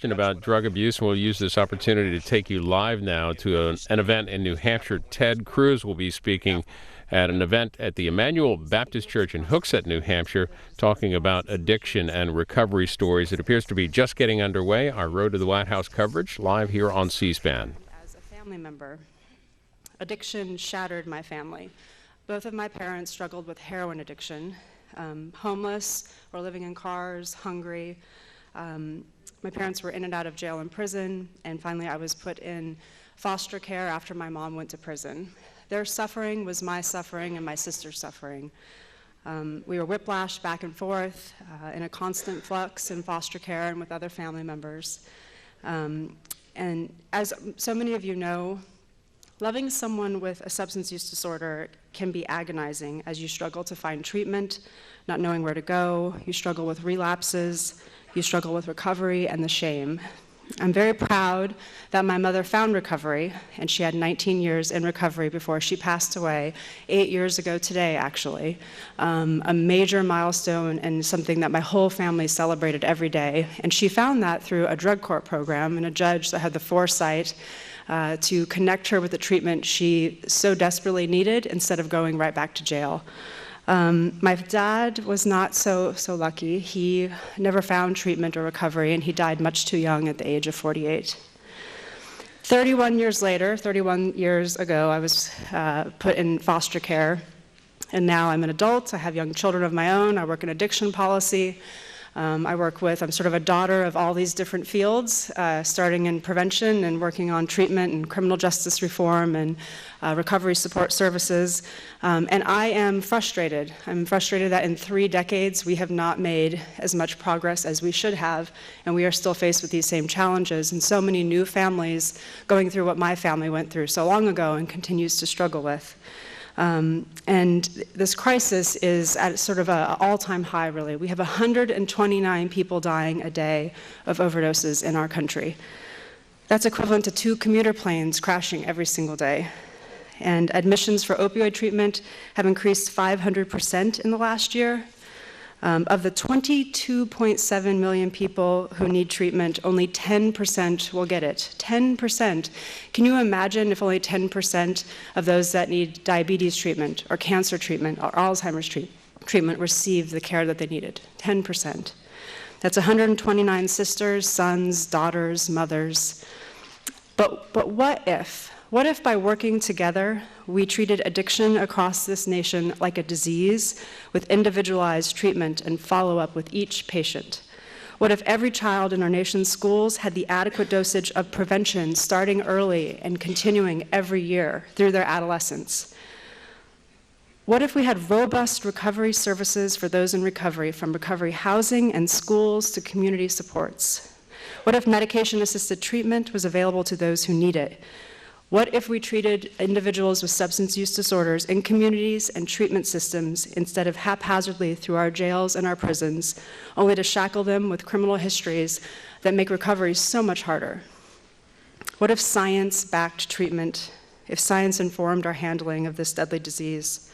About drug abuse, and we'll use this opportunity to take you live now to an event in New Hampshire. Ted Cruz will be speaking at an event at the Emmanuel Baptist Church in Hooksett, New Hampshire, talking about addiction and recovery stories. It appears to be just getting underway. Our Road to the White House coverage live here on C-SPAN. As a family member, addiction shattered my family. Both of my parents struggled with heroin addiction, homeless or living in cars, hungry. My parents were in and out of jail and prison, and finally I was put in foster care after my mom went to prison. Their suffering was my suffering and my sister's suffering. We were whiplashed back and forth in a constant flux in foster care and with other family members. And as so many of you know, loving someone with a substance use disorder can be agonizing as you struggle to find treatment, not knowing where to go. You struggle with relapses. You struggle with recovery and the shame. I'm very proud that my mother found recovery, and she had 19 years in recovery before she passed away 8 years ago today, actually. A major milestone and something that my whole family celebrated every day. And she found that through a drug court program and a judge that had the foresight to connect her with the treatment she so desperately needed instead of going right back to jail. My dad was not so lucky. He never found treatment or recovery, and he died much too young at the age of 48. 31 years later, 31 years ago, I was put in foster care, and now I'm an adult. I have young children of my own. I work in addiction policy. I'm sort of a daughter of all these different fields, starting in prevention and working on treatment and criminal justice reform and recovery support services. And I am frustrated. I'm frustrated that in 3 decades we have not made as much progress as we should have, and we are still faced with these same challenges, and so many new families going through what my family went through so long ago and continues to struggle with. And this crisis is at sort of an all-time high, really. We have 129 people dying a day of overdoses in our country. That's equivalent to 2 commuter planes crashing every single day. And admissions for opioid treatment have increased 500% in the last year. Of the 22.7 million people who need treatment, only 10% will get it. 10%. Can you imagine if only 10% of those that need diabetes treatment or cancer treatment or Alzheimer's treatment received the care that they needed? 10%. That's 129 sisters, sons, daughters, mothers. But what if? What if by working together, we treated addiction across this nation like a disease with individualized treatment and follow-up with each patient? What if every child in our nation's schools had the adequate dosage of prevention starting early and continuing every year through their adolescence? What if we had robust recovery services for those in recovery, from recovery housing and schools to community supports? What if medication-assisted treatment was available to those who need it? What if we treated individuals with substance use disorders in communities and treatment systems instead of haphazardly through our jails and our prisons, only to shackle them with criminal histories that make recovery so much harder? What if science backed treatment, if science informed our handling of this deadly disease?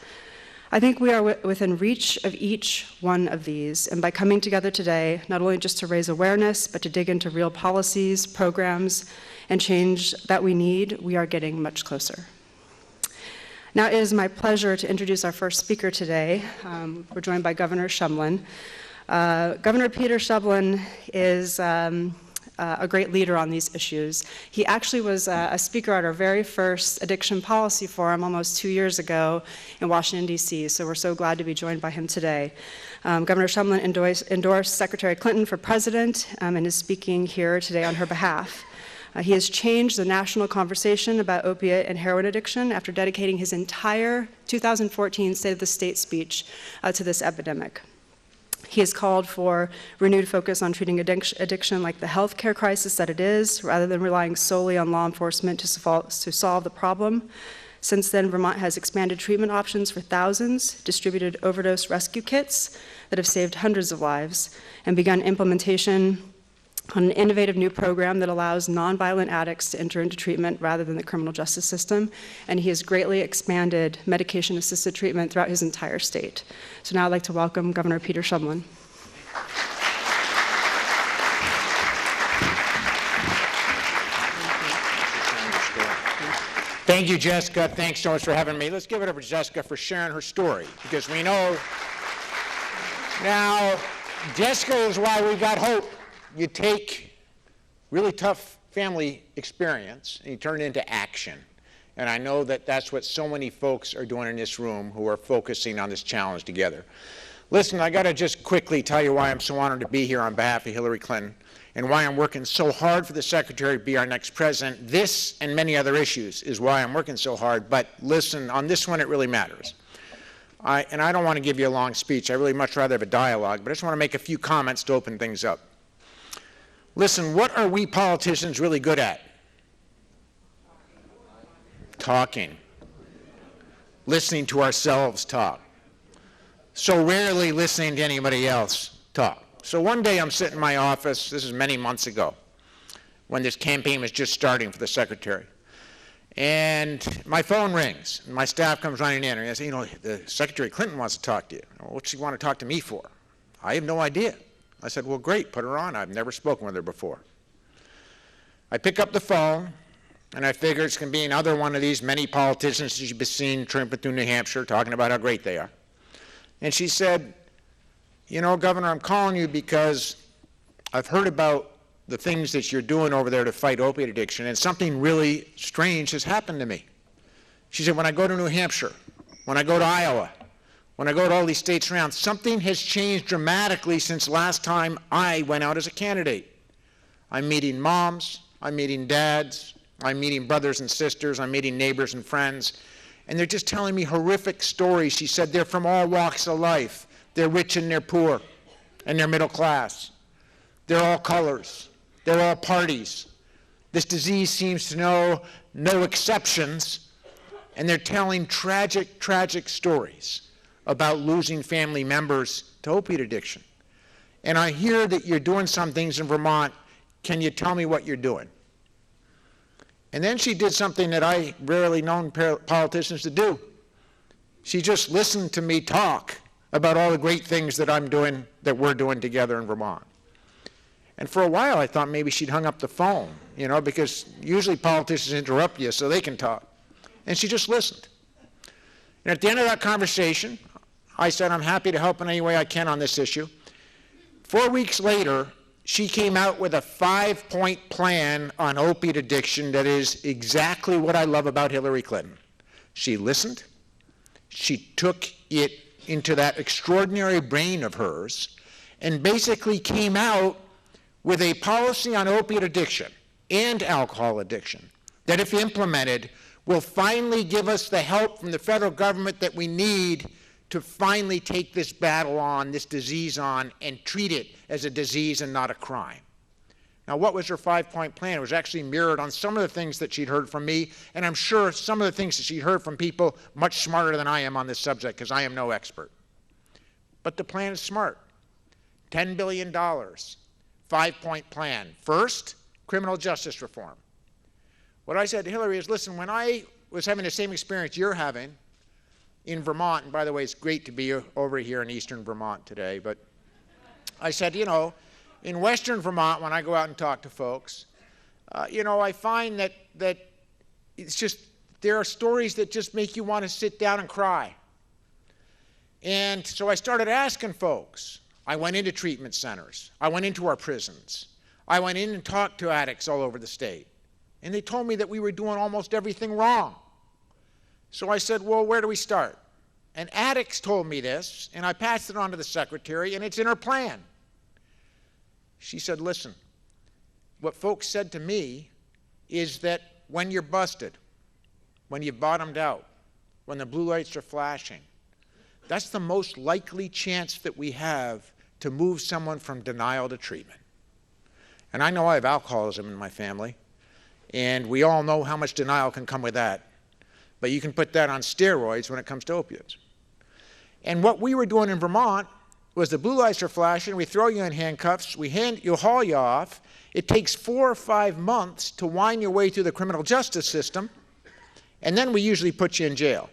I think we are within reach of each one of these, and by coming together today, not only just to raise awareness, but to dig into real policies, programs, and change that we need, we are getting much closer. Now it is my pleasure to introduce our first speaker today. We're joined by Governor Shumlin. Governor Peter Shumlin is a great leader on these issues. He actually was a speaker at our very first addiction policy forum almost 2 years ago in Washington, D.C., so we're so glad to be joined by him today. Governor Shumlin endorsed Secretary Clinton for president and is speaking here today on her behalf. He has changed the national conversation about opiate and heroin addiction after dedicating his entire 2014 State of the State speech to this epidemic. He has called for renewed focus on treating addiction like the healthcare crisis that it is, rather than relying solely on law enforcement to solve the problem. Since then, Vermont has expanded treatment options for thousands, distributed overdose rescue kits that have saved hundreds of lives, and begun implementation on an innovative new program that allows nonviolent addicts to enter into treatment rather than the criminal justice system. And he has greatly expanded medication-assisted treatment throughout his entire state. So now I'd like to welcome Governor Peter Shumlin. Thank you, Jessica. Thanks so much for having me. Let's give it over to Jessica for sharing her story, because we know now Jessica is why we've got hope. You take really tough family experience and you turn it into action. And I know that that's what so many folks are doing in this room who are focusing on this challenge together. Listen, I got to just quickly tell you why I'm so honored to be here on behalf of Hillary Clinton and why I'm working so hard for the Secretary to be our next president. This and many other issues is why I'm working so hard. But listen, on this one, it really matters. I don't want to give you a long speech. I really much rather have a dialogue, but I just want to make a few comments to open things up. Listen, what are we politicians really good at? Talking. Listening to ourselves talk. So rarely listening to anybody else talk. So one day I'm sitting in my office, this is many months ago, when this campaign was just starting for the Secretary. And my phone rings, and my staff comes running in, and I say, you know, the Secretary Clinton wants to talk to you. What's she want to talk to me for? I have no idea. I said, well, great, put her on. I've never spoken with her before. I pick up the phone, and I figure it's going to be another one of these many politicians that you've been seeing tramping through New Hampshire talking about how great they are. And she said, you know, Governor, I'm calling you because I've heard about the things that you're doing over there to fight opiate addiction, and something really strange has happened to me. She said, when I go to New Hampshire, when I go to Iowa, when I go to all these states around, something has changed dramatically since last time I went out as a candidate. I'm meeting moms, I'm meeting dads, I'm meeting brothers and sisters, I'm meeting neighbors and friends, and they're just telling me horrific stories. She said they're from all walks of life. They're rich and they're poor, and they're middle class. They're all colors. They're all parties. This disease seems to know no exceptions, and they're telling tragic, tragic stories about losing family members to opiate addiction. And I hear that you're doing some things in Vermont. Can you tell me what you're doing? And then she did something that I rarely known politicians to do. She just listened to me talk about all the great things that I'm doing, that we're doing together in Vermont. And for a while, I thought maybe she'd hung up the phone, you know, because usually politicians interrupt you so they can talk. And she just listened. And at the end of that conversation, I said, I'm happy to help in any way I can on this issue. 4 weeks later, she came out with a 5-point plan on opiate addiction that is exactly what I love about Hillary Clinton. She listened. She took it into that extraordinary brain of hers and basically came out with a policy on opiate addiction and alcohol addiction that, if implemented, will finally give us the help from the federal government that we need to finally take this battle on, this disease on, and treat it as a disease and not a crime. Now, what was her 5-point plan? It was actually mirrored on some of the things that she'd heard from me, and I'm sure some of the things that she'd heard from people much smarter than I am on this subject, because I am no expert. But the plan is smart. $10 billion, 5-point plan. First, criminal justice reform. What I said to Hillary is, listen, when I was having the same experience you're having in Vermont, and by the way, it's great to be over here in eastern Vermont today, but I said, you know, in western Vermont, when I go out and talk to folks, you know, I find that it's just, there are stories that just make you want to sit down and cry. And so I started asking folks. I went into treatment centers. I went into our prisons. I went in and talked to addicts all over the state. And they told me that we were doing almost everything wrong. So I said, well, where do we start? And addicts told me this, and I passed it on to the Secretary, and it's in her plan. She said, listen, what folks said to me is that when you're busted, when you've bottomed out, when the blue lights are flashing, that's the most likely chance that we have to move someone from denial to treatment. And I know I have alcoholism in my family, and we all know how much denial can come with that. But you can put that on steroids when it comes to opiates. And what we were doing in Vermont was the blue lights are flashing, we throw you in handcuffs, you haul you off. It takes 4 or 5 months to wind your way through the criminal justice system, and then we usually put you in jail.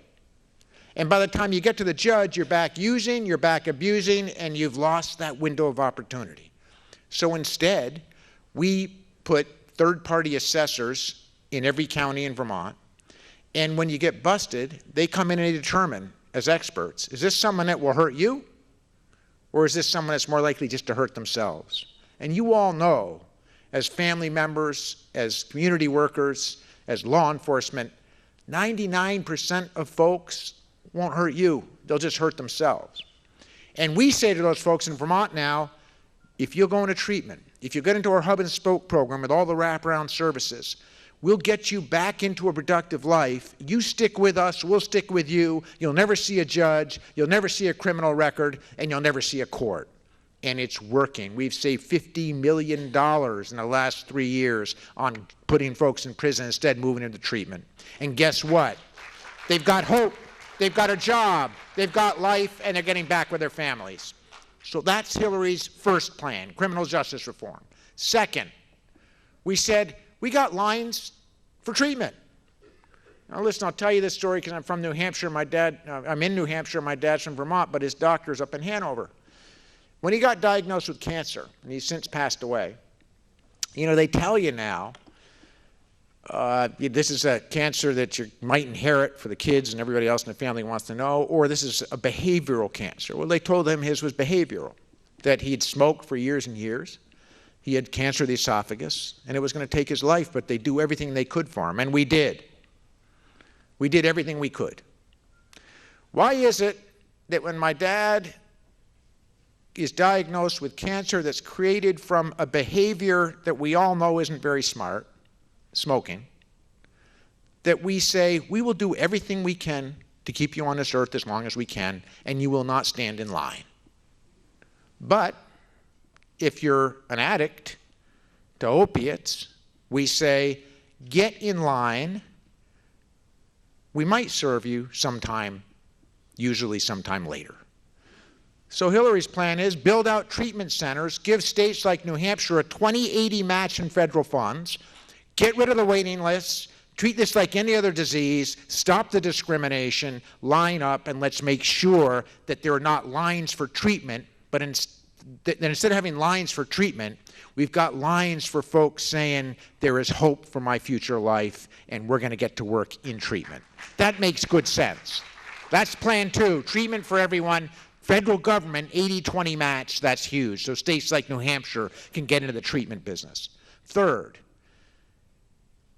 And by the time you get to the judge, you're back using, you're back abusing, and you've lost that window of opportunity. So instead, we put third-party assessors in every county in Vermont, And when you get busted, they come in and they determine, as experts, is this someone that will hurt you? Or is this someone that's more likely just to hurt themselves? And you all know, as family members, as community workers, as law enforcement, 99% of folks won't hurt you. They'll just hurt themselves. And we say to those folks in Vermont now, if you'll go into treatment, if you get into our hub and spoke program with all the wraparound services, we'll get you back into a productive life. You stick with us, we'll stick with you. You'll never see a judge, you'll never see a criminal record, and you'll never see a court. And it's working. We've saved $50 million in the last 3 years on putting folks in prison instead moving into treatment. And guess what? They've got hope, they've got a job, they've got life, and they're getting back with their families. So that's Hillary's first plan, criminal justice reform. Second, we said, we got lines for treatment. Now listen, I'll tell you this story because I'm from New Hampshire. I'm in New Hampshire, my dad's from Vermont, but his doctor's up in Hanover. When he got diagnosed with cancer, and he's since passed away, you know, they tell you now, this is a cancer that you might inherit for the kids and everybody else in the family wants to know, or this is a behavioral cancer. Well, they told him his was behavioral, that he'd smoked for years and years. He had cancer of the esophagus, and it was going to take his life, but they do everything they could for him, and we did. We did everything we could. Why is it that when my dad is diagnosed with cancer that's created from a behavior that we all know isn't very smart, smoking, that we say, we will do everything we can to keep you on this earth as long as we can, and you will not stand in line. But if you're an addict to opiates, we say, get in line. We might serve you sometime, usually sometime later. So Hillary's plan is build out treatment centers, give states like New Hampshire a 20/80 match in federal funds, get rid of the waiting lists, treat this like any other disease, stop the discrimination, line up, and let's make sure that there are not lines for treatment, but instead of having lines for treatment, we've got lines for folks saying there is hope for my future life and we're going to get to work in treatment. That makes good sense. That's plan 2, treatment for everyone. Federal government, 80/20 match, that's huge. So states like New Hampshire can get into the treatment business. Third,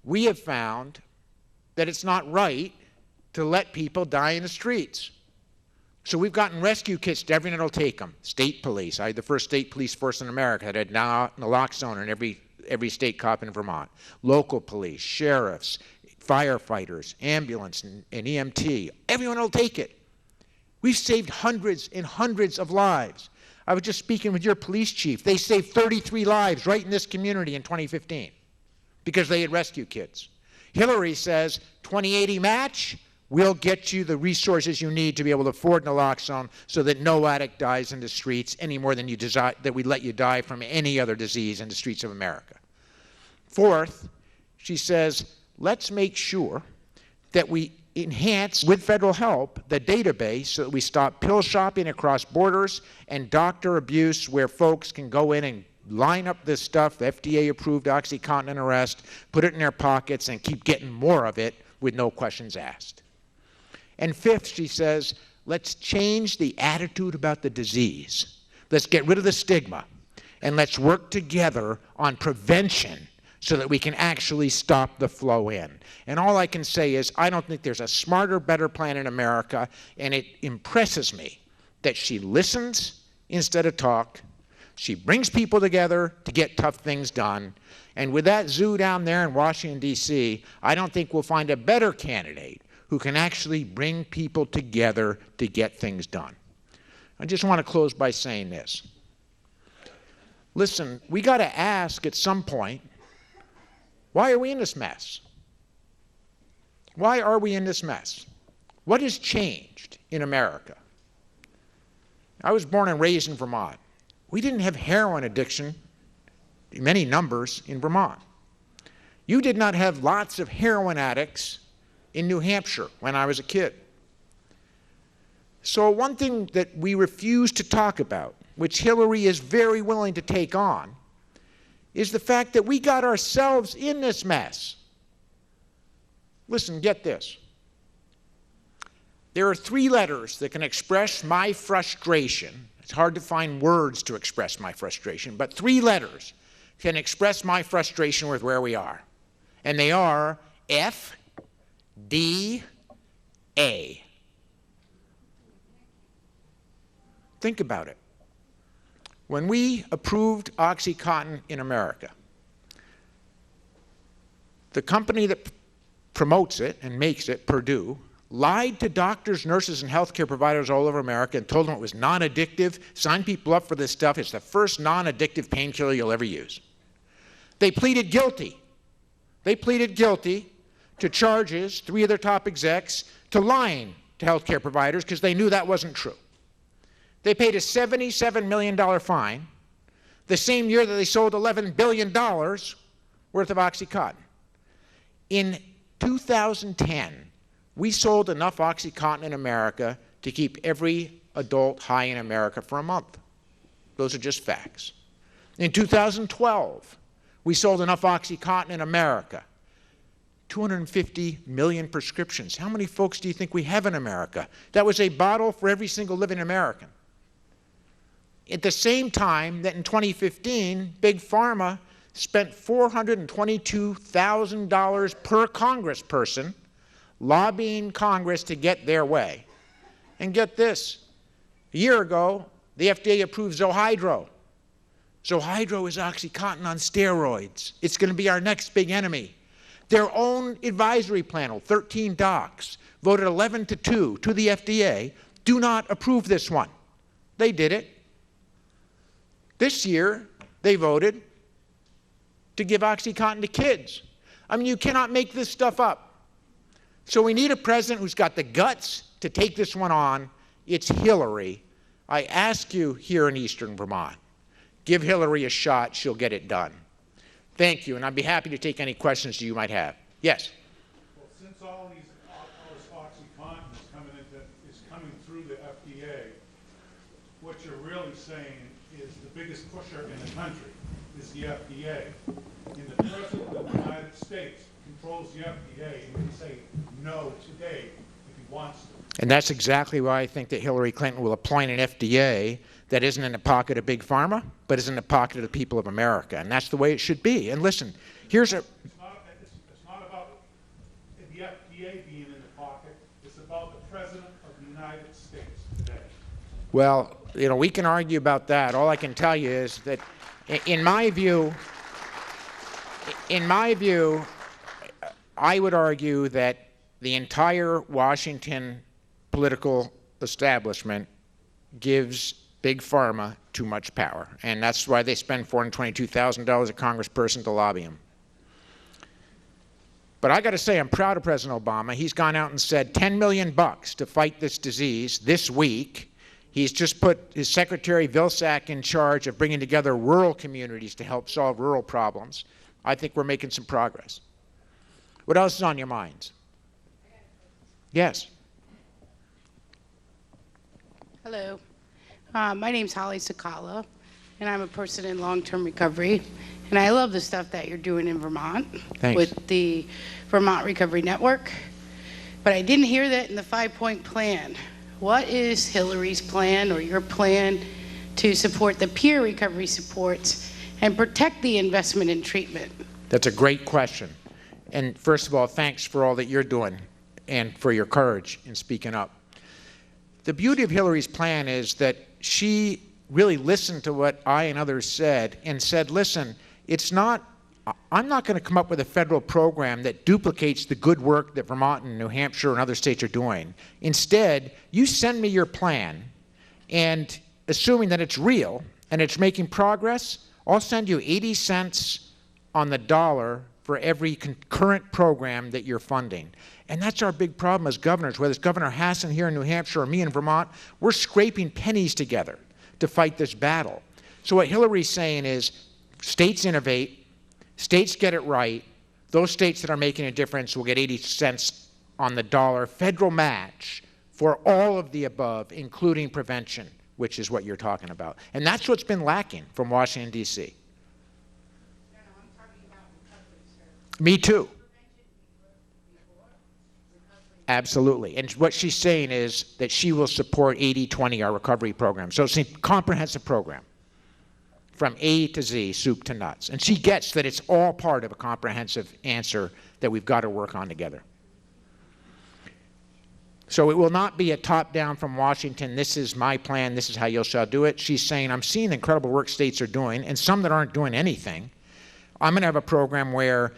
we have found that it's not right to let people die in the streets. So we've gotten rescue kits to everyone that'll take them. State police. I had the first state police force in America that had naloxone in every state cop in Vermont. Local police, sheriffs, firefighters, ambulance, and EMT. Everyone will take it. We've saved hundreds and hundreds of lives. I was just speaking with your police chief. They saved 33 lives right in this community in 2015 because they had rescue kits. Hillary says, 20/80 match, we'll get you the resources you need to be able to afford naloxone so that no addict dies in the streets any more than that we let you die from any other disease in the streets of America. Fourth, she says, let's make sure that we enhance, with federal help, the database so that we stop pill shopping across borders and doctor abuse where folks can go in and line up this stuff, FDA-approved OxyContin and Arrest, put it in their pockets and keep getting more of it with no questions asked. And fifth, she says, let's change the attitude about the disease. Let's get rid of the stigma, and let's work together on prevention so that we can actually stop the flow in. And all I can say is I don't think there's a smarter, better plan in America, and it impresses me that she listens instead of talk. She brings people together to get tough things done. And with that zoo down there in Washington, D.C., I don't think we'll find a better candidate who can actually bring people together to get things done. I just want to close by saying this. Listen, we got to ask at some point, why are we in this mess? Why are we in this mess? What has changed in America? I was born and raised in Vermont. We didn't have heroin addiction in many numbers in Vermont. You did not have lots of heroin addicts in New Hampshire when I was a kid. So one thing that we refuse to talk about, which Hillary is very willing to take on, is the fact that we got ourselves in this mess. Listen, get this. There are 3 letters that can express my frustration. It's hard to find words to express my frustration, but 3 letters can express my frustration with where we are. And they are F, D, A. Think about it. When we approved OxyContin in America, the company that promotes it and makes it, Purdue, lied to doctors, nurses, and healthcare providers all over America and told them it was non-addictive, signed people up for this stuff. It's the first non-addictive painkiller you'll ever use. They pleaded guilty. They pleaded guilty to charges, 3 of their top execs, to lying to healthcare providers because they knew that wasn't true. They paid a $77 million fine the same year that they sold $11 billion worth of OxyContin. In 2010, we sold enough OxyContin in America to keep every adult high in America for a month. Those are just facts. In 2012, we sold enough OxyContin in America. 250 million prescriptions. How many folks do you think we have in America? That was a bottle for every single living American. At the same time that in 2015, Big Pharma spent $422,000 per congressperson lobbying Congress to get their way. And get this, a year ago, the FDA approved Zohydro. Zohydro is OxyContin on steroids. It's going to be our next big enemy. Their own advisory panel, 13 docs, voted 11-2 to the FDA, do not approve this one. They did it. This year, they voted to give OxyContin to kids. I mean, you cannot make this stuff up. So we need a president who's got the guts to take this one on. It's Hillary. I ask you here in Eastern Vermont, give Hillary a shot. She'll get it done. Thank you, and I'd be happy to take any questions you might have. Yes? Well, since all this OxyContin is coming through the FDA, what you're really saying is the biggest pusher in the country is the FDA. And the President of the United States controls the FDA and can say no today if he wants to. And that's exactly why I think that Hillary Clinton will appoint an FDA that isn't in the pocket of Big Pharma, but is in the pocket of the people of America. And that's the way it should be. And listen, here's a... It's not about the FDA being in the pocket. It's about the President of the United States today. Well, you know, we can argue about that. All I can tell you is that, in my view, I would argue that the entire Washington political establishment gives Big Pharma too much power, and that's why they spend $422,000 a congressperson to lobby him. But I got to say, I'm proud of President Obama. He's gone out and said $10 million to fight this disease this week. He's just put his secretary, Vilsack, in charge of bringing together rural communities to help solve rural problems. I think we're making some progress. What else is on your minds? Yes. Hello. My name's Holly Sakala, and I'm a person in long-term recovery. And I love the stuff that you're doing in Vermont. Thanks. With the Vermont Recovery Network. But I didn't hear that in the 5-point plan. What is Hillary's plan or your plan to support the peer recovery supports and protect the investment in treatment? That's a great question. And first of all, thanks for all that you're doing and for your courage in speaking up. The beauty of Hillary's plan is that she really listened to what I and others said and said, listen, I'm not going to come up with a federal program that duplicates the good work that Vermont and New Hampshire and other states are doing. Instead, you send me your plan, and assuming that it's real and it's making progress, I'll send you 80 cents on the dollar for every current program that you're funding. And that's our big problem as governors, whether it's Governor Hassan here in New Hampshire or me in Vermont. We're scraping pennies together to fight this battle. So what Hillary's saying is, states innovate, states get it right, those states that are making a difference will get 80 cents on the dollar federal match for all of the above, including prevention, which is what you're talking about. And that's what's been lacking from Washington, D.C. No, I'm talking about recovery, sir. Me too. Prevention before recovery Absolutely. And what she's saying is that she will support 80-20, our recovery program. So it's a comprehensive program from A to Z, soup to nuts. And she gets that it's all part of a comprehensive answer that we've got to work on together. So it will not be a top-down from Washington, this is my plan, this is how you shall do it. She's saying, I'm seeing the incredible work states are doing, and some that aren't doing anything. I'm going to have a program where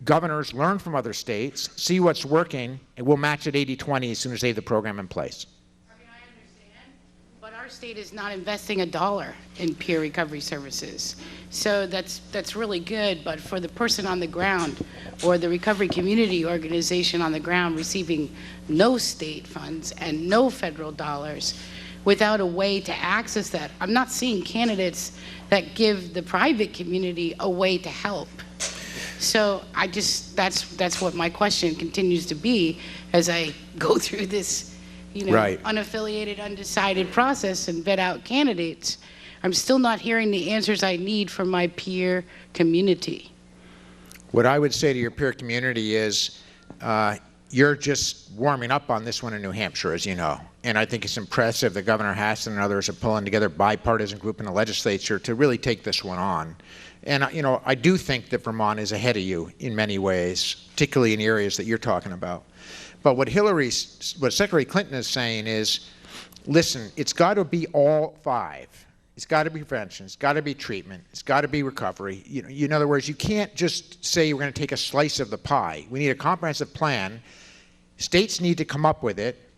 governors learn from other states, see what's working, and we'll match it 80-20 as soon as they have the program in place. I mean, I understand, but our state is not investing $1 in peer recovery services. So that's really good, but for the person on the ground or the recovery community organization on the ground receiving no state funds and no federal dollars without a way to access that, I'm not seeing candidates that give the private community a way to help. So that's what my question continues to be as I go through this, Right. unaffiliated, undecided process and vet out candidates. I'm still not hearing the answers I need from my peer community. What I would say to your peer community is you're just warming up on this one in New Hampshire, as you know. And I think it's impressive that Governor Hassan and others are pulling together a bipartisan group in the legislature to really take this one on. And, I do think that Vermont is ahead of you in many ways, particularly in areas that you're talking about. But what Secretary Clinton is saying is, listen, it's got to be all five. It's got to be prevention. It's got to be treatment. It's got to be recovery. In other words, you can't just say we're going to take a slice of the pie. We need a comprehensive plan. States need to come up with it.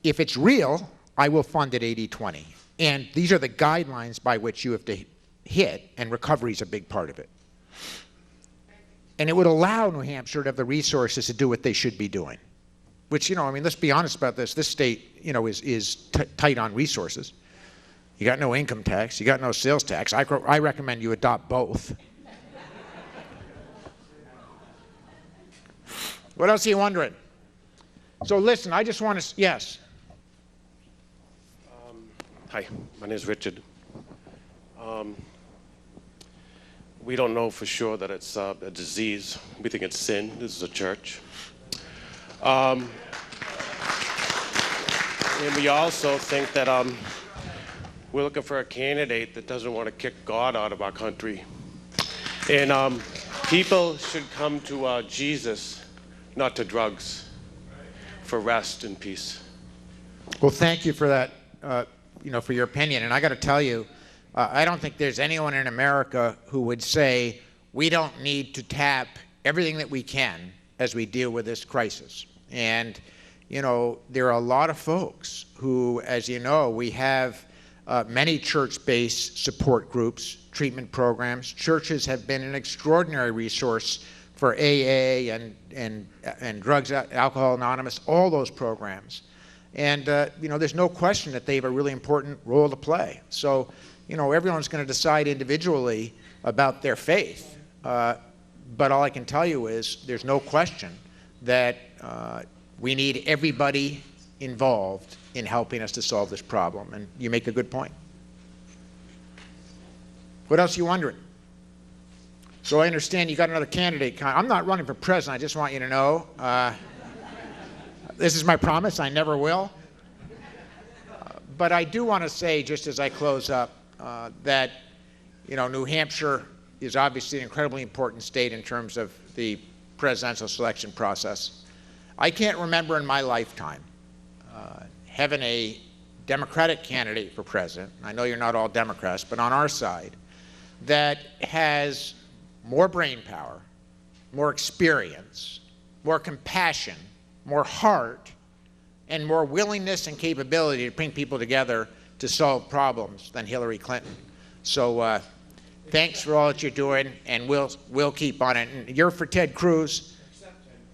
If it's real, I will fund it 80-20. And these are the guidelines by which you have to hit, and recovery is a big part of it. And it would allow New Hampshire to have the resources to do what they should be doing. Which, let's be honest about this. This state, is tight on resources. You got no income tax. You got no sales tax. I recommend you adopt both. What else are you wondering? So listen, I just want to, yes. Hi, my name is Richard. We don't know for sure that it's a disease. We think it's sin. This is a church. And we also think that we're looking for a candidate that doesn't want to kick God out of our country. And people should come to Jesus, not to drugs, for rest and peace. Well, thank you for that, for your opinion. And I got to tell you, I don't think there's anyone in America who would say we don't need to tap everything that we can as we deal with this crisis. And, there are a lot of folks who, as you know, we have many church-based support groups, treatment programs. Churches have been an extraordinary resource for AA and Drugs, Alcohol Anonymous, all those programs. And, there's no question that they have a really important role to play. So, everyone's going to decide individually about their faith. But all I can tell you is there's no question that we need everybody involved in helping us to solve this problem. And you make a good point. What else are you wondering? So I understand you got another candidate. I'm not running for president. I just want you to know. This is my promise. I never will. But I do want to say, just as I close up, that New Hampshire is obviously an incredibly important state in terms of the presidential selection process. I can't remember in my lifetime having a Democratic candidate for president. I know you're not all Democrats, but on our side, that has more brain power, more experience, more compassion, more heart, and more willingness and capability to bring people together to solve problems than Hillary Clinton. So thanks for all that you're doing, and we'll keep on it. And you're for Ted Cruz?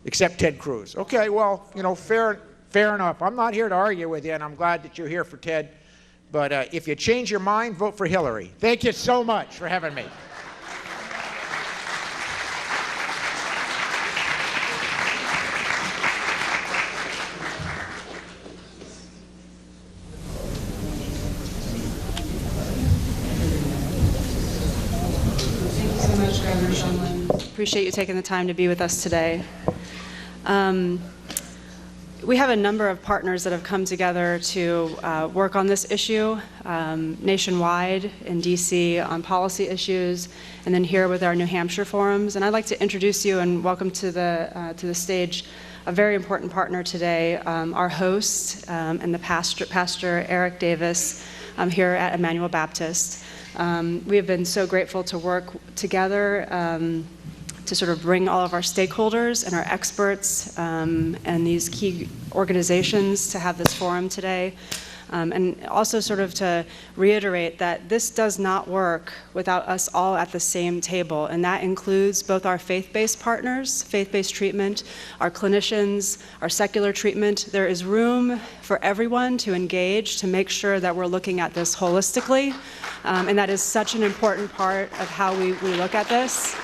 Except Ted Cruz. Okay, well, fair enough. I'm not here to argue with you, and I'm glad that you're here for Ted. But if you change your mind, vote for Hillary. Thank you so much for having me. Appreciate you taking the time to be with us today. We have a number of partners that have come together to work on this issue nationwide, in DC on policy issues, and then here with our New Hampshire forums. And I'd like to introduce you and welcome to the stage a very important partner today, our host and the Pastor Eric Davis here at Emmanuel Baptist. We have been so grateful to work together to sort of bring all of our stakeholders and our experts and these key organizations to have this forum today. And also sort of to reiterate that this does not work without us all at the same table, and that includes both our faith-based partners, faith-based treatment, our clinicians, our secular treatment. There is room for everyone to engage to make sure that we're looking at this holistically, and that is such an important part of how we look at this.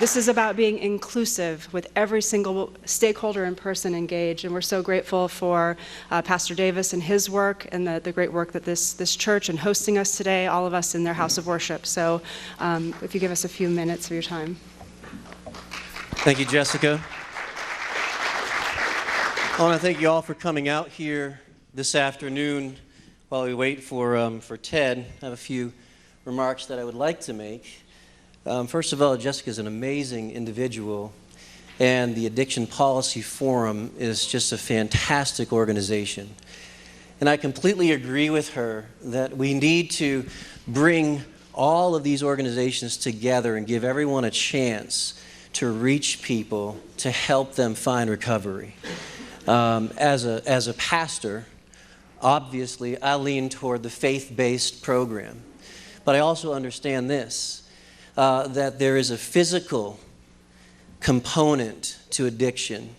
This is about being inclusive with every single stakeholder and person engaged, and we're so grateful for Pastor Davis and his work and the great work that this church and hosting us today, all of us in their house of worship. So if you give us a few minutes of your time. Thank you, Jessica. I want to thank you all for coming out here this afternoon while we wait for Ted. I have a few remarks that I would like to make. First of all, Jessica is an amazing individual, and the Addiction Policy Forum is just a fantastic organization. And I completely agree with her that we need to bring all of these organizations together and give everyone a chance to reach people to help them find recovery. As a pastor, obviously, I lean toward the faith-based program. But I also understand this, that there is a physical component to addiction,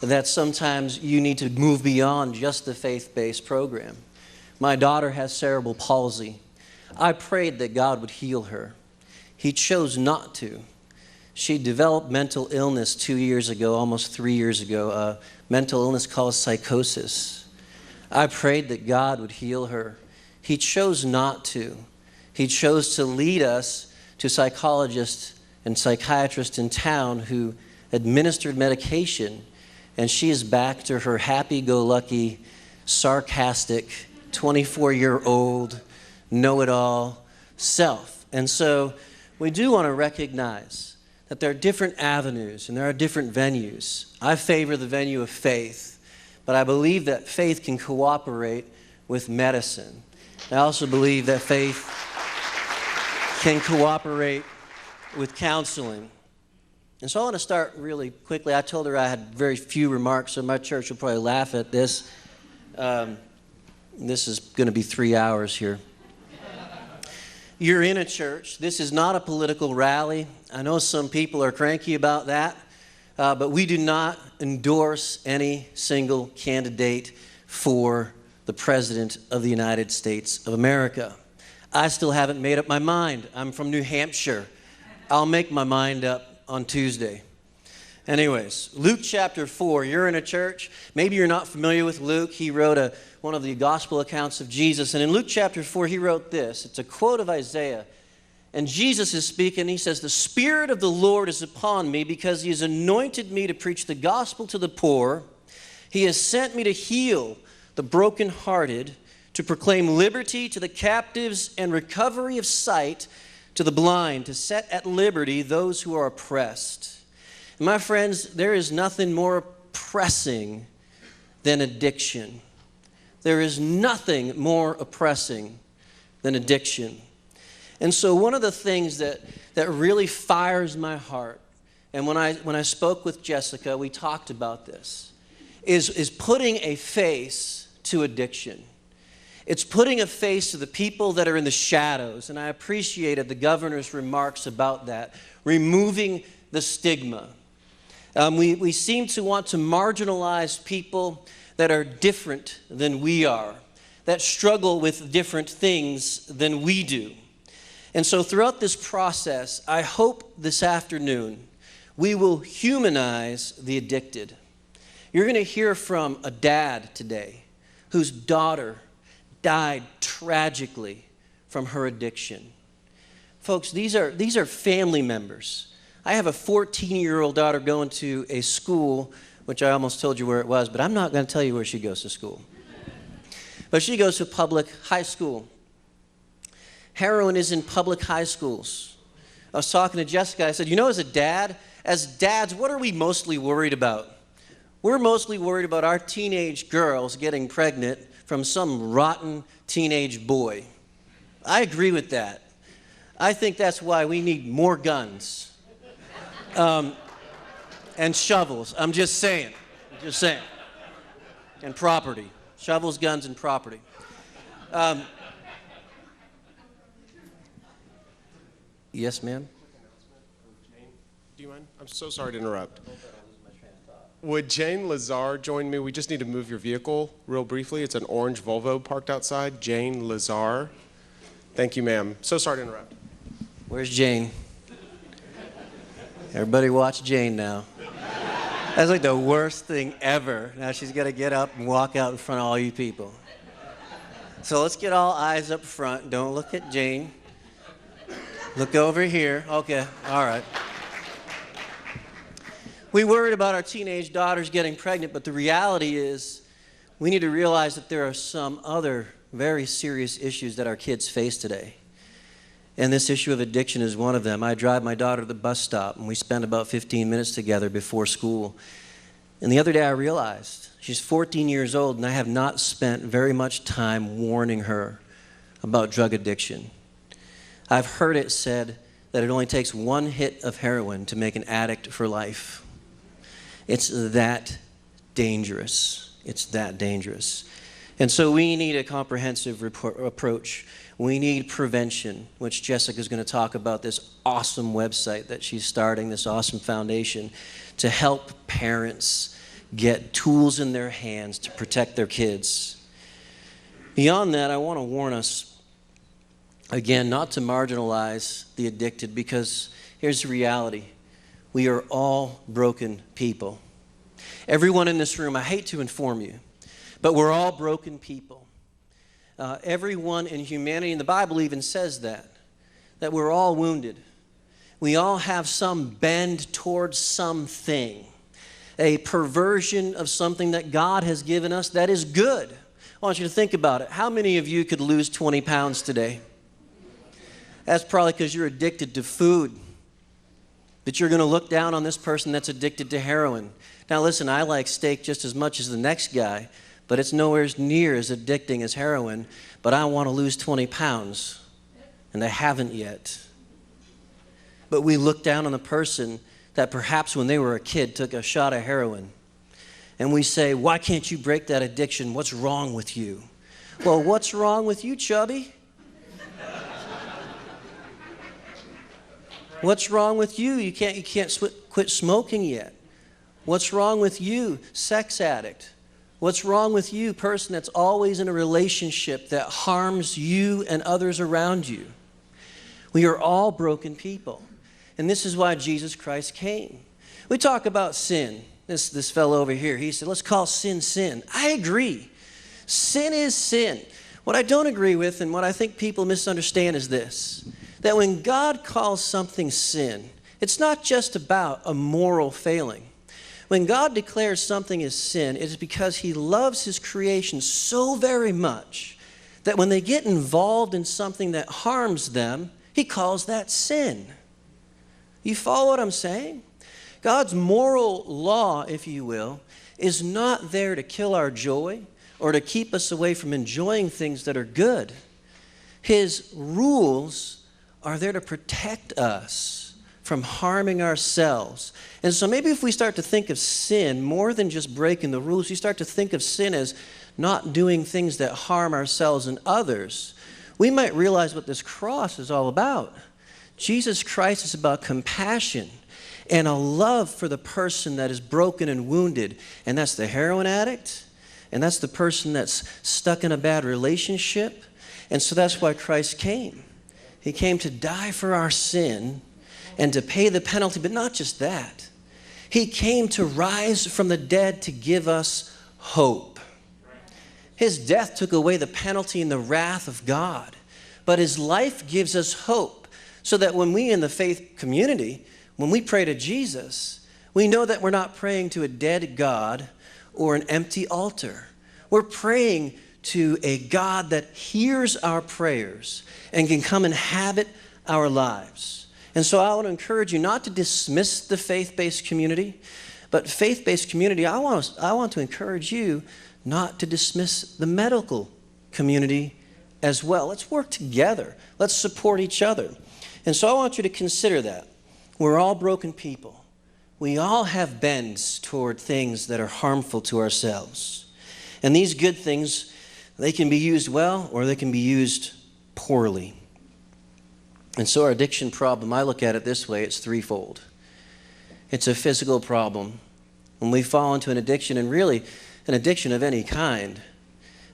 that sometimes you need to move beyond just the faith-based program. My daughter has cerebral palsy. I prayed that God would heal her. He chose not to. She developed mental illness 2 years ago, almost 3 years ago, a mental illness called psychosis. I prayed that God would heal her. He chose not to. He chose to lead us to psychologists and psychiatrists in town who administered medication, and she is back to her happy-go-lucky, sarcastic, 24-year-old, know-it-all self. And so we do want to recognize that there are different avenues and there are different venues. I favor the venue of faith, but I believe that faith can cooperate with medicine. I also believe that faith can cooperate with counseling. And so I want to start really quickly. I told her I had very few remarks, so my church will probably laugh at this. This is going to be 3 hours here. You're in a church. This is not a political rally. I know some people are cranky about that, but we do not endorse any single candidate for the President of the United States of America. I still haven't made up my mind. I'm from New Hampshire. I'll make my mind up on Tuesday. Anyways, Luke chapter 4, you're in a church. Maybe you're not familiar with Luke. He wrote one of the gospel accounts of Jesus. And in Luke chapter 4, he wrote this. It's a quote of Isaiah. And Jesus is speaking. He says, "The Spirit of the Lord is upon me because he has anointed me to preach the gospel to the poor. He has sent me to heal the brokenhearted, to proclaim liberty to the captives and recovery of sight to the blind, to set at liberty those who are oppressed." And my friends, there is nothing more pressing than addiction. There is nothing more oppressing than addiction. And so one of the things that really fires my heart, and when I spoke with Jessica, we talked about this, is putting a face to addiction. It's putting a face to the people that are in the shadows, and I appreciated the governor's remarks about that, removing the stigma. We seem to want to marginalize people that are different than we are, that struggle with different things than we do. And so throughout this process, I hope this afternoon we will humanize the addicted. You're going to hear from a dad today whose daughter died tragically from her addiction. Folks, these are family members. I have a 14-year-old daughter going to a school which I almost told you where it was, but I'm not going to tell you where she goes to school. But she goes to public high school. Heroin is in public high schools. I was talking to Jessica. I said, you know, as dads, what are we mostly worried about? We're mostly worried about our teenage girls getting pregnant from some rotten teenage boy. I agree with that. I think that's why we need more guns and shovels. I'm just saying. And property. Shovels, guns, and property. Yes, ma'am? Do you mind? I'm so sorry to interrupt. Would Jane Lazar join me? We just need to move your vehicle real briefly. It's an orange Volvo parked outside. Jane Lazar. Thank you, ma'am. So sorry to interrupt. Where's Jane? Everybody watch Jane now. That's like the worst thing ever. Now she's got to get up and walk out in front of all you people. So let's get all eyes up front. Don't look at Jane. Look over here. Okay, all right. We worried about our teenage daughters getting pregnant, but the reality is we need to realize that there are some other very serious issues that our kids face today. And this issue of addiction is one of them. I drive my daughter to the bus stop, and we spend about 15 minutes together before school. And the other day I realized she's 14 years old, and I have not spent very much time warning her about drug addiction. I've heard it said that it only takes one hit of heroin to make an addict for life. It's that dangerous. It's that dangerous. And so we need a comprehensive approach. We need prevention, which Jessica's going to talk about, this awesome website that she's starting, this awesome foundation to help parents get tools in their hands to protect their kids. Beyond that, I want to warn us, again, not to marginalize the addicted, because here's the reality. We are all broken people. Everyone in this room, I hate to inform you, but we're all broken people. Everyone in humanity, and the Bible even says that we're all wounded. We all have some bend towards something, a perversion of something that God has given us that is good. I want you to think about it. How many of you could lose 20 pounds today? That's probably because you're addicted to food. But you're going to look down on this person that's addicted to heroin. Now listen, I like steak just as much as the next guy, but it's nowhere near as addicting as heroin. But I want to lose 20 pounds, and I haven't yet. But we look down on the person that perhaps when they were a kid took a shot of heroin. And we say, why can't you break that addiction? What's wrong with you? Well, what's wrong with you, chubby? What's wrong with you? You can't quit smoking yet. What's wrong with you, sex addict? What's wrong with you, person that's always in a relationship that harms you and others around you? We are all broken people. And this is why Jesus Christ came. We talk about sin. This fellow over here, he said, let's call sin, sin. I agree. Sin is sin. What I don't agree with and what I think people misunderstand is this, that when God calls something sin, it's not just about a moral failing. When God declares something as sin, it is because he loves his creation so very much that when they get involved in something that harms them, he calls that sin. You follow what I'm saying? God's moral law, if you will, is not there to kill our joy or to keep us away from enjoying things that are good. His rules are there to protect us from harming ourselves. And so maybe if we start to think of sin more than just breaking the rules, we start to think of sin as not doing things that harm ourselves and others, we might realize what this cross is all about. Jesus Christ is about compassion and a love for the person that is broken and wounded. And that's the heroin addict, and that's the person that's stuck in a bad relationship. And so that's why Christ came. He came to die for our sin and to pay the penalty, but not just that. He came to rise from the dead to give us hope. His death took away the penalty and the wrath of God, but his life gives us hope so that when we in the faith community, when we pray to Jesus, We know that we're not praying to a dead God or an empty altar. We're praying to a God that hears our prayers and can come inhabit our lives. And so I want to encourage you not to dismiss the faith-based community, but faith-based community, I want to encourage you not to dismiss the medical community as well. Let's work together. Let's support each other. And so I want you to consider that. We're all broken people. We all have bends toward things that are harmful to ourselves. And these good things, they can be used well or they can be used poorly. And so our addiction problem, I look at it this way, it's threefold. It's a physical problem. When we fall into an addiction, and really an addiction of any kind,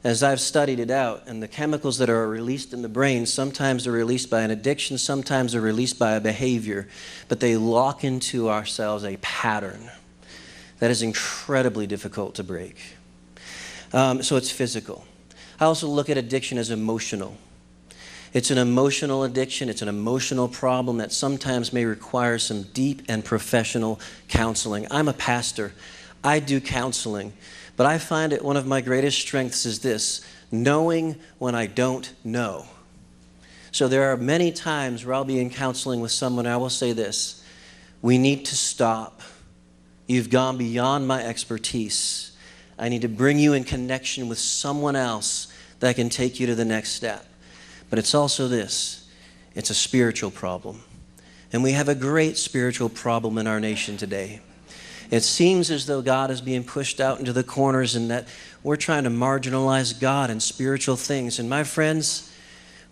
as I've studied it out, and the chemicals that are released in the brain, sometimes are released by an addiction, sometimes are released by a behavior, but they lock into ourselves a pattern that is incredibly difficult to break. So it's physical. I also look at addiction as emotional. It's an emotional addiction. It's an emotional problem that sometimes may require some deep and professional counseling. I'm a pastor. I do counseling. But I find it one of my greatest strengths is this, knowing when I don't know. So there are many times where I'll be in counseling with someone and I will say this, we need to stop. You've gone beyond my expertise. I need to bring you in connection with someone else that can take you to the next step. But it's also this, it's a spiritual problem. And we have a great spiritual problem in our nation today. It seems as though God is being pushed out into the corners and that we're trying to marginalize God and spiritual things. And my friends,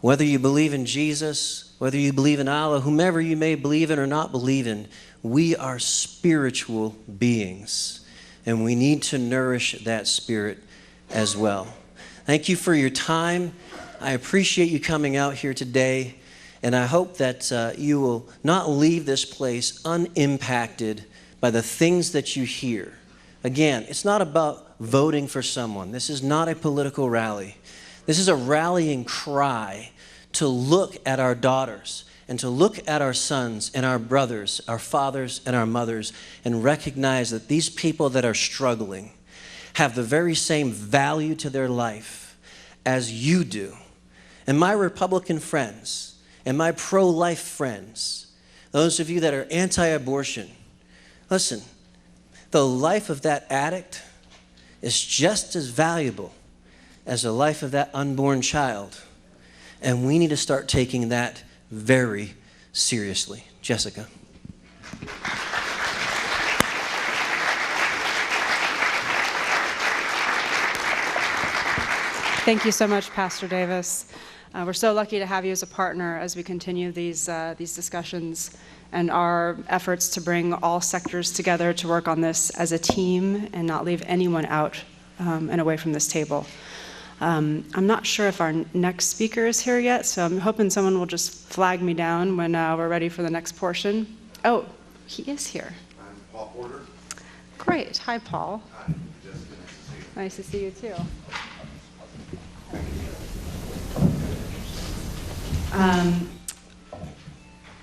whether you believe in Jesus, whether you believe in Allah, whomever you may believe in or not believe in, we are spiritual beings. And we need to nourish that spirit as well. Thank you for your time. I appreciate you coming out here today. And I hope that you will not leave this place unimpacted by the things that you hear. Again, it's not about voting for someone. This is not a political rally. This is a rallying cry to look at our daughters and to look at our sons and our brothers, our fathers and our mothers, and recognize that these people that are struggling have the very same value to their life as you do. And my Republican friends and my pro-life friends, those of you that are anti-abortion, listen, the life of that addict is just as valuable as the life of that unborn child. And we need to start taking that very seriously. Jessica. Thank you so much, Pastor Davis. We're so lucky to have you as a partner as we continue these discussions and our efforts to bring all sectors together to work on this as a team and not leave anyone out and away from this table. I'm not sure if our next speaker is here yet, so I'm hoping someone will just flag me down when we're ready for the next portion. Oh, he is here. I'm Paul Porter. Great. Hi, Paul. Hi, Jessica, nice to see you. Nice to see you, too.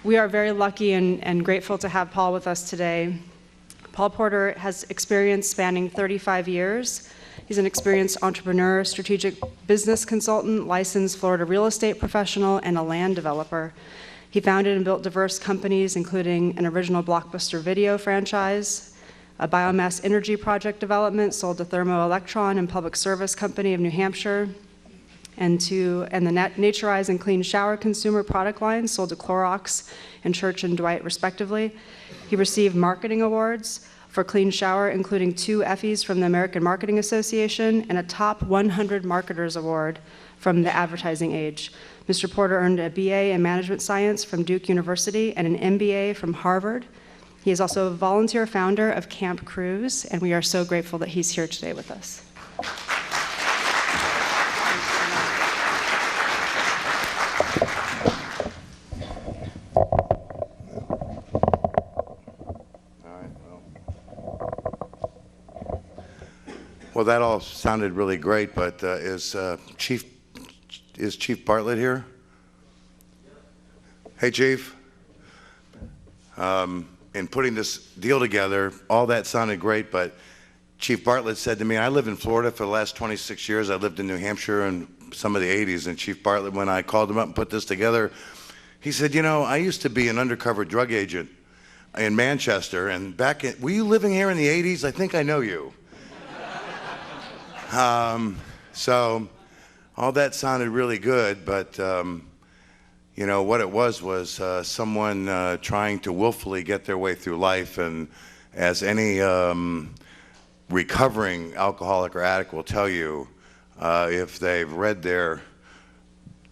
We are very lucky and grateful to have Paul with us today. Paul Porter has experience spanning 35 years. He's an experienced entrepreneur, strategic business consultant, licensed Florida real estate professional, and a land developer. He founded and built diverse companies, including an original blockbuster video franchise, a biomass energy project development sold to Thermoelectron and Public Service Company of New Hampshire, and the Naturize and Clean Shower consumer product lines sold to Clorox and Church & Dwight, respectively. He received marketing awards for Clean Shower, including 2 Effies from the American Marketing Association and a Top 100 Marketers Award from the Advertising Age. Mr. Porter earned a BA in Management Science from Duke University and an MBA from Harvard. He is also a volunteer founder of Camp Cruz, and we are so grateful that he's here today with us. Well, that all sounded really great, but is Chief Bartlett here? Hey, Chief. in putting this deal together, all that sounded great, but Chief Bartlett said to me, I live in Florida for the last 26 years. I lived in New Hampshire in some of the 80s, and Chief Bartlett, when I called him up and put this together, he said, you know, I used to be an undercover drug agent in Manchester, and were you living here in the 80s? I think I know you. So all that sounded really good, but you know, what it was someone trying to willfully get their way through life, and as any recovering alcoholic or addict will tell you, if they've read their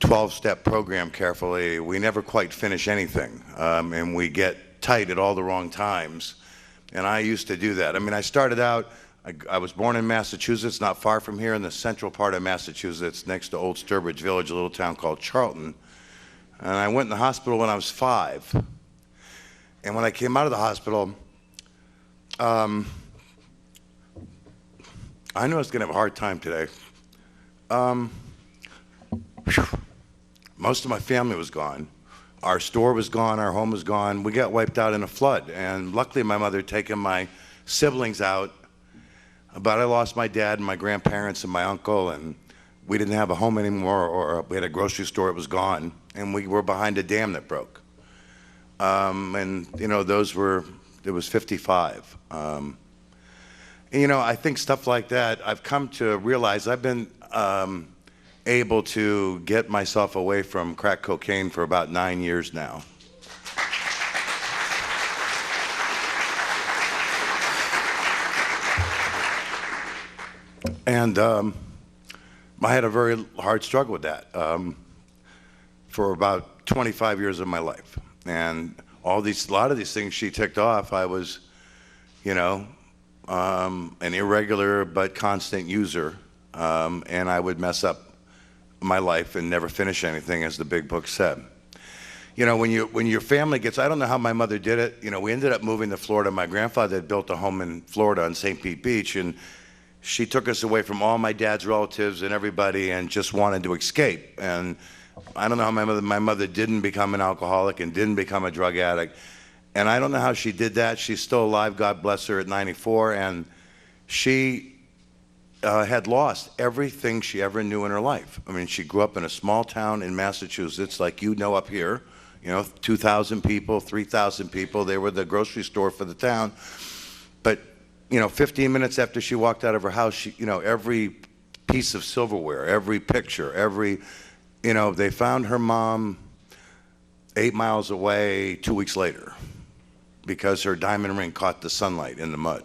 12-step program carefully, we never quite finish anything, and we get tight at all the wrong times. And I used to do that. I mean, I started out, I was born in Massachusetts, not far from here, in the central part of Massachusetts, next to Old Sturbridge Village, a little town called Charlton. And I went in the hospital when I was 5. And when I came out of the hospital, I knew I was going to have a hard time today. Most of my family was gone. Our store was gone, our home was gone. We got wiped out in a flood. And luckily my mother had taken my siblings out. But I lost my dad and my grandparents and my uncle, and we didn't have a home anymore, or we had a grocery store, it was gone. And we were behind a dam that broke. And, you know, it was 55. And, you know, I think stuff like that, I've come to realize I've been able to get myself away from crack cocaine for about 9 years now. And I had a very hard struggle with that for about 25 years of my life. And a lot of these things she ticked off, I was, you know, an irregular but constant user, and I would mess up my life and never finish anything, as the big book said. You know, when your family gets, I don't know how my mother did it. You know, we ended up moving to Florida. My grandfather had built a home in Florida on St. Pete Beach, and she took us away from all my dad's relatives and everybody, and just wanted to escape. And I don't know how my mother didn't become an alcoholic and didn't become a drug addict. And I don't know how she did that. She's still alive, God bless her, at 94. And she had lost everything she ever knew in her life. I mean, she grew up in a small town in Massachusetts, like you know up here. You know, 2,000 people, 3,000 people. They were the grocery store for the town. But, you know, 15 minutes after she walked out of her house, you know, every piece of silverware, every picture, you know, they found her mom 8 miles away 2 weeks later because her diamond ring caught the sunlight in the mud.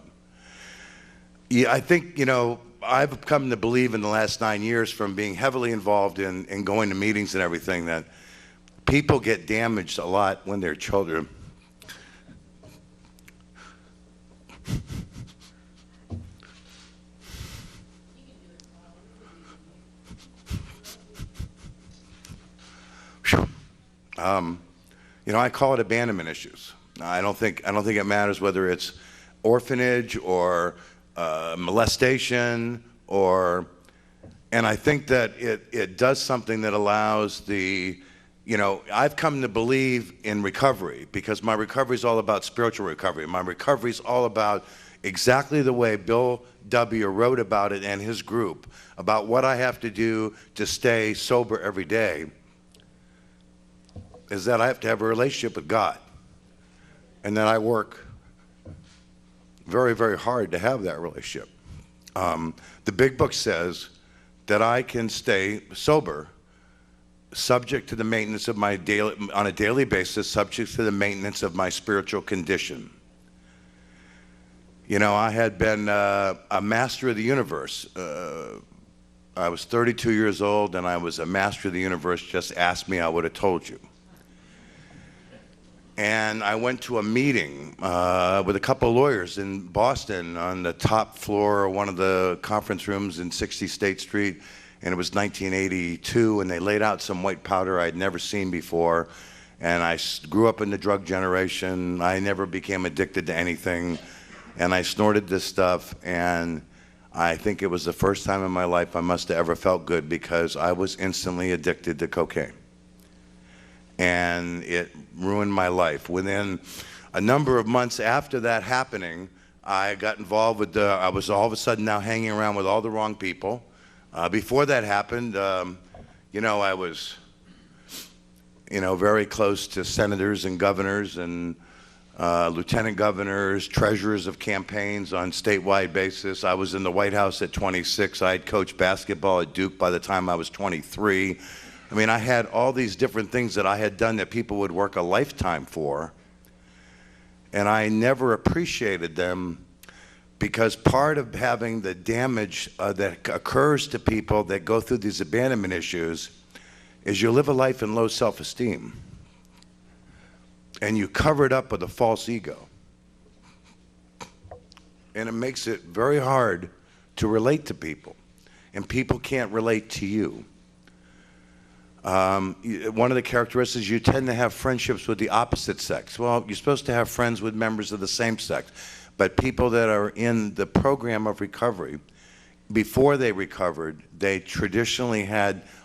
Yeah, I think, you know, I've come to believe in the last 9 years, from being heavily involved in going to meetings and everything, that people get damaged a lot when they're children. You know, I call it abandonment issues. I don't think it matters whether it's orphanage or molestation, and I think that it does something that allows you know, I've come to believe in recovery, because my recovery is all about spiritual recovery. My recovery is all about exactly the way Bill W. wrote about it and his group, about what I have to do to stay sober every day, is that I have to have a relationship with God, and that I work very, very hard to have that relationship. The big book says that I can stay sober, subject to the maintenance of on a daily basis, subject to the maintenance of my spiritual condition. You know, I had been a master of the universe. I was 32 years old, and I was a master of the universe. Just ask me, I would have told you. And I went to a meeting with a couple of lawyers in Boston on the top floor of one of the conference rooms in 60 State Street, and it was 1982, and they laid out some white powder I'd never seen before. And I grew up in the drug generation. I never became addicted to anything, and I snorted this stuff, and I think it was the first time in my life I must have ever felt good, because I was instantly addicted to cocaine. And it ruined my life. Within a number of months after that happening, I got involved with I was all of a sudden now hanging around with all the wrong people. Before that happened, you know, I was, you know, very close to senators and governors and lieutenant governors, treasurers of campaigns on statewide basis. I was in the White House at 26. I had coached basketball at Duke by the time I was 23. I mean, I had all these different things that I had done that people would work a lifetime for, and I never appreciated them, because part of having the damage that occurs to people that go through these abandonment issues is you live a life in low self-esteem. And you cover it up with a false ego. And it makes it very hard to relate to people. And people can't relate to you. One of the characteristics, you tend to have friendships with the opposite sex. Well, you're supposed to have friends with members of the same sex. But people that are in the program of recovery, before they recovered, they traditionally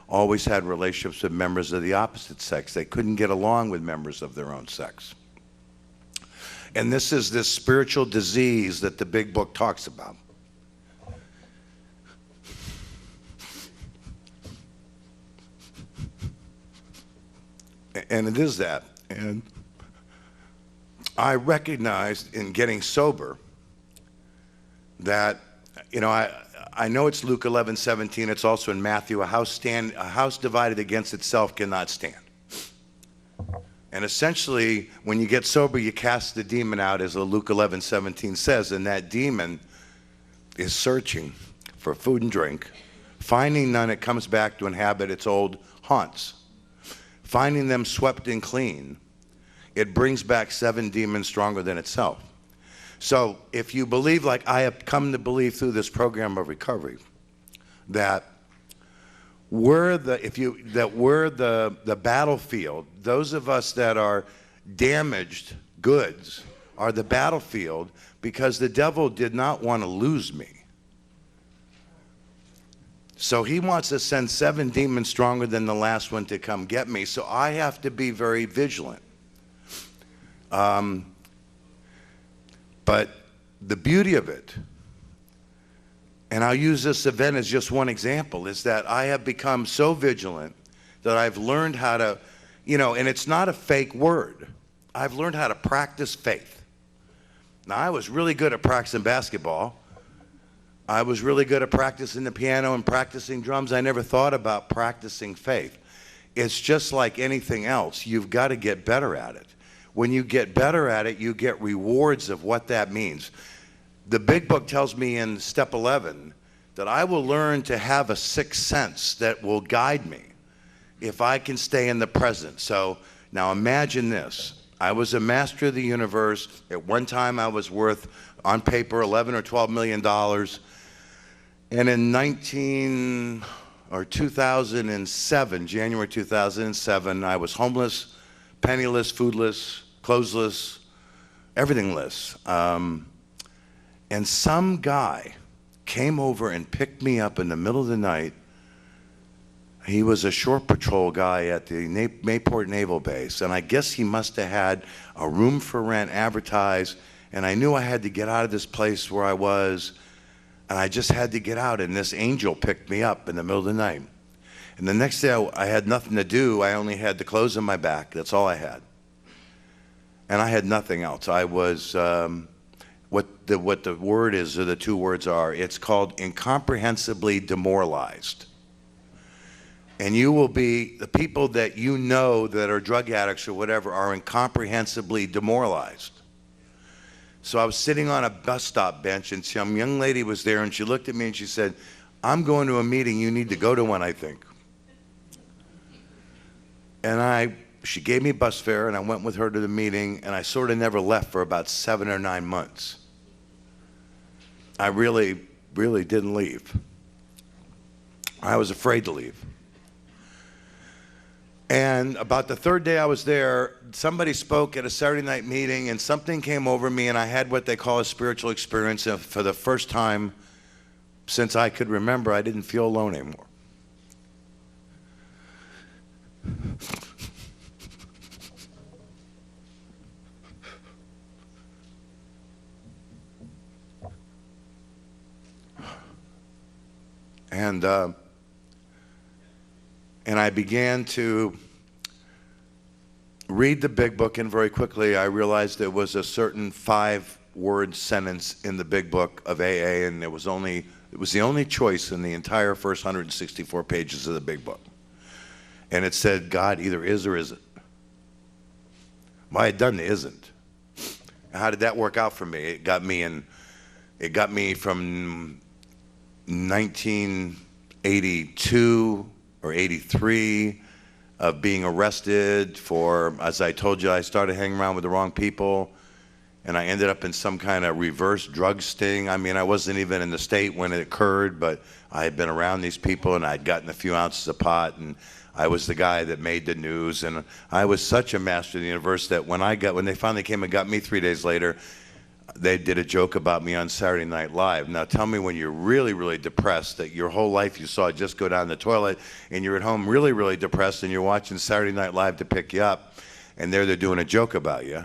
always had relationships with members of the opposite sex. They couldn't get along with members of their own sex. And this is this spiritual disease that the big book talks about. And it is that. And I recognized in getting sober that, you know, I know it's Luke 11:17. It's also in Matthew. A house divided against itself cannot stand. And essentially, when you get sober, you cast the demon out, as Luke 11:17 says, and that demon is searching for food and drink. Finding none, it comes back to inhabit its old haunts. Finding them swept and clean, it brings back 7 demons stronger than itself. So if you believe, like I have come to believe through this program of recovery, that we're the battlefield, those of us that are damaged goods are the battlefield, because the devil did not want to lose me. So he wants to send 7 demons stronger than the last one to come get me. So I have to be very vigilant. But the beauty of it, and I'll use this event as just one example, is that I have become so vigilant that I've learned how to, you know, and it's not a fake word. I've learned how to practice faith. Now, I was really good at practicing basketball. I was really good at practicing the piano and practicing drums. I never thought about practicing faith. It's just like anything else. You've got to get better at it. When you get better at it, you get rewards of what that means. The big book tells me in step 11 that I will learn to have a sixth sense that will guide me if I can stay in the present. So now imagine this. I was a master of the universe. At one time I was worth, on paper, 11 or 12 million dollars. And in 2007, January 2007, I was homeless, penniless, foodless, clothesless, everythingless. And some guy came over and picked me up in the middle of the night. He was a shore patrol guy at the Mayport Naval Base, and I guess he must have had a room for rent advertised, and I knew I had to get out of this place where I was, and I just had to get out, and this angel picked me up in the middle of the night. And the next day I had nothing to do. I only had the clothes on my back. That's all I had. And I had nothing else. I was, what the word is, or the 2 words are, it's called incomprehensibly demoralized. And you will be, the people that you know that are drug addicts or whatever are incomprehensibly demoralized. So I was sitting on a bus stop bench, and some young lady was there, and she looked at me and she said, "I'm going to a meeting. You need to go to one, I think." And she gave me bus fare, and I went with her to the meeting, and I sort of never left for about 7 or 9 months. I really, really didn't leave. I was afraid to leave. And about the 3rd day I was there, somebody spoke at a Saturday night meeting, and something came over me, and I had what they call a spiritual experience. And for the first time since I could remember, I didn't feel alone anymore. And I began to read the big book, and very quickly I realized there was a certain 5-word sentence in the big book of AA, and it was the only choice in the entire first 164 pages of the big book. And it said, God either is or isn't. Well, I had done the isn't. How did that work out for me? It got me from 1982 or 83 of being arrested for, as I told you, I started hanging around with the wrong people, and I ended up in some kind of reverse drug sting. I mean, I wasn't even in the state when it occurred, but I had been around these people, and I'd gotten a few ounces of pot, and I was the guy that made the news, and I was such a master of the universe that when they finally came and got me 3 days later, they did a joke about me on Saturday Night Live. Now tell me, when you're really, really depressed, that your whole life you saw just go down the toilet, and you're at home really, really depressed, and you're watching Saturday Night Live to pick you up, and they're doing a joke about you.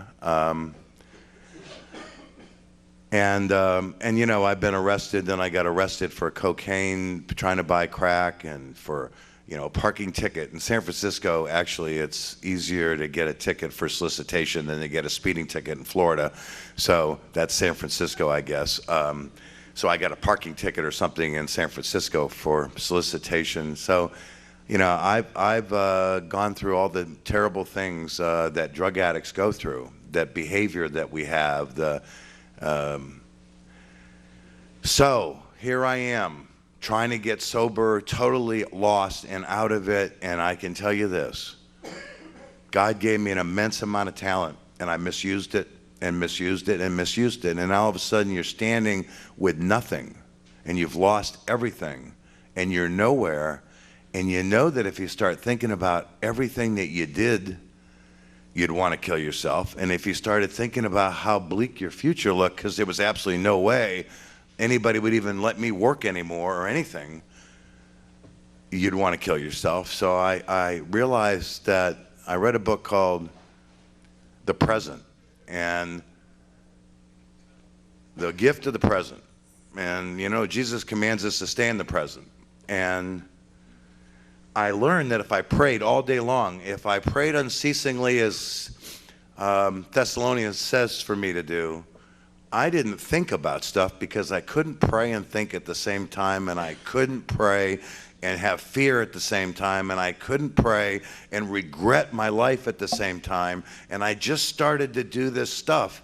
And you know, I've been arrested. Then I got arrested for cocaine, trying to buy crack, and for, you know, parking ticket. In San Francisco, actually, it's easier to get a ticket for solicitation than to get a speeding ticket in Florida. So that's San Francisco, I guess. So I got a parking ticket or something in San Francisco for solicitation. So, you know, I've gone through all the terrible things that drug addicts go through, that behavior that we have. So here I am, trying to get sober, totally lost and out of it, and I can tell you this: God gave me an immense amount of talent, and I misused it and misused it and misused it, and now all of a sudden you're standing with nothing, and you've lost everything, and you're nowhere, and you know that if you start thinking about everything that you did, you'd want to kill yourself. And if you started thinking about how bleak your future looked, because there was absolutely no way anybody would even let me work anymore or anything, you'd want to kill yourself. So I realized that I read a book called The Present, and the gift of the present. And, you know, Jesus commands us to stay in the present. And I learned that if I prayed all day long, if I prayed unceasingly, as Thessalonians says for me to do, I didn't think about stuff, because I couldn't pray and think at the same time, and I couldn't pray and have fear at the same time, and I couldn't pray and regret my life at the same time. And I just started to do this stuff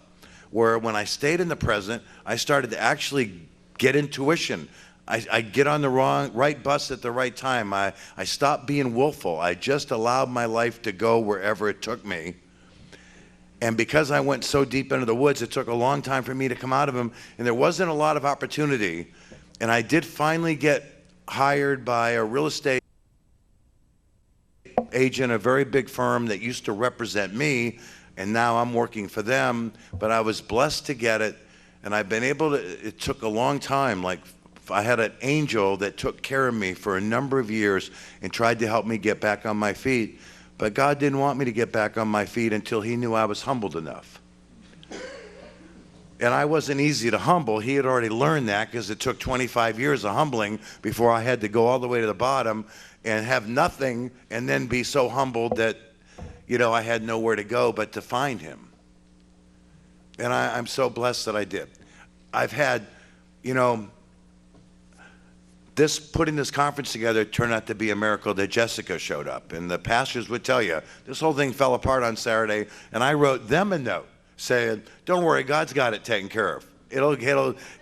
where when I stayed in the present, I started to actually get intuition. I get on the right bus at the right time. I stopped being willful. I just allowed my life to go wherever it took me. And because I went so deep into the woods, it took a long time for me to come out of them, and there wasn't a lot of opportunity. And I did finally get hired by a real estate agent, a very big firm that used to represent me, and now I'm working for them. But I was blessed to get it, and I've been able to, it took a long time. Like, I had an angel that took care of me for a number of years and tried to help me get back on my feet. But God didn't want me to get back on my feet until he knew I was humbled enough. And I wasn't easy to humble. He had already learned that, because it took 25 years of humbling before I had to go all the way to the bottom and have nothing, and then be so humbled that, you know, I had nowhere to go but to find him. And I'm so blessed that I did. I've had, you know, putting this conference together turned out to be a miracle that Jessica showed up. And the pastors would tell you, this whole thing fell apart on Saturday, and I wrote them a note saying, don't worry, God's got it taken care of. It'll,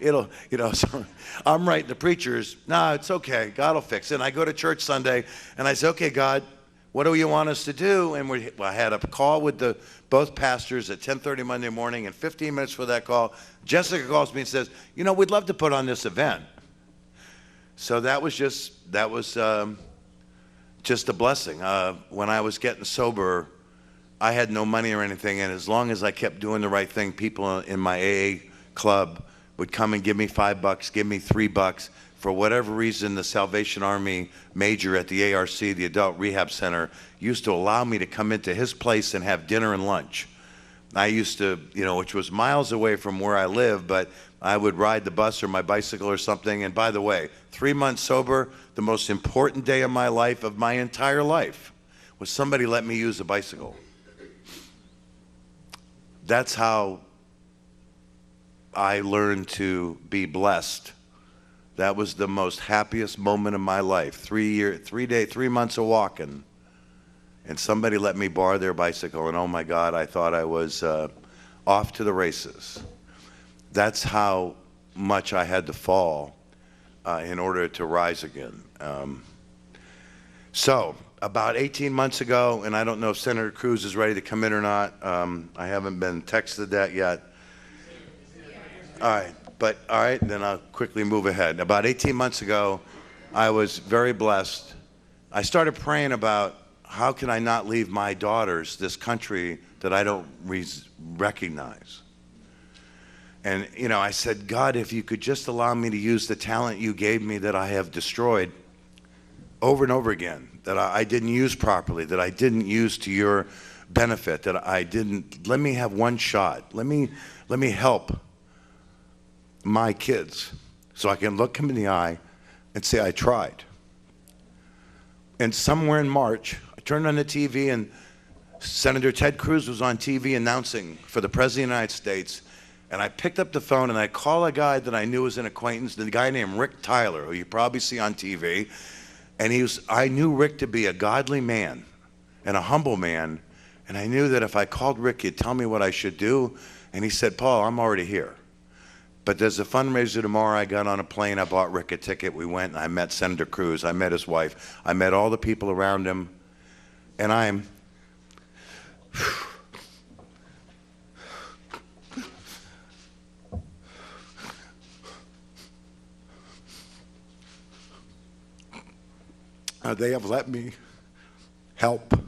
you know, so I'm writing the preachers, no, it's okay, God will fix it. And I go to church Sunday, and I say, okay, God, what do you want us to do? And I had a call with both pastors at 10:30 Monday morning, and 15 minutes for that call, Jessica calls me and says, you know, we'd love to put on this event. So that was just a blessing. When I was getting sober, I had no money or anything, and as long as I kept doing the right thing, people in my AA club would come and give me $5, give me $3. For whatever reason, the Salvation Army major at the ARC, the Adult Rehab Center, used to allow me to come into his place and have dinner and lunch. I used to, you know, which was miles away from where I live, but I would ride the bus or my bicycle or something. And by the way, 3 months sober, the most important day of my life, of my entire life, was somebody let me use a bicycle. That's how I learned to be blessed. That was the most happiest moment of my life. 3 months of walking, and somebody let me borrow their bicycle, and oh my God, I thought I was off to the races. That's how much I had to fall in order to rise again. So about 18 months ago, and I don't know if Senator Cruz is ready to come in or not. I haven't been texted that yet. All right, then I'll quickly move ahead. About 18 months ago, I was very blessed. I started praying about how can I not leave my daughters this country that I don't recognize. And, you know, I said, God, if you could just allow me to use the talent you gave me that I have destroyed over and over again, that I didn't use properly, that I didn't use to your benefit, that I didn't, let me have one shot. Let me help my kids so I can look them in the eye and say, I tried. And somewhere in March, I turned on the TV and Senator Ted Cruz was on TV announcing for the President of the United States. And I picked up the phone and I called a guy that I knew was an acquaintance, the guy named Rick Tyler, who you probably see on TV. And I knew Rick to be a godly man and a humble man. And I knew that if I called Rick, he'd tell me what I should do. And he said, Paul, I'm already here. But there's a fundraiser tomorrow. I got on a plane. I bought Rick a ticket. We went and I met Senator Cruz. I met his wife. I met all the people around him. And I'm... they have let me help.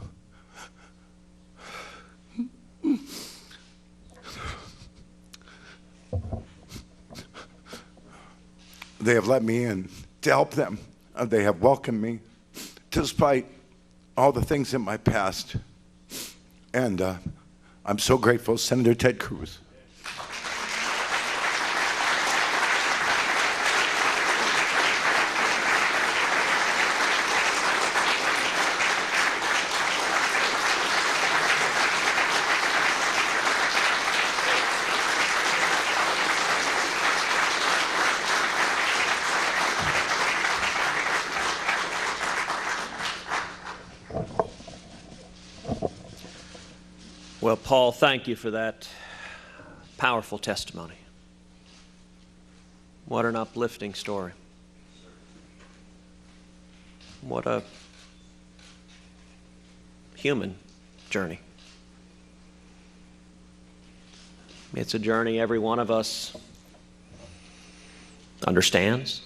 They have let me in to help them. They have welcomed me despite all the things in my past. And I'm so grateful, Senator Ted Cruz. Well, Paul, thank you for that powerful testimony. What an uplifting story. What a human journey. It's a journey every one of us understands.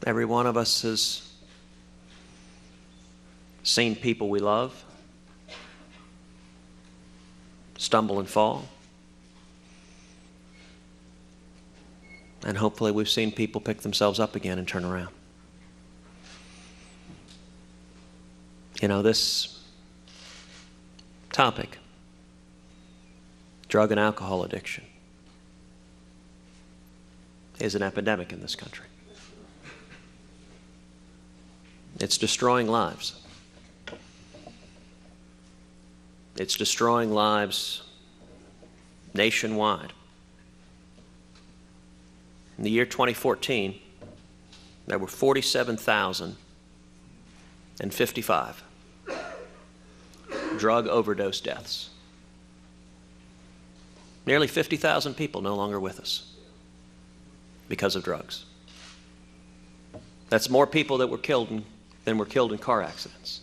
Every one of us has seen people we love stumble and fall. And hopefully we've seen people pick themselves up again and turn around. You know, this topic, drug and alcohol addiction, is an epidemic in this country. It's destroying lives. It's destroying lives nationwide. In the year 2014, there were 47,055 drug overdose deaths. Nearly 50,000 people no longer with us because of drugs. That's more people that were killed than were killed in car accidents.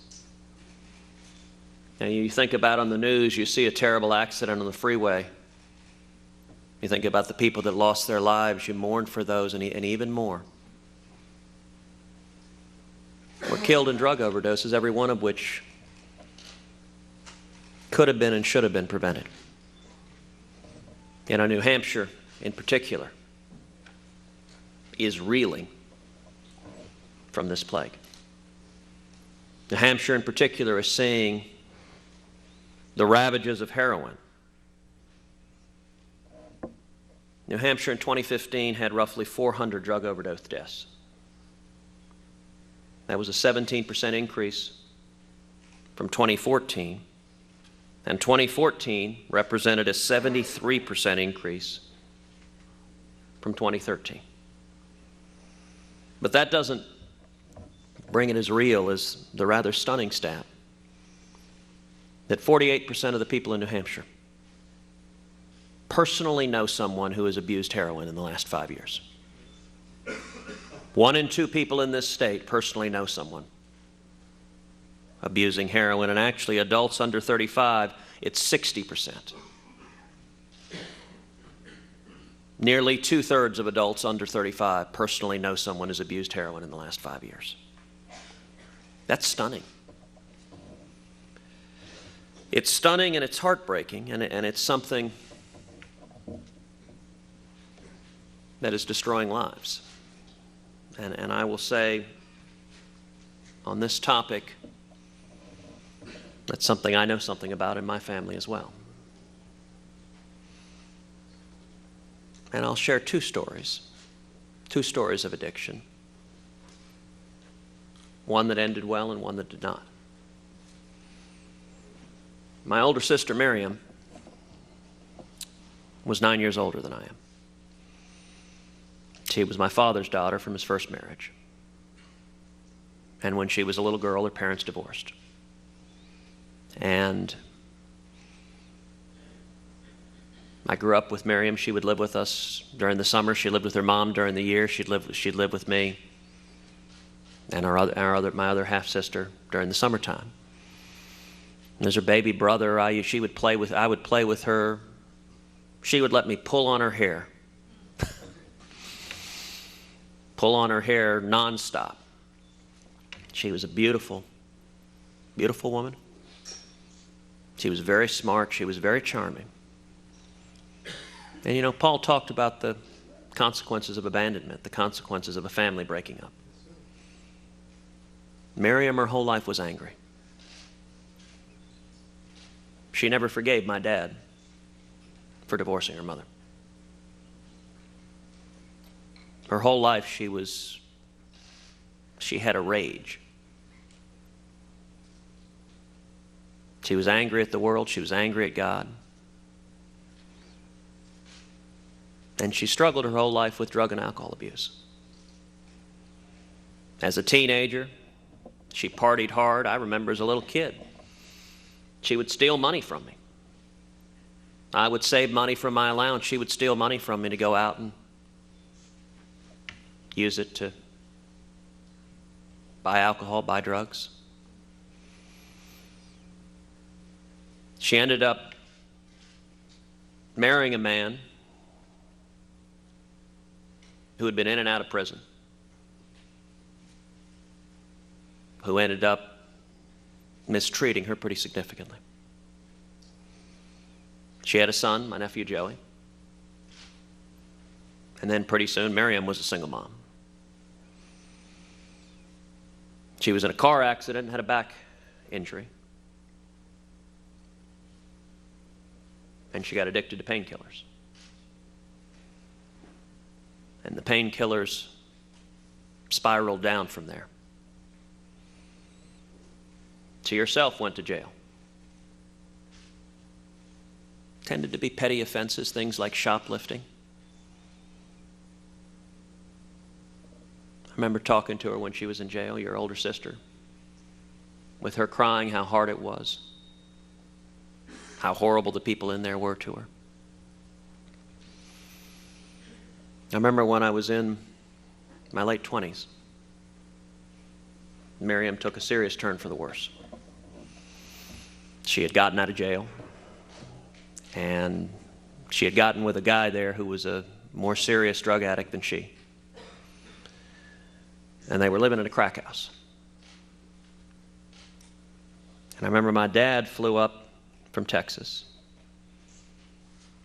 And you think about on the news, you see a terrible accident on the freeway. You think about the people that lost their lives, you mourn for those, and even more were killed in drug overdoses, every one of which could have been and should have been prevented. You know, New Hampshire in particular is reeling from this plague. New Hampshire in particular is seeing the ravages of heroin New Hampshire in 2015 had roughly 400 drug overdose deaths. That was a 17% increase from 2014, and 2014 represented a 73% increase from 2013. But that doesn't bring it as real as the rather stunning stat that 48% of the people in New Hampshire personally know someone who has abused heroin in the last 5 years. 1 in 2 people in this state personally know someone abusing heroin, and actually adults under 35, it's 60%. Nearly 2/3 of adults under 35 personally know someone who's abused heroin in the last 5 years. That's stunning. It's stunning and it's heartbreaking, and it's something that is destroying lives. And I will say on this topic, that's something I know something about in my family as well. And I'll share two stories of addiction. One that ended well and one that did not. My older sister, Miriam, was 9 years older than I am. She was my father's daughter from his first marriage. And when she was a little girl, her parents divorced. And I grew up with Miriam. She would live with us during the summer. She lived with her mom during the year. She'd live with me and my other half-sister during the summertime. And as her baby brother, I would play with her. She would let me pull on her hair. Pull on her hair nonstop. She was a beautiful, beautiful woman. She was very smart. She was very charming. And you know, Paul talked about the consequences of abandonment, the consequences of a family breaking up. Miriam, her whole life was angry. She never forgave my dad for divorcing her mother. Her whole life she had a rage. She was angry at the world. She was angry at God. And she struggled her whole life with drug and alcohol abuse. As a teenager, she partied hard. I remember as a little kid, she would steal money from me. I would save money from my allowance. She would steal money from me to go out and use it to buy alcohol, buy drugs. She ended up marrying a man who had been in and out of prison, who ended up mistreating her pretty significantly. She had a son, my nephew Joey, and then pretty soon Miriam was a single mom. She was in a car accident and had a back injury. And she got addicted to painkillers. And the painkillers spiraled down from there. She herself went to jail. Tended to be petty offenses, things like shoplifting. I remember talking to her when she was in jail, your older sister, with her crying how hard it was, how horrible the people in there were to her. I remember when I was in my late 20s, Miriam took a serious turn for the worse. She had gotten out of jail, and she had gotten with a guy there who was a more serious drug addict than she. And they were living in a crack house. And I remember my dad flew up from Texas.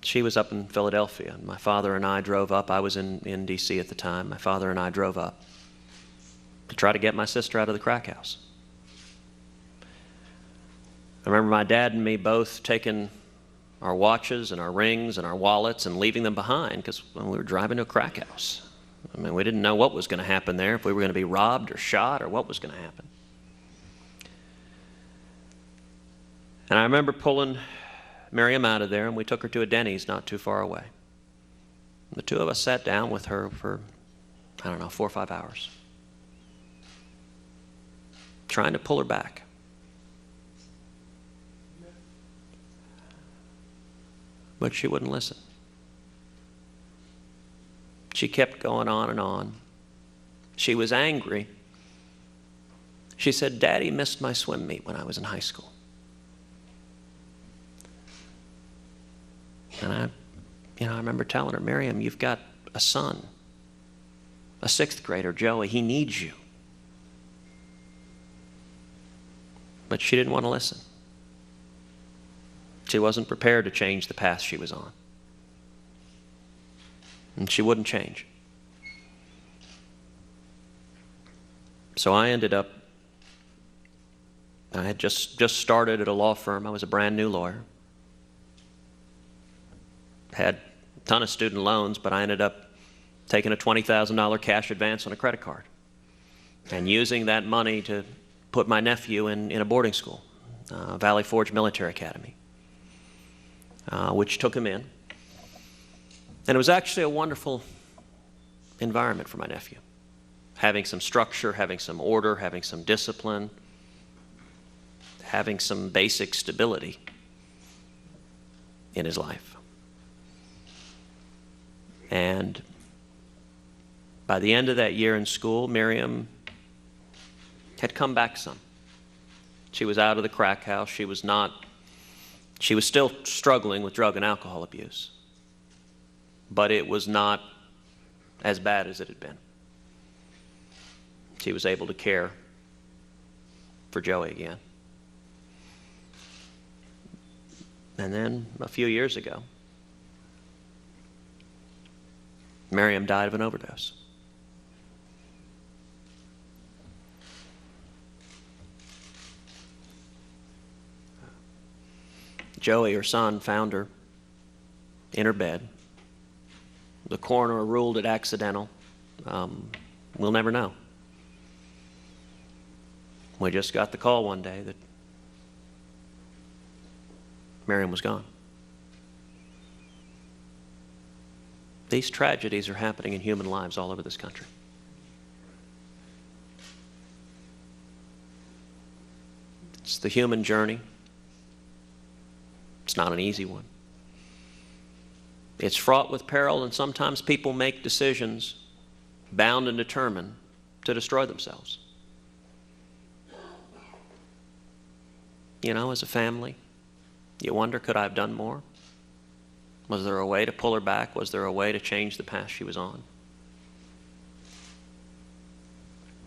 She was up in Philadelphia, and my father and I drove up. I was in D.C. at the time. My father and I drove up to try to get my sister out of the crack house. I remember my dad and me both taking our watches and our rings and our wallets and leaving them behind because we were driving to a crack house. I mean, we didn't know what was going to happen there, if we were going to be robbed or shot or what was going to happen. And I remember pulling Miriam out of there, and we took her to a Denny's not too far away. The two of us sat down with her for, 4 or 5 hours, trying to pull her back. But she wouldn't listen. She kept going on and on. She was angry. She said, "Daddy missed my swim meet when I was in high school." And I remember telling her, "Miriam, you've got a son, a 6th grader, Joey. He needs you." But she didn't want to listen. She wasn't prepared to change the path she was on. And she wouldn't change. So I ended up, I had just started at a law firm. I was a brand new lawyer. Had a ton of student loans, but I ended up taking a $20,000 cash advance on a credit card and using that money to put my nephew in a boarding school, Valley Forge Military Academy, which took him in. And it was actually a wonderful environment for my nephew, having some structure, having some order, having some discipline, having some basic stability in his life. And by the end of that year in school, Miriam had come back some. She was out of the crack house. She was still struggling with drug and alcohol abuse, but it was not as bad as it had been. She was able to care for Joey again. And then a few years ago, Miriam died of an overdose. Joey, her son, found her in her bed. The coroner ruled it accidental. We'll never know. We just got the call one day that Miriam was gone. These tragedies are happening in human lives all over this country. It's the human journey. It's not an easy one. It's fraught with peril, and sometimes people make decisions bound and determined to destroy themselves. You know, as a family, you wonder, could I have done more? Was there a way to pull her back? Was there a way to change the path she was on?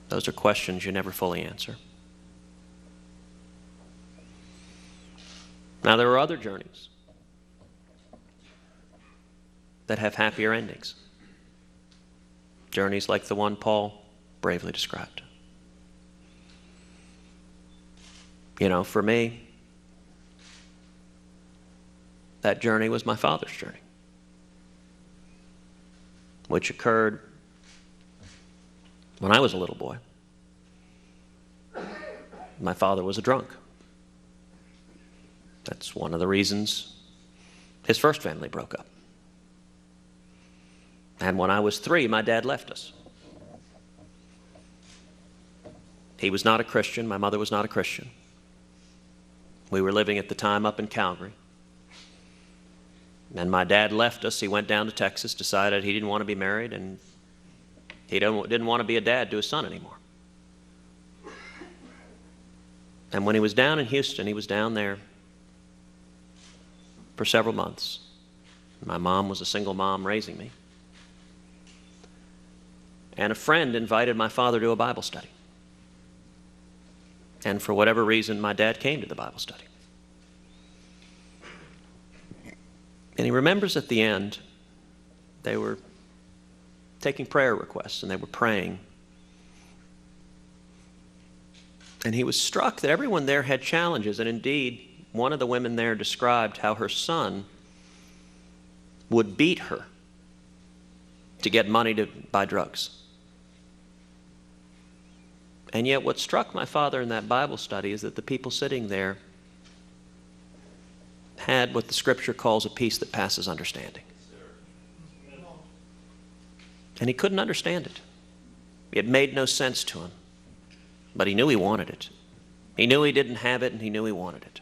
Those are questions you never fully answer. Now, there are other journeys that have happier endings. Journeys like the one Paul bravely described. You know, for me, that journey was my father's journey, which occurred when I was a little boy. My father was a drunk. That's one of the reasons his first family broke up. And when I was 3, my dad left us. He was not a Christian. My mother was not a Christian. We were living at the time up in Calgary. And my dad left us. He went down to Texas, decided he didn't want to be married, and he didn't want to be a dad to his son anymore. And when he was down in Houston, he was down there for several months. My mom was a single mom raising me. And a friend invited my father to a Bible study. And for whatever reason, my dad came to the Bible study. And he remembers at the end, they were taking prayer requests and they were praying. And he was struck that everyone there had challenges, and indeed, one of the women there described how her son would beat her to get money to buy drugs. And yet what struck my father in that Bible study is that the people sitting there had what the Scripture calls a peace that passes understanding. And he couldn't understand it. It made no sense to him. But he knew he wanted it. He knew he didn't have it, and he knew he wanted it.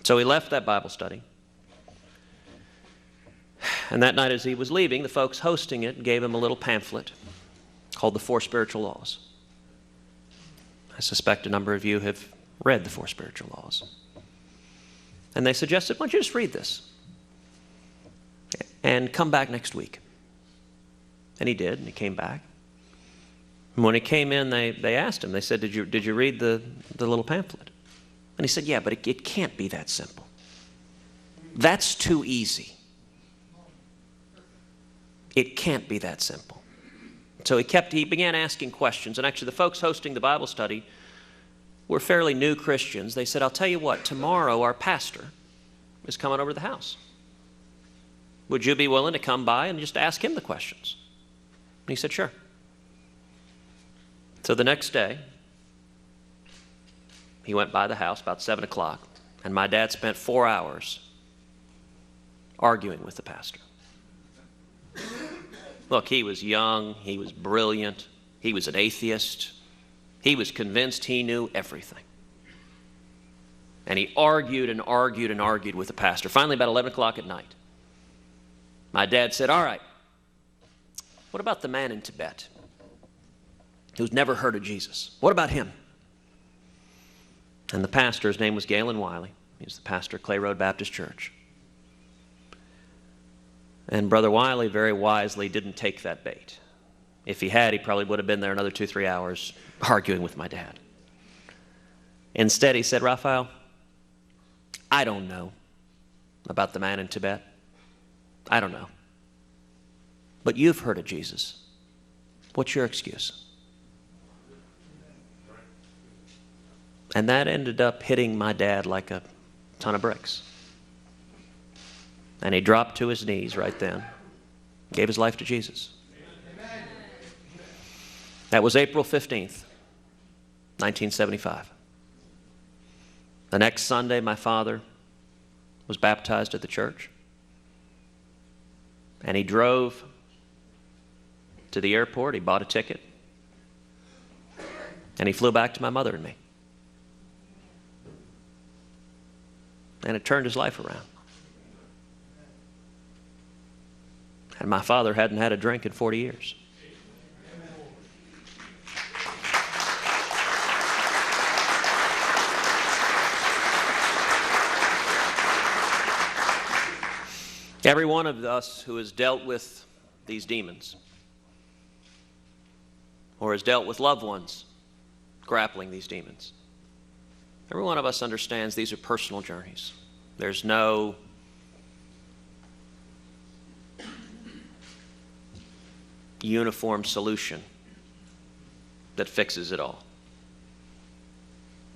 So he left that Bible study. And that night as he was leaving, the folks hosting it gave him a little pamphlet called The Four Spiritual Laws. I suspect a number of you have read The Four Spiritual Laws. And they suggested, why don't you just read this and come back next week. And he did, and he came back. And when he came in, they asked him, they said, did you read the little pamphlet? And he said, yeah, but it can't be that simple. That's too easy. It can't be that simple. So he began asking questions, and actually the folks hosting the Bible study were fairly new Christians. They said, I'll tell you what, tomorrow our pastor is coming over to the house. Would you be willing to come by and just ask him the questions? And he said, sure. So the next day, he went by the house about 7 o'clock, and my dad spent 4 hours arguing with the pastor. Look, he was young, he was brilliant, he was an atheist, he was convinced he knew everything. And he argued and argued and argued with the pastor. Finally, about 11 o'clock at night, my dad said, all right, what about the man in Tibet who's never heard of Jesus? What about him? And the pastor, his name was Galen Wiley. He was the pastor of Clay Road Baptist Church. And Brother Wiley very wisely didn't take that bait. If he had, he probably would have been there another 2-3 hours arguing with my dad. Instead, he said, Raphael, I don't know about the man in Tibet. I don't know. But you've heard of Jesus. What's your excuse? And that ended up hitting my dad like a ton of bricks. And he dropped to his knees right then, gave his life to Jesus. That was April 15th, 1975. The next Sunday, my father was baptized at the church. And he drove to the airport. He bought a ticket. And he flew back to my mother and me. And it turned his life around. And my father hadn't had a drink in 40 years. Every one of us who has dealt with these demons or has dealt with loved ones grappling these demons, every one of us understands these are personal journeys. There's no uniform solution that fixes it all.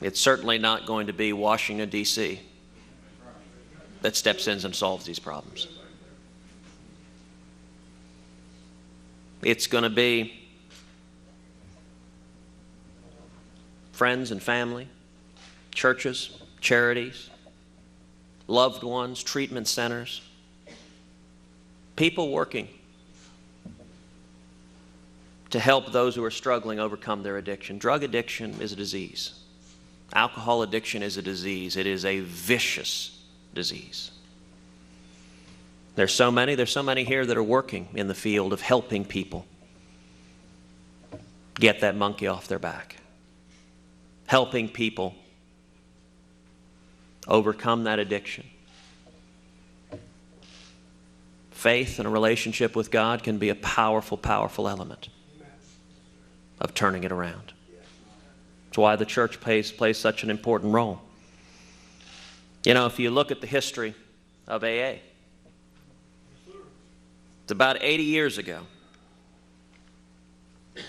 It's certainly not going to be Washington, D.C. that steps in and solves these problems. It's going to be friends and family, churches, charities, loved ones, treatment centers, people working to help those who are struggling overcome their addiction. Drug addiction is a disease. Alcohol addiction is a disease. It is a vicious disease. There's so many here that are working in the field of helping people get that monkey off their back, helping people overcome that addiction. Faith and a relationship with God can be a powerful, powerful element of turning it around. That's why the church plays such an important role. You know, if you look at the history of AA, it's about 80 years ago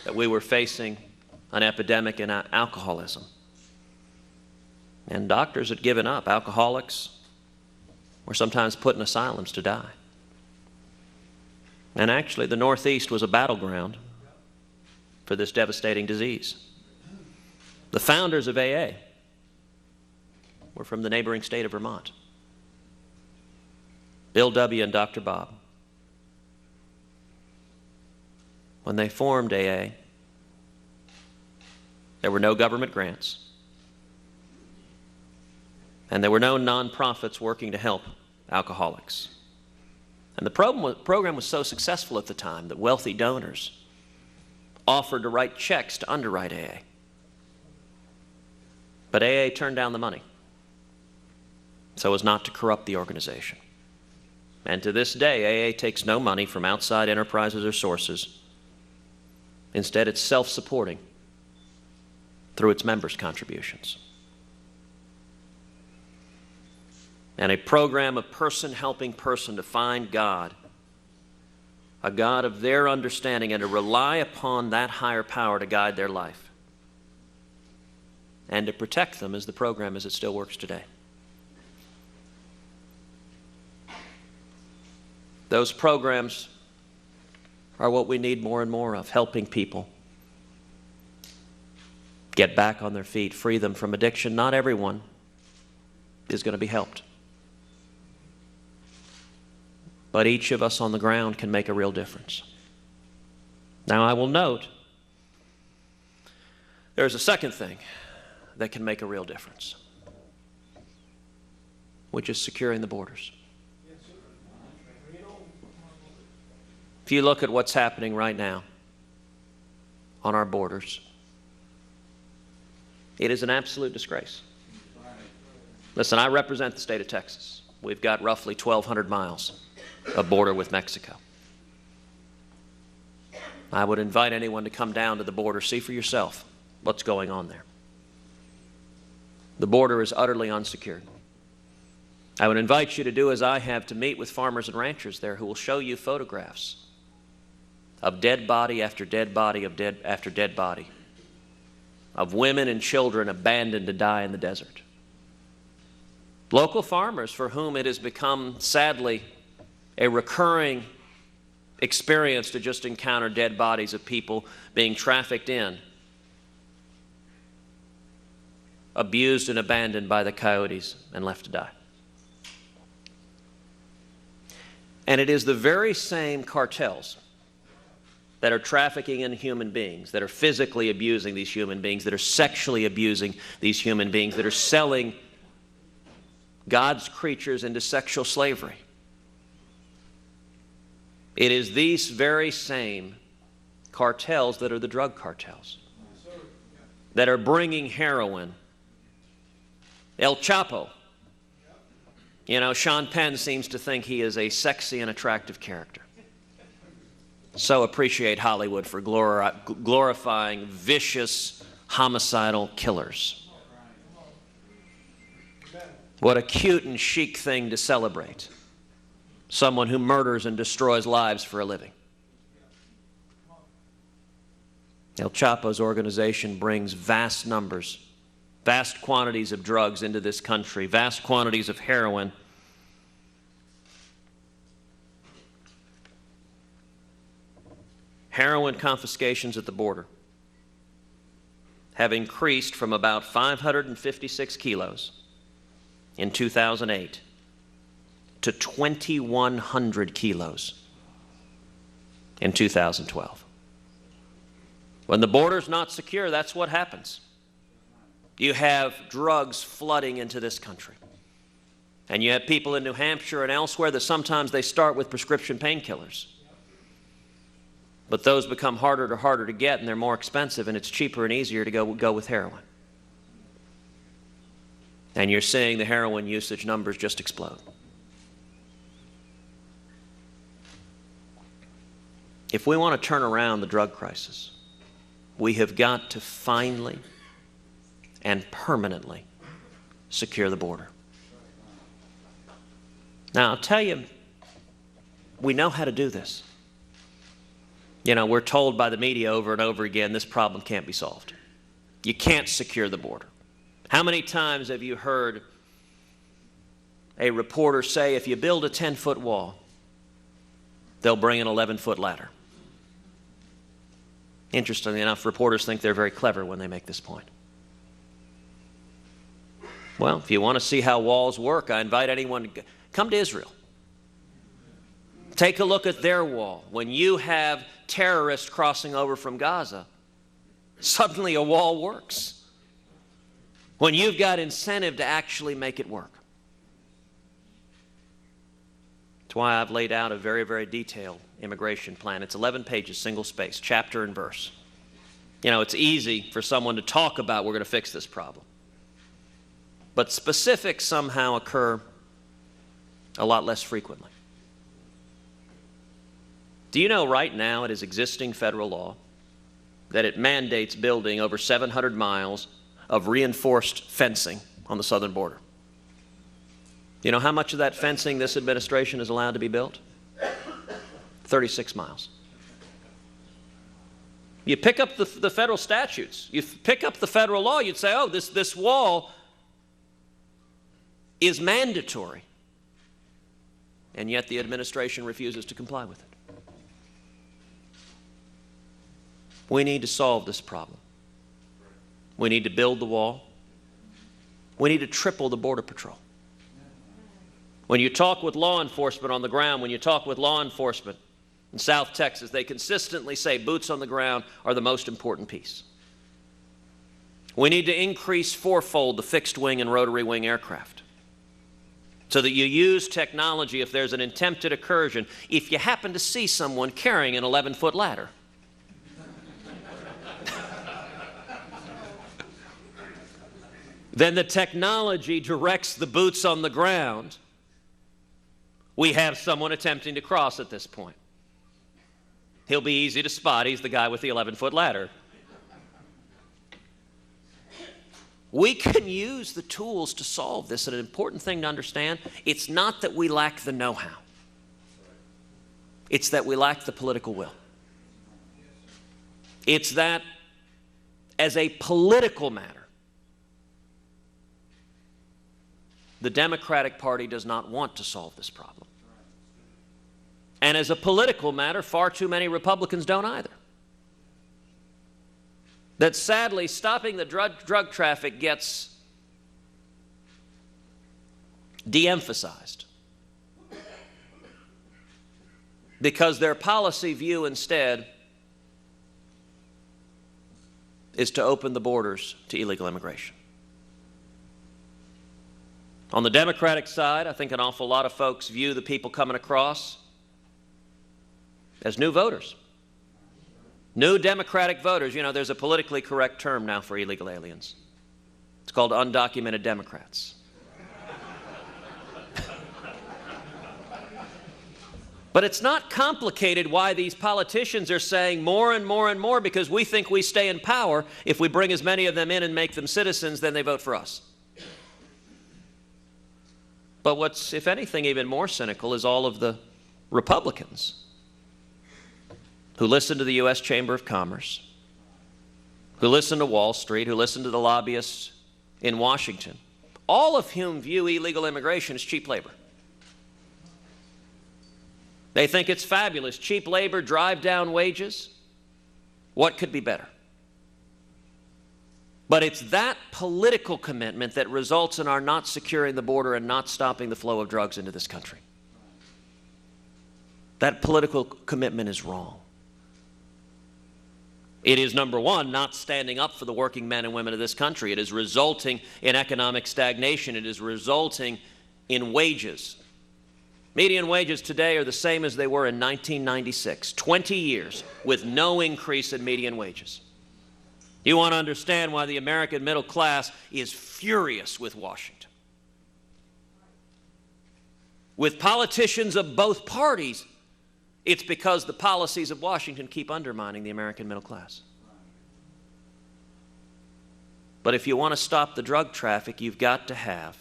that we were facing an epidemic in alcoholism. And doctors had given up. Alcoholics were sometimes put in asylums to die. And actually, the Northeast was a battleground for this devastating disease. The founders of AA were from the neighboring state of Vermont. Bill W. and Dr. Bob. When they formed AA, there were no government grants, and there were no nonprofits working to help alcoholics. And the program was so successful at the time that wealthy donors offered to write checks to underwrite AA. But AA turned down the money so as not to corrupt the organization. And to this day, AA takes no money from outside enterprises or sources. Instead, it's self-supporting through its members' contributions. And a program of person helping person to find God, a God of their understanding, and to rely upon that higher power to guide their life and to protect them, is the program as it still works today. Those programs are what we need more and more of, helping people get back on their feet, free them from addiction. Not everyone is going to be helped. But each of us on the ground can make a real difference. Now, I will note there's a second thing that can make a real difference, which is securing the borders. If you look at what's happening right now on our borders, it is an absolute disgrace. Listen, I represent the state of Texas. We've got roughly 1,200 miles of border with Mexico. I would invite anyone to come down to the border, see for yourself what's going on there. The border is utterly unsecured. I would invite you to do as I have, to meet with farmers and ranchers there who will show you photographs of dead body after dead body after dead body, of women and children abandoned to die in the desert. Local farmers for whom it has become, sadly, a recurring experience to just encounter dead bodies of people being trafficked in, abused and abandoned by the coyotes and left to die. And it is the very same cartels that are trafficking in human beings, that are physically abusing these human beings, that are sexually abusing these human beings, that are selling God's creatures into sexual slavery. It is these very same cartels that are the drug cartels, that are bringing heroin. El Chapo. You know, Sean Penn seems to think he is a sexy and attractive character. So appreciate Hollywood for glorifying vicious, homicidal killers. What a cute and chic thing to celebrate. Someone who murders and destroys lives for a living. El Chapo's organization brings vast numbers, vast quantities of drugs into this country, vast quantities of heroin. Heroin confiscations at the border have increased from about 556 kilos in 2008 to 2,100 kilos in 2012. When the border's not secure, that's what happens. You have drugs flooding into this country. And you have people in New Hampshire and elsewhere that sometimes they start with prescription painkillers. But those become harder to get, and they're more expensive, and it's cheaper and easier to go with heroin. And you're seeing the heroin usage numbers just explode. If we want to turn around the drug crisis, we have got to finally and permanently secure the border. Now, I'll tell you, we know how to do this. You know, we're told by the media over and over again, this problem can't be solved. You can't secure the border. How many times have you heard a reporter say, if you build a 10-foot wall, they'll bring an 11-foot ladder? Interestingly enough, reporters think they're very clever when they make this point. Well, if you want to see how walls work, I invite anyone to come to Israel. Take a look at their wall. When you have terrorists crossing over from Gaza, suddenly a wall works. When you've got incentive to actually make it work. That's why I've laid out a very, very detailed immigration plan. It's 11 pages, single space, chapter and verse. You know, it's easy for someone to talk about, we're going to fix this problem. But specifics somehow occur a lot less frequently. Do you know right now it is existing federal law that it mandates building over 700 miles of reinforced fencing on the southern border? You know how much of that fencing this administration is allowed to be built? 36 miles. You pick up the federal statutes, you pick up the federal law, you'd say, oh, this wall is mandatory. And yet the administration refuses to comply with it. We need to solve this problem. We need to build the wall. We need to triple the Border Patrol. When you talk with law enforcement on the ground, when you talk with law enforcement in South Texas, they consistently say boots on the ground are the most important piece. We need to increase fourfold the fixed wing and rotary wing aircraft so that you use technology if there's an attempted incursion, if you happen to see someone carrying an 11-foot ladder. Then the technology directs the boots on the ground. We have someone attempting to cross at this point. He'll be easy to spot. He's the guy with the 11-foot ladder. We can use the tools to solve this. And an important thing to understand, it's not that we lack the know-how. It's that we lack the political will. It's that as a political matter, the Democratic Party does not want to solve this problem. And as a political matter, far too many Republicans don't either. That sadly, stopping the drug traffic gets de-emphasized because their policy view instead is to open the borders to illegal immigration. On the Democratic side, I think an awful lot of folks view the people coming across as new voters. New Democratic voters. You know, there's a politically correct term now for illegal aliens. It's called undocumented Democrats. But it's not complicated why these politicians are saying more and more and more because we think we stay in power. If we bring as many of them in and make them citizens, then they vote for us. But what's, if anything, even more cynical is all of the Republicans who listen to the U.S. Chamber of Commerce, who listen to Wall Street, who listen to the lobbyists in Washington, all of whom view illegal immigration as cheap labor. They think it's fabulous. Cheap labor, drive down wages. What could be better? But it's that political commitment that results in our not securing the border and not stopping the flow of drugs into this country. That political commitment is wrong. It is, number one, not standing up for the working men and women of this country. It is resulting in economic stagnation. It is resulting in wages. Median wages today are the same as they were in 1996, 20 years with no increase in median wages. You want to understand why the American middle class is furious with Washington. With politicians of both parties, it's because the policies of Washington keep undermining the American middle class. But if you want to stop the drug traffic, you've got to have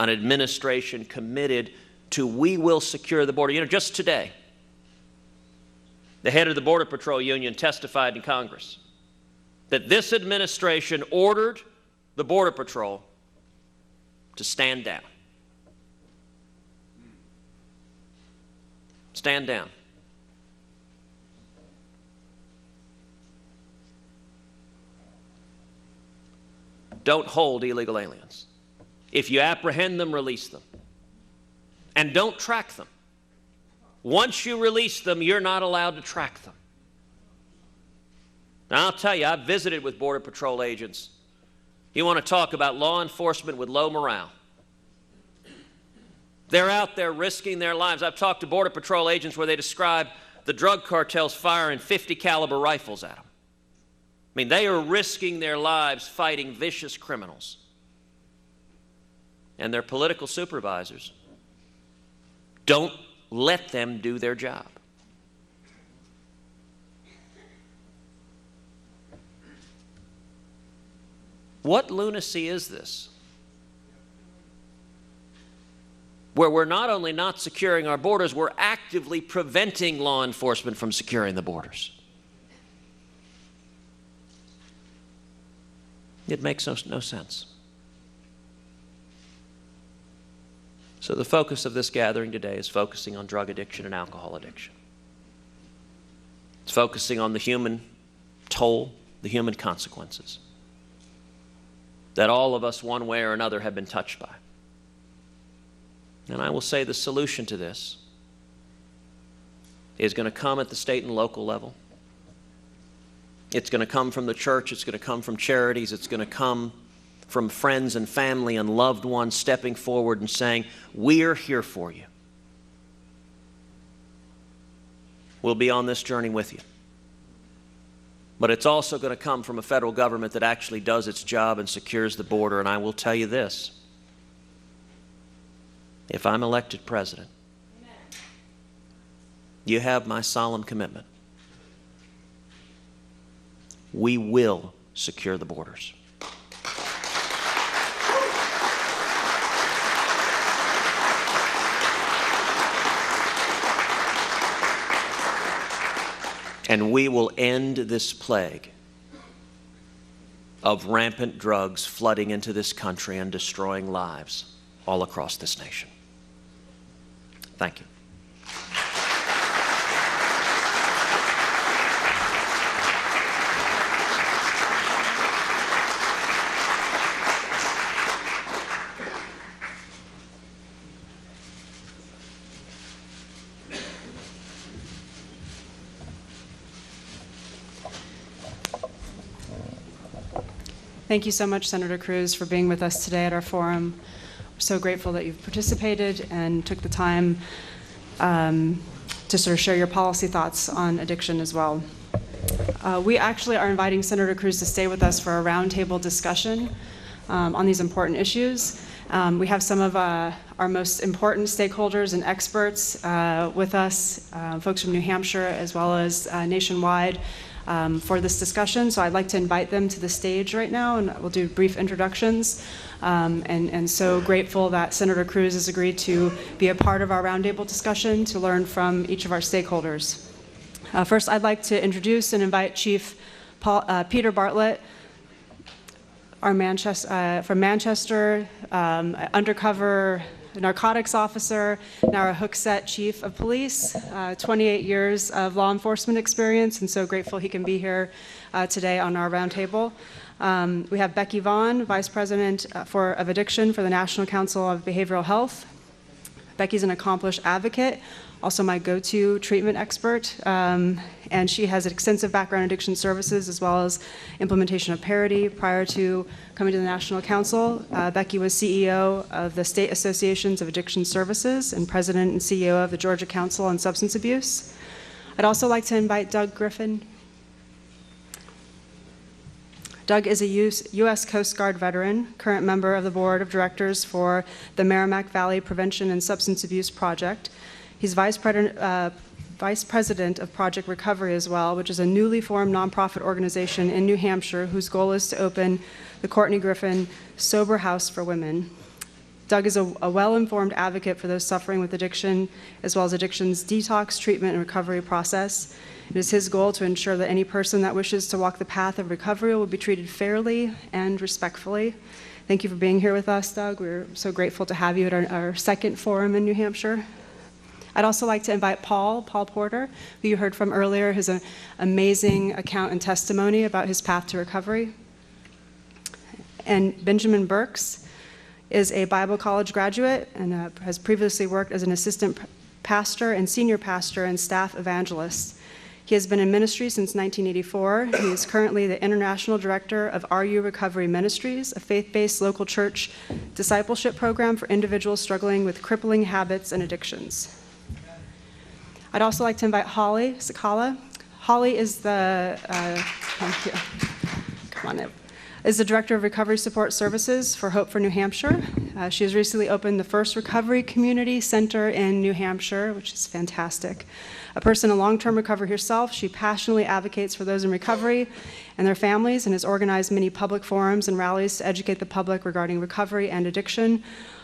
an administration committed to we will secure the border. You know, just today, the head of the Border Patrol Union testified in Congress that this administration ordered the Border Patrol to stand down. Stand down. Don't hold illegal aliens. If you apprehend them, release them. And don't track them. Once you release them, you're not allowed to track them. Now, I'll tell you, I've visited with Border Patrol agents. You want to talk about law enforcement with low morale. They're out there risking their lives. I've talked to Border Patrol agents where they describe the drug cartels firing 50 caliber rifles at them. I mean, they are risking their lives fighting vicious criminals. And their political supervisors don't let them do their job. What lunacy is this? Where we're not only not securing our borders, we're actively preventing law enforcement from securing the borders. It makes no sense. So the focus of this gathering today is focusing on drug addiction and alcohol addiction. It's focusing on the human toll, the human consequences that all of us, one way or another, have been touched by. And I will say the solution to this is going to come at the state and local level. It's going to come from the church. It's going to come from charities. It's going to come from friends and family and loved ones stepping forward and saying, we're here for you. We'll be on this journey with you. But it's also going to come from a federal government that actually does its job and secures the border. And I will tell you this. If I'm elected president, you have my solemn commitment. We will secure the borders. And we will end this plague of rampant drugs flooding into this country and destroying lives all across this nation. Thank you. Thank you so much, Senator Cruz, for being with us today at our forum. We're so grateful that you've participated and took the time to sort of share your policy thoughts on addiction as well. We actually are inviting Senator Cruz to stay with us for a roundtable discussion on these important issues. We have some of our most important stakeholders and experts with us, folks from New Hampshire as well as nationwide, for this discussion. So I'd like to invite them to the stage right now, and we'll do brief introductions. And so grateful that Senator Cruz has agreed to be a part of our roundtable discussion to learn from each of our stakeholders. First, I'd like to introduce and invite Chief Peter Bartlett, from Manchester, undercover narcotics officer, now a Hooksett chief of police, 28 years of law enforcement experience, and so grateful he can be here today on our roundtable. We have Becky Vaughn, Vice President of Addiction for the National Council of Behavioral Health. Becky's an accomplished advocate, also my go-to treatment expert, and she has extensive background in addiction services as well as implementation of parity. Prior to coming to the National Council, Becky was CEO of the State Associations of Addiction Services and President and CEO of the Georgia Council on Substance Abuse. I'd also like to invite Doug Griffin. Doug is a U.S. Coast Guard veteran, current member of the Board of Directors for the Merrimack Valley Prevention and Substance Abuse Project. He's Vice President of Project Recovery as well, which is a newly formed nonprofit organization in New Hampshire whose goal is to open the Courtney Griffin Sober House for Women. Doug is a well-informed advocate for those suffering with addiction, as well as addiction's detox, treatment, and recovery process. It is his goal to ensure that any person that wishes to walk the path of recovery will be treated fairly and respectfully. Thank you for being here with us, Doug. We're so grateful to have you at our second forum in New Hampshire. I'd also like to invite Paul Porter, who you heard from earlier, has an amazing account and testimony about his path to recovery. And Benjamin Burks is a Bible college graduate and has previously worked as an assistant pastor and senior pastor and staff evangelist. He has been in ministry since 1984. He is currently the International Director of RU Recovery Ministries, a faith-based local church discipleship program for individuals struggling with crippling habits and addictions. I'd also like to invite Holly Sakala. Holly is the, thank you. Come on in. Is the Director of Recovery Support Services for Hope for New Hampshire. She has recently opened the first recovery community center in New Hampshire, which is fantastic. A person in long-term recovery herself, she passionately advocates for those in recovery and their families and has organized many public forums and rallies to educate the public regarding recovery and addiction.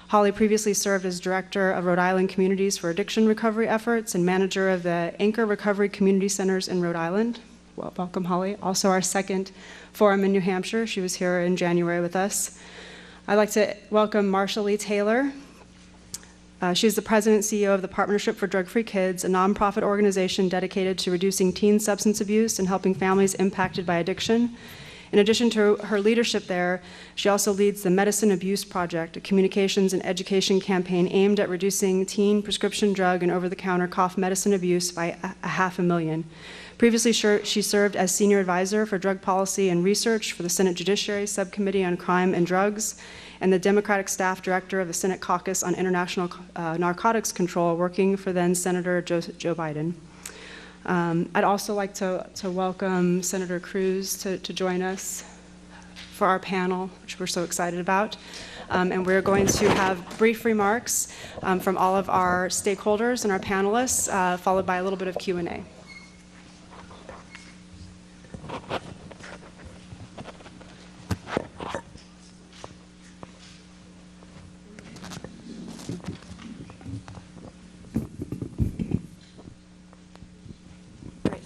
Holly previously served as Director of Rhode Island Communities for Addiction Recovery Efforts and manager of the Anchor Recovery Community Centers in Rhode Island. Well, welcome, Holly. Also our second forum in New Hampshire. She was here in January with us. I'd like to welcome Marsha Lee Taylor. She's the president and CEO of the Partnership for Drug-Free Kids, a nonprofit organization dedicated to reducing teen substance abuse and helping families impacted by addiction. In addition to her leadership there, she also leads the Medicine Abuse Project, a communications and education campaign aimed at reducing teen prescription drug and over-the-counter cough medicine abuse by 500,000. Previously, she served as senior advisor for drug policy and research for the Senate Judiciary Subcommittee on Crime and Drugs and the Democratic staff director of the Senate Caucus on International Narcotics Control, working for then Senator Joe Biden. I'd also like to welcome Senator Cruz to join us for our panel, which we're so excited about. And we're going to have brief remarks from all of our stakeholders and our panelists, followed by a little bit of Q&A.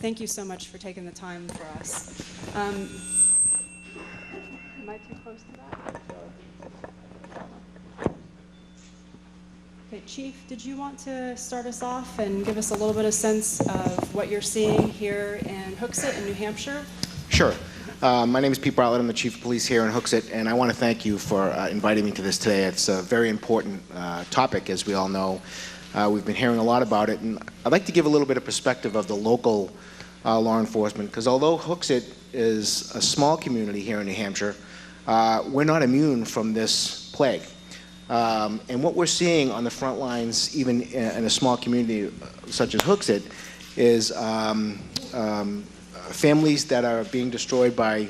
Thank you so much for taking the time for us. Am I too close to that? Okay, Chief, did you want to start us off and give us a little bit of sense of what you're seeing here in Hooksett in New Hampshire? Sure. My name is Pete Bartlett. I'm the Chief of Police here in Hooksett, and I want to thank you for inviting me to this today. It's a very important topic, as we all know. We've been hearing a lot about it, and I'd like to give a little bit of perspective of the local law enforcement, because although Hooksett is a small community here in New Hampshire, we're not immune from this plague. And what we're seeing on the front lines, even in a small community such as Hooksett, is families that are being destroyed by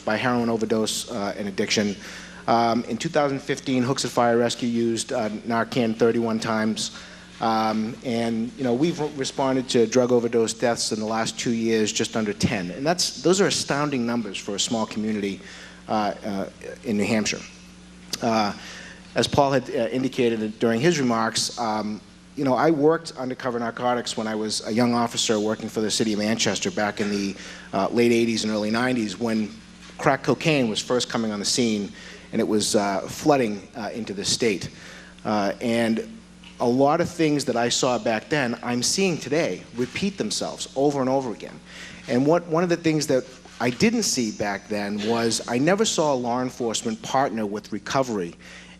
heroin overdose and addiction. In 2015, Hooksett Fire Rescue used Narcan 31 times. And we've responded to drug overdose deaths in the last 2 years just under 10, and those are astounding numbers for a small community in New Hampshire. As Paul had indicated during his remarks, I worked undercover narcotics when I was a young officer working for the city of Manchester back in the late 80s and early 90s, when crack cocaine was first coming on the scene and it was flooding into the state. And a lot of things that I saw back then, I'm seeing today repeat themselves over and over again. And one of the things that I didn't see back then was I never saw law enforcement partner with recovery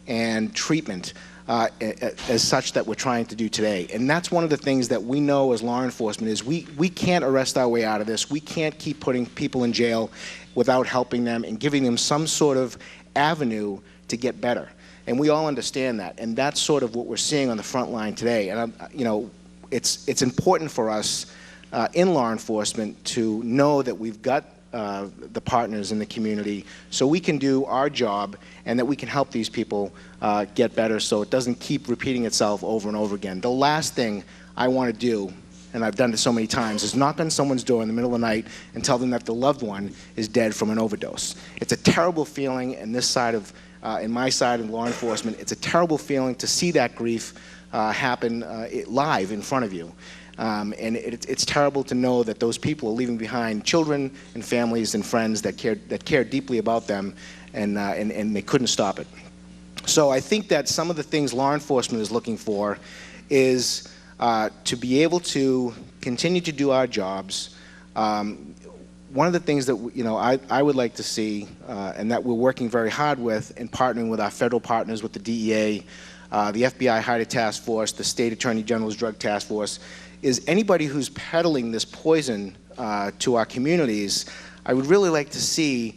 and treatment as such that we're trying to do today. And that's one of the things that we know as law enforcement is we can't arrest our way out of this. We can't keep putting people in jail without helping them and giving them some sort of avenue to get better. And we all understand that, and that's sort of what we're seeing on the front line today. And it's important for us in law enforcement to know that we've got the partners in the community so we can do our job and that we can help these people get better so it doesn't keep repeating itself over and over again. The last thing I want to do, and I've done it so many times, is knock on someone's door in the middle of the night and tell them that the loved one is dead from an overdose. It's a terrible feeling, and this side of in my side of law enforcement, it's a terrible feeling to see that grief happen live in front of you. And it's terrible to know that those people are leaving behind children and families and friends that care deeply about them, and they couldn't stop it. So I think that some of the things law enforcement is looking for is to be able to continue to do our jobs. One of the things that I would like to see, and that we're working very hard with in partnering with our federal partners, with the DEA, the FBI HIDTA Task Force, the State Attorney General's Drug Task Force, is anybody who's peddling this poison to our communities. I would really like to see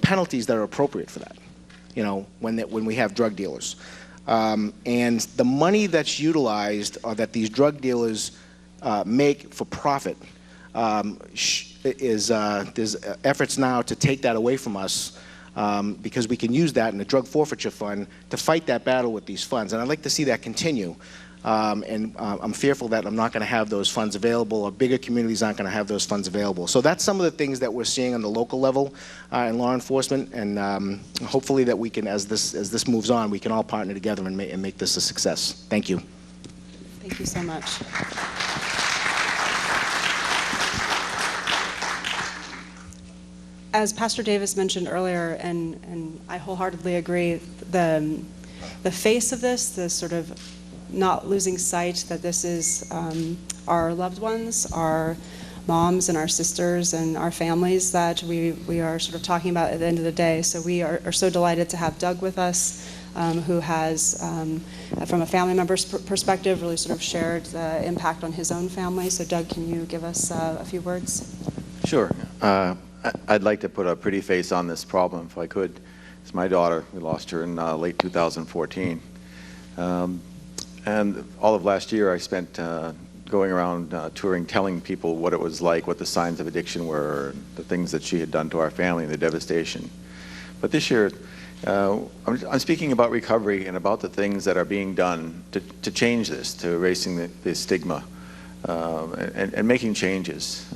penalties that are appropriate for that. When we have drug dealers. And the money that's utilized or that these drug dealers make for profit there's efforts now to take that away from us because we can use that in the drug forfeiture fund to fight that battle with these funds. And I'd like to see that continue. I'm fearful that I'm not going to have those funds available, or bigger communities aren't going to have those funds available. So that's some of the things that we're seeing on the local level in law enforcement, and hopefully that we can, as this moves on, we can all partner together and make this a success. Thank you. Thank you so much. As Pastor Davis mentioned earlier, and I wholeheartedly agree, the face of this, the sort of not losing sight that this is our loved ones, our moms and our sisters and our families that we are sort of talking about at the end of the day. So we are so delighted to have Doug with us, who has, from a family member's perspective, really sort of shared the impact on his own family. So Doug, can you give us a few words? Sure. I'd like to put a pretty face on this problem if I could. It's my daughter. We lost her in late 2014. And all of last year I spent going around touring, telling people what it was like, what the signs of addiction were, the things that she had done to our family, and the devastation. But this year, I'm speaking about recovery and about the things that are being done to change this, to erasing the stigma and making changes.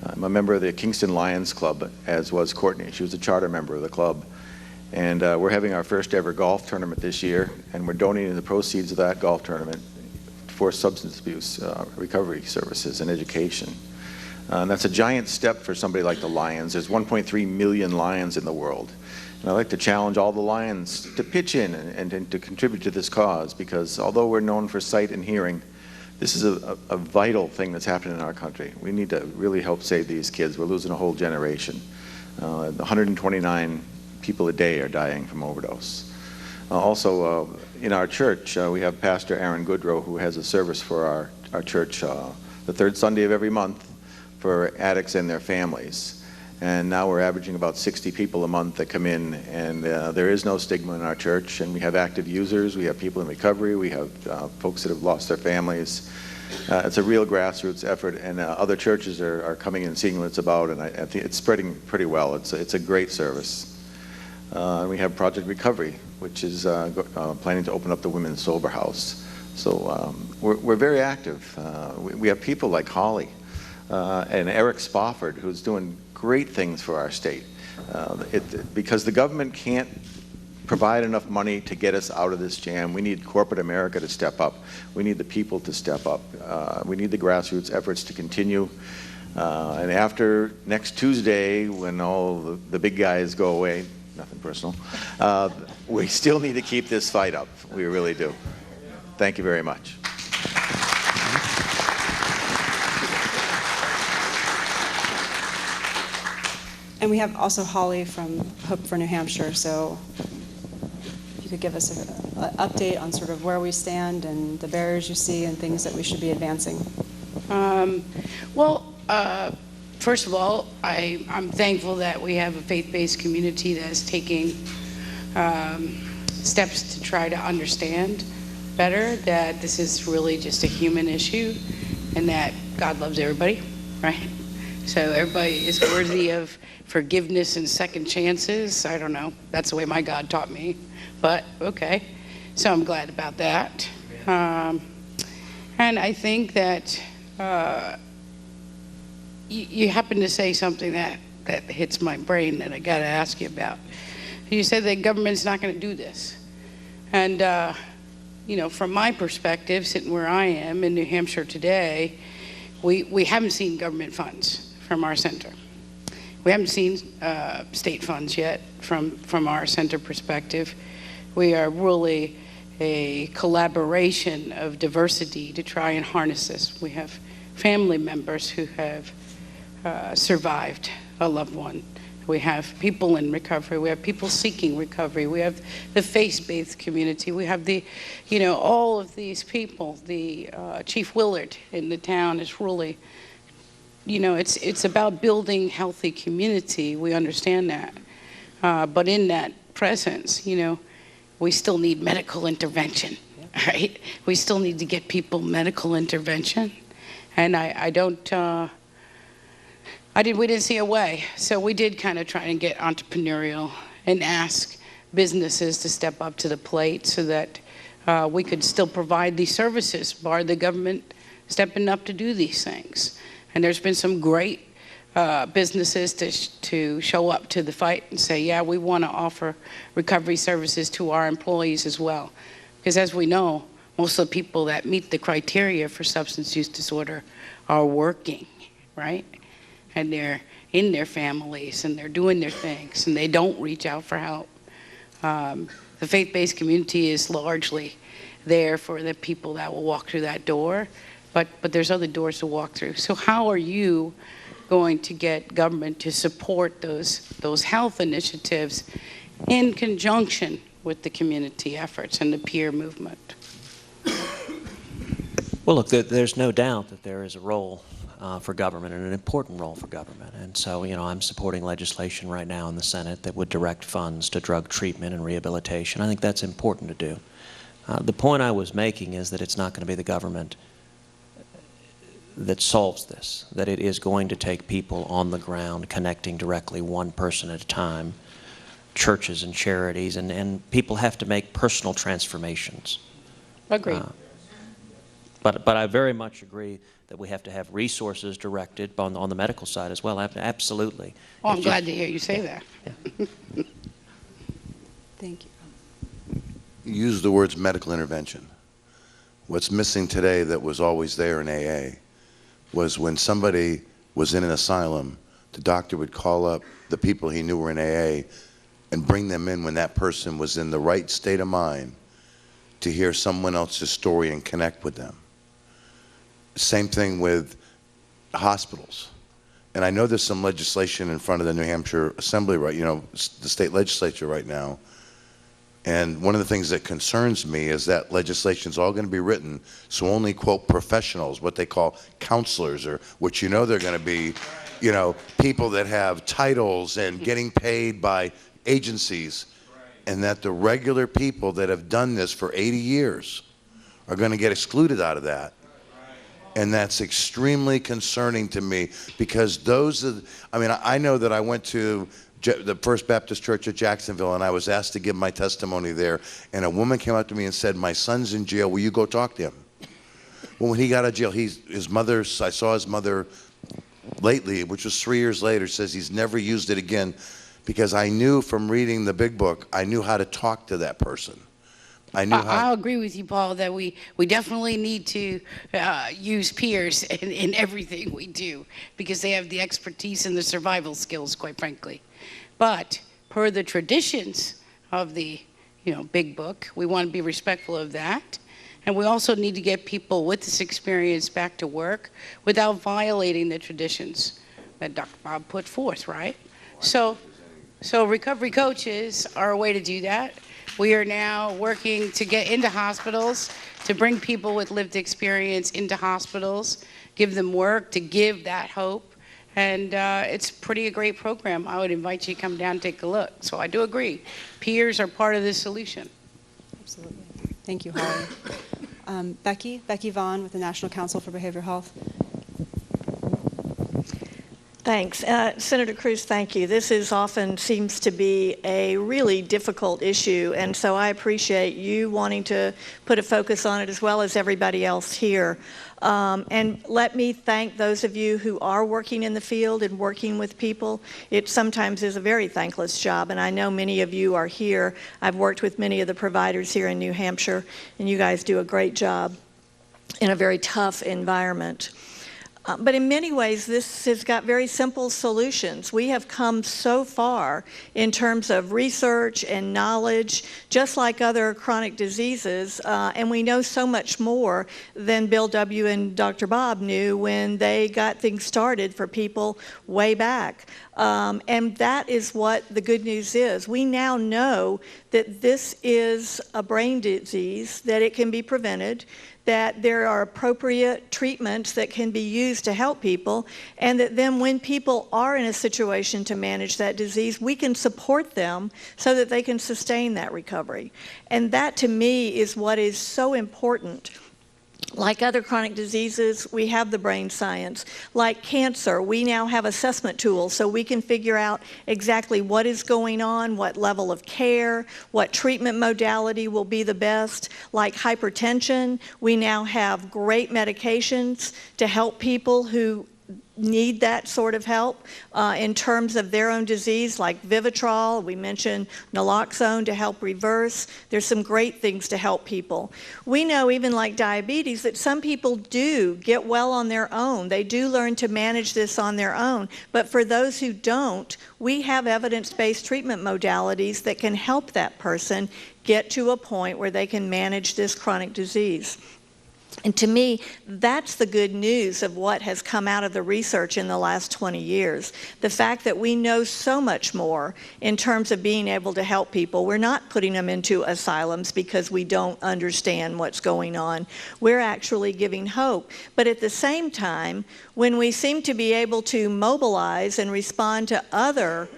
I'm a member of the Kingston Lions Club, as was Courtney. She was a charter member of the club. And we're having our first ever golf tournament this year, and we're donating the proceeds of that golf tournament for substance abuse recovery services and education. And that's a giant step for somebody like the Lions. There's 1.3 million Lions in the world. And I'd like to challenge all the Lions to pitch in and to contribute to this cause, because although we're known for sight and hearing, this is a vital thing that's happening in our country. We need to really help save these kids. We're losing a whole generation. 129 people a day are dying from overdose. Also, in our church, we have Pastor Aaron Goodrow, who has a service for our church the third Sunday of every month for addicts and their families. And now we're averaging about 60 people a month that come in, and there is no stigma in our church, and we have active users, we have people in recovery, we have folks that have lost their families. It's a real grassroots effort, and other churches are coming and seeing what it's about, and I think it's spreading pretty well. It's a great service. We have Project Recovery, which is planning to open up the Women's Sober House. So we're very active. We have people like Holly and Eric Spofford, who's doing great things for our state. Because the government can't provide enough money to get us out of this jam. We need corporate America to step up. We need the people to step up. We need the grassroots efforts to continue. And after next Tuesday, when all the big guys go away, nothing personal, we still need to keep this fight up. We really do. Thank you very much. And we have also Holly from Hope for New Hampshire, so if you could give us an update on sort of where we stand and the barriers you see and things that we should be advancing. First of all, I'm thankful that we have a faith-based community that is taking steps to try to understand better that this is really just a human issue and that God loves everybody, right? So everybody is worthy of forgiveness and second chances. I don't know. That's the way my God taught me. But okay. So I'm glad about that. And I think that you happen to say something that hits my brain that I got to ask you about. You said the government's not going to do this. And, you know, from my perspective, sitting where I am in New Hampshire today, we haven't seen government funds from our center. We haven't seen state funds yet from our center perspective. We are really a collaboration of diversity to try and harness this. We have family members who have survived a loved one. We have people in recovery. We have people seeking recovery. We have the faith-based community. We have the, you know, all of these people. The Chief Willard in the town is really, you know, it's about building healthy community. We understand that. But in that presence, you know, we still need medical intervention, right? We still need to get people medical intervention. And we didn't see a way. So we did kind of try and get entrepreneurial and ask businesses to step up to the plate so that we could still provide these services, bar the government stepping up to do these things. And there's been some great businesses to show up to the fight and say, yeah, we want to offer recovery services to our employees as well. Because as we know, most of the people that meet the criteria for substance use disorder are working, right? And they're in their families and they're doing their things and they don't reach out for help. The faith-based community is largely there for the people that will walk through that door, but there's other doors to walk through. So how are you going to get government to support those health initiatives in conjunction with the community efforts and the peer movement? Well, look, there's no doubt that there is a role for government, and an important role for government. And so, you know, I'm supporting legislation right now in the Senate that would direct funds to drug treatment and rehabilitation. I think that's important to do. The point I was making is that it's not going to be the government that solves this, that it is going to take people on the ground connecting directly one person at a time, churches and charities, and people have to make personal transformations. Agreed. But I very much agree that we have to have resources directed on the medical side as well. Absolutely. Oh, I'm glad to hear you say that. Yeah. Thank you. You use the words medical intervention. What's missing today that was always there in AA was when somebody was in an asylum, the doctor would call up the people he knew were in AA and bring them in when that person was in the right state of mind to hear someone else's story and connect with them. Same thing with hospitals. And I know there's some legislation in front of the New Hampshire Assembly, right, you know, the state legislature right now. And one of the things that concerns me is that legislation is all going to be written so only, quote, professionals, what they call counselors, or which you know they're going to be, you know, people that have titles and getting paid by agencies, and that the regular people that have done this for 80 years are going to get excluded out of that. And that's extremely concerning to me, because those are, I mean, I know that I went to the First Baptist Church at Jacksonville, and I was asked to give my testimony there, and a woman came up to me and said, my son's in jail, will you go talk to him? Well, when he got out of jail, his mother, I saw his mother lately, which was 3 years later, says he's never used it again, because I knew from reading the big book, I knew how to talk to that person. I'll agree with you, Paul, that we definitely need to use peers in everything we do, because they have the expertise and the survival skills, quite frankly. But per the traditions of the, you know, big book, we want to be respectful of that. And we also need to get people with this experience back to work without violating the traditions that Dr. Bob put forth, right? So recovery coaches are a way to do that. We are now working to get into hospitals, to bring people with lived experience into hospitals, give them work, to give that hope. And it's a great program. I would invite you to come down and take a look. So I do agree. Peers are part of the solution. Absolutely. Thank you, Holly. Becky Vaughn with the National Council for Behavioral Health. Thanks. Senator Cruz, thank you. This is often seems to be a really difficult issue, and so I appreciate you wanting to put a focus on it as well as everybody else here. And let me thank those of you who are working in the field and working with people. It sometimes is a very thankless job, and I know many of you are here. I've worked with many of the providers here in New Hampshire, and you guys do a great job in a very tough environment. But in many ways, this has got very simple solutions. We have come so far in terms of research and knowledge, just like other chronic diseases, and we know so much more than Bill W. and Dr. Bob knew when they got things started for people way back. And that is what the good news is. We now know that this is a brain disease, that it can be prevented, that there are appropriate treatments that can be used to help people, and that then when people are in a situation to manage that disease, we can support them so that they can sustain that recovery. And that, to me, is what is so important. Like other chronic diseases, we have the brain science. Like cancer, we now have assessment tools so we can figure out exactly what is going on, what level of care, what treatment modality will be the best. Like hypertension, we now have great medications to help people who need that sort of help in terms of their own disease, like Vivitrol. We mentioned naloxone to help reverse. There's some great things to help people. We know, even like diabetes, that some people do get well on their own. They do learn to manage this on their own. But for those who don't, we have evidence-based treatment modalities that can help that person get to a point where they can manage this chronic disease. And to me, that's the good news of what has come out of the research in the last 20 years. The fact that we know so much more in terms of being able to help people. We're not putting them into asylums because we don't understand what's going on. We're actually giving hope. But at the same time, when we seem to be able to mobilize and respond to other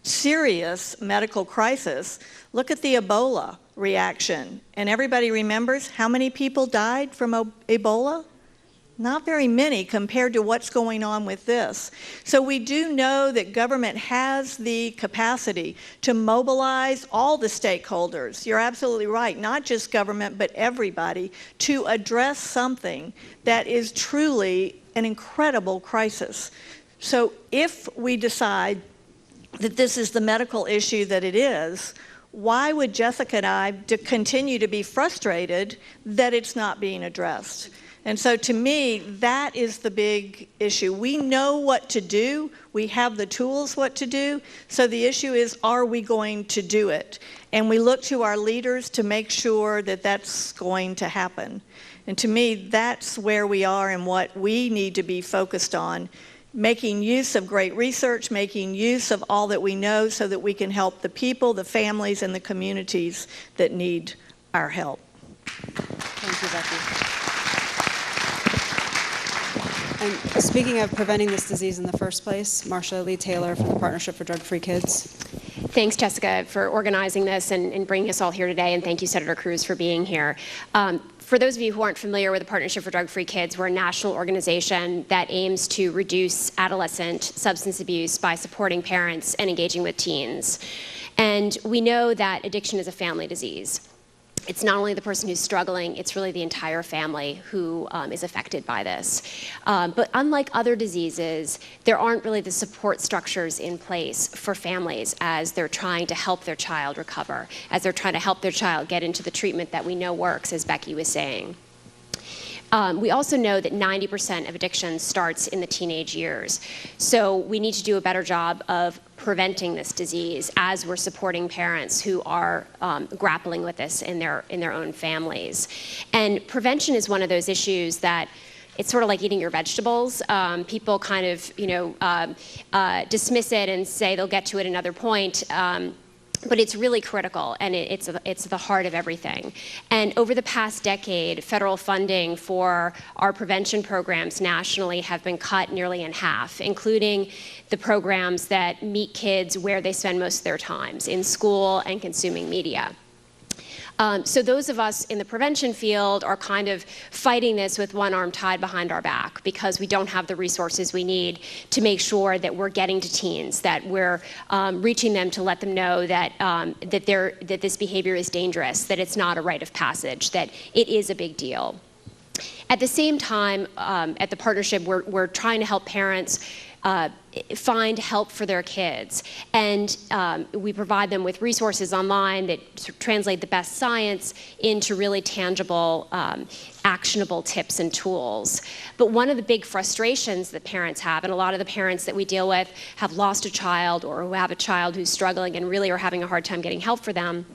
serious medical crisis, look at the Ebola reaction. And everybody remembers how many people died from Ebola? Not very many compared to what's going on with this. So we do know that government has the capacity to mobilize all the stakeholders. You're absolutely right, not just government, but everybody, to address something that is truly an incredible crisis. So if we decide that this is the medical issue that it is, why would Jessica and I continue to be frustrated that it's not being addressed? And so to me, that is the big issue. We know what to do. We have the tools what to do. So the issue is, are we going to do it? And we look to our leaders to make sure that that's going to happen. And to me, that's where we are and what we need to be focused on. Making use of great research, making use of all that we know so that we can help the people, the families, and the communities that need our help. Thank you, Becky. And speaking of preventing this disease in the first place, Marsha Lee Taylor from the Partnership for Drug-Free Kids. Thanks, Jessica, for organizing this and bringing us all here today, and thank you, Senator Cruz, for being here. For those of you who aren't familiar with the Partnership for Drug-Free Kids, we're a national organization that aims to reduce adolescent substance abuse by supporting parents and engaging with teens. And we know that addiction is a family disease. It's not only the person who's struggling, it's really the entire family who is affected by this. But unlike other diseases, there aren't really the support structures in place for families as they're trying to help their child recover, as they're trying to help their child get into the treatment that we know works, as Becky was saying. We also know that 90% of addiction starts in the teenage years. So we need to do a better job of preventing this disease as we're supporting parents who are grappling with this in their own families. And prevention is one of those issues that it's sort of like eating your vegetables. People kind of, dismiss it and say they'll get to it another point. But it's really critical, and it's the heart of everything. And over the past decade, federal funding for our prevention programs nationally have been cut nearly in half, including the programs that meet kids where they spend most of their times, in school and consuming media. So those of us in the prevention field are kind of fighting this with one arm tied behind our back because we don't have the resources we need to make sure that we're getting to teens, that we're reaching them to let them know that, that this behavior is dangerous, that it's not a rite of passage, that it is a big deal. At the same time, at the partnership, we're trying to help parents find help for their kids. And we provide them with resources online that translate the best science into really tangible, actionable tips and tools. But one of the big frustrations that parents have, and a lot of the parents that we deal with have lost a child or who have a child who's struggling and really are having a hard time getting help for them,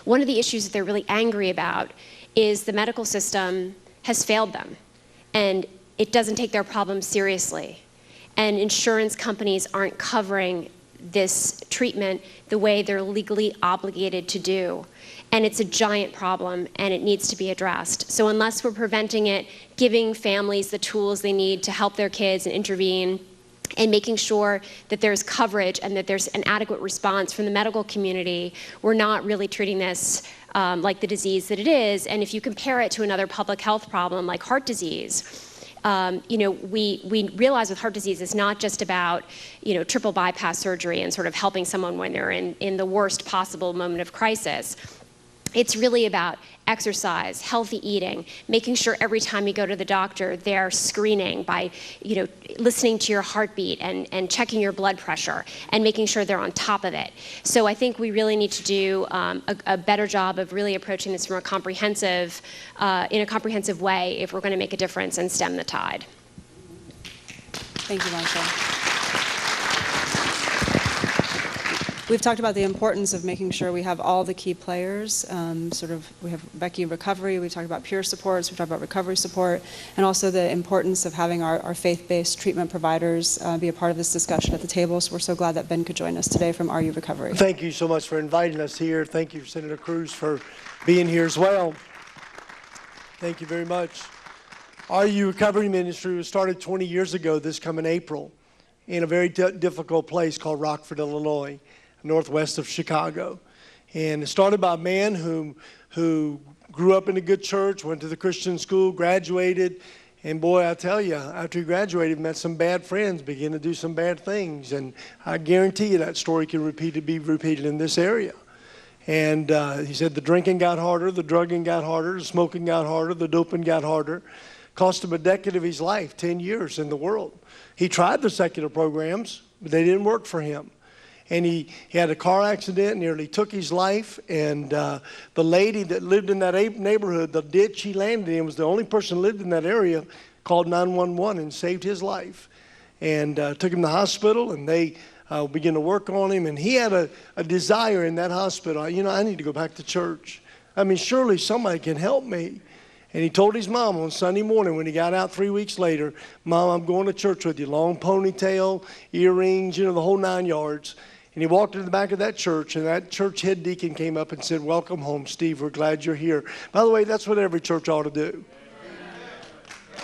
one of the issues that they're really angry about is the medical system has failed them, and it doesn't take their problems seriously. And insurance companies aren't covering this treatment the way they're legally obligated to do. And it's a giant problem, and it needs to be addressed. So unless we're preventing it, giving families the tools they need to help their kids and intervene, and making sure that there's coverage and that there's an adequate response from the medical community, we're not really treating this like the disease that it is. And if you compare it to another public health problem like heart disease, we realize with heart disease it's not just about, triple bypass surgery and sort of helping someone when they're in the worst possible moment of crisis. It's really about exercise, healthy eating, making sure every time you go to the doctor, they're screening by, listening to your heartbeat and checking your blood pressure and making sure they're on top of it. So I think we really need to do a better job of really approaching this from in a comprehensive way if we're going to make a difference and stem the tide. Thank you, Marshall. We've talked about the importance of making sure we have all the key players. We have Becky Recovery, we've talked about peer supports, we've talked about recovery support, and also the importance of having our faith-based treatment providers be a part of this discussion at the table. So we're so glad that Ben could join us today from RU Recovery. Thank you so much for inviting us here. Thank you, Senator Cruz, for being here as well. Thank you very much. RU Recovery Ministry was started 20 years ago this coming April in a very difficult place called Rockford, Illinois, northwest of Chicago. And it started by a man who grew up in a good church, went to the Christian school, graduated, and boy, I tell you, after he graduated, met some bad friends, began to do some bad things. And I guarantee you that story can be repeated in this area. And he said the drinking got harder, the drugging got harder, the smoking got harder, the doping got harder. Cost him a decade of his life, 10 years in the world. He tried the secular programs, but they didn't work for him. And he had a car accident, nearly took his life, and the lady that lived in that neighborhood, the ditch he landed in, was the only person who lived in that area, called 911 and saved his life. And took him to the hospital, and they began to work on him, and he had a desire in that hospital, I need to go back to church. I mean, surely somebody can help me. And he told his mom on Sunday morning when he got out 3 weeks later, Mom, I'm going to church with you. Long ponytail, earrings, the whole 9 yards. And he walked into the back of that church, and that church head deacon came up and said, welcome home, Steve. We're glad you're here. By the way, that's what every church ought to do.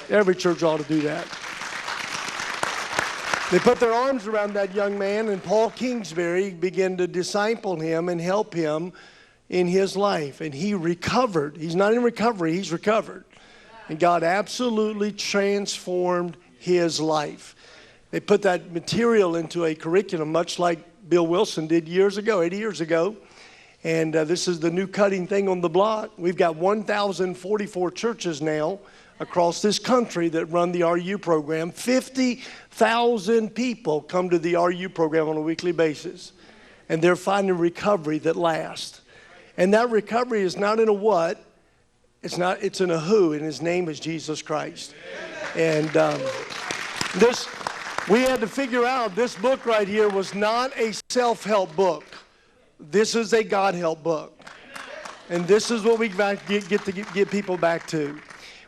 Every church ought to do that. They put their arms around that young man, and Paul Kingsbury began to disciple him and help him in his life. And he recovered. He's not in recovery, he's recovered. And God absolutely transformed his life. They put that material into a curriculum, much like Bill Wilson did 80 years ago. And this is the new cutting thing on the block. We've got 1,044 churches now across this country that run the RU program. 50,000 people come to the RU program on a weekly basis. And they're finding recovery that lasts. And that recovery is not in a what, it's in a who, and his name is Jesus Christ. And we had to figure out this book right here was not a self-help book. This is a God-help book. And this is what we get people back to.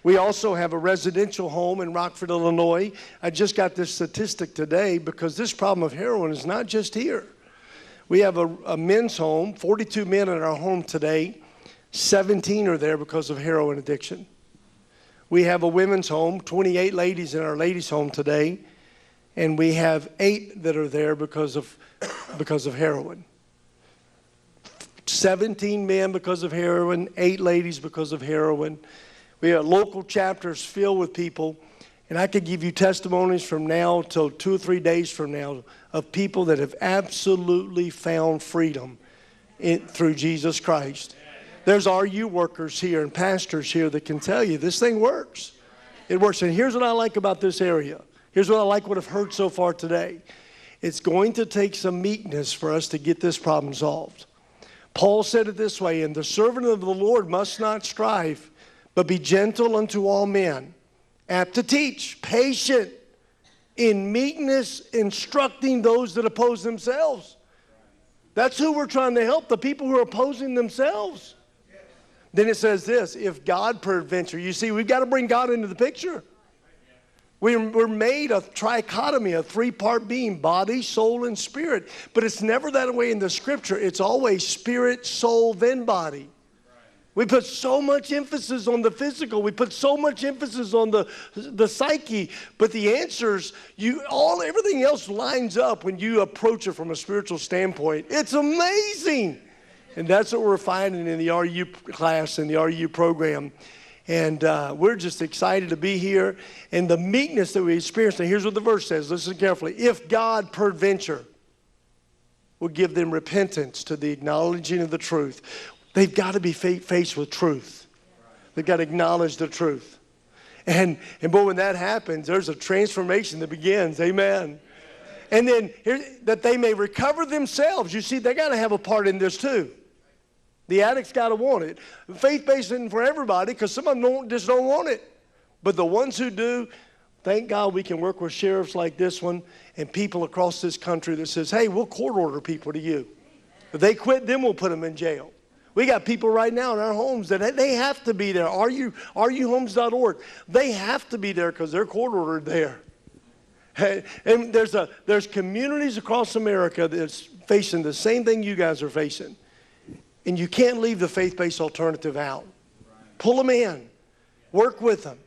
We also have a residential home in Rockford, Illinois. I just got this statistic today because this problem of heroin is not just here. We have a men's home, 42 men in our home today. 17 are there because of heroin addiction. We have a women's home, 28 ladies in our ladies' home today. And we have 8 that are there because of heroin. 17 men because of heroin, 8 ladies because of heroin. We have local chapters filled with people. And I could give you testimonies from now till 2 or 3 days from now of people that have absolutely found freedom through Jesus Christ. There's RU workers here and pastors here that can tell you this thing works. It works. And here's what I like about this area. Here's what I like what I've heard so far today. It's going to take some meekness for us to get this problem solved. Paul said it this way, and the servant of the Lord must not strive, but be gentle unto all men, apt to teach, patient, in meekness, instructing those that oppose themselves. That's who we're trying to help, the people who are opposing themselves. Then it says this, if God peradventure, you see, we've got to bring God into the picture. We're made a trichotomy, a 3-part being, body, soul, and spirit. But it's never that way in the scripture. It's always spirit, soul, then body. We put so much emphasis on the physical. We put so much emphasis on the psyche. But the answers, everything else lines up when you approach it from a spiritual standpoint. It's amazing. And that's what we're finding in the RU class and the RU program. And we're just excited to be here. And the meekness that we experience. And here's what the verse says. Listen carefully. If God peradventure will give them repentance to the acknowledging of the truth. They've got to be faced with truth. They've got to acknowledge the truth. And boy, when that happens, there's a transformation that begins. Amen. And then that they may recover themselves. You see, they got to have a part in this too. The addict's got to want it. Faith-based isn't for everybody because some of them just don't want it. But the ones who do, thank God we can work with sheriffs like this one and people across this country that says, hey, we'll court order people to you. If they quit, then we'll put them in jail. We got people right now in our homes that they have to be there. RUhomes.org. They have to be there because they're court ordered there. And there's communities across America that's facing the same thing you guys are facing. And you can't leave the faith-based alternative out. Pull them in. Work with them.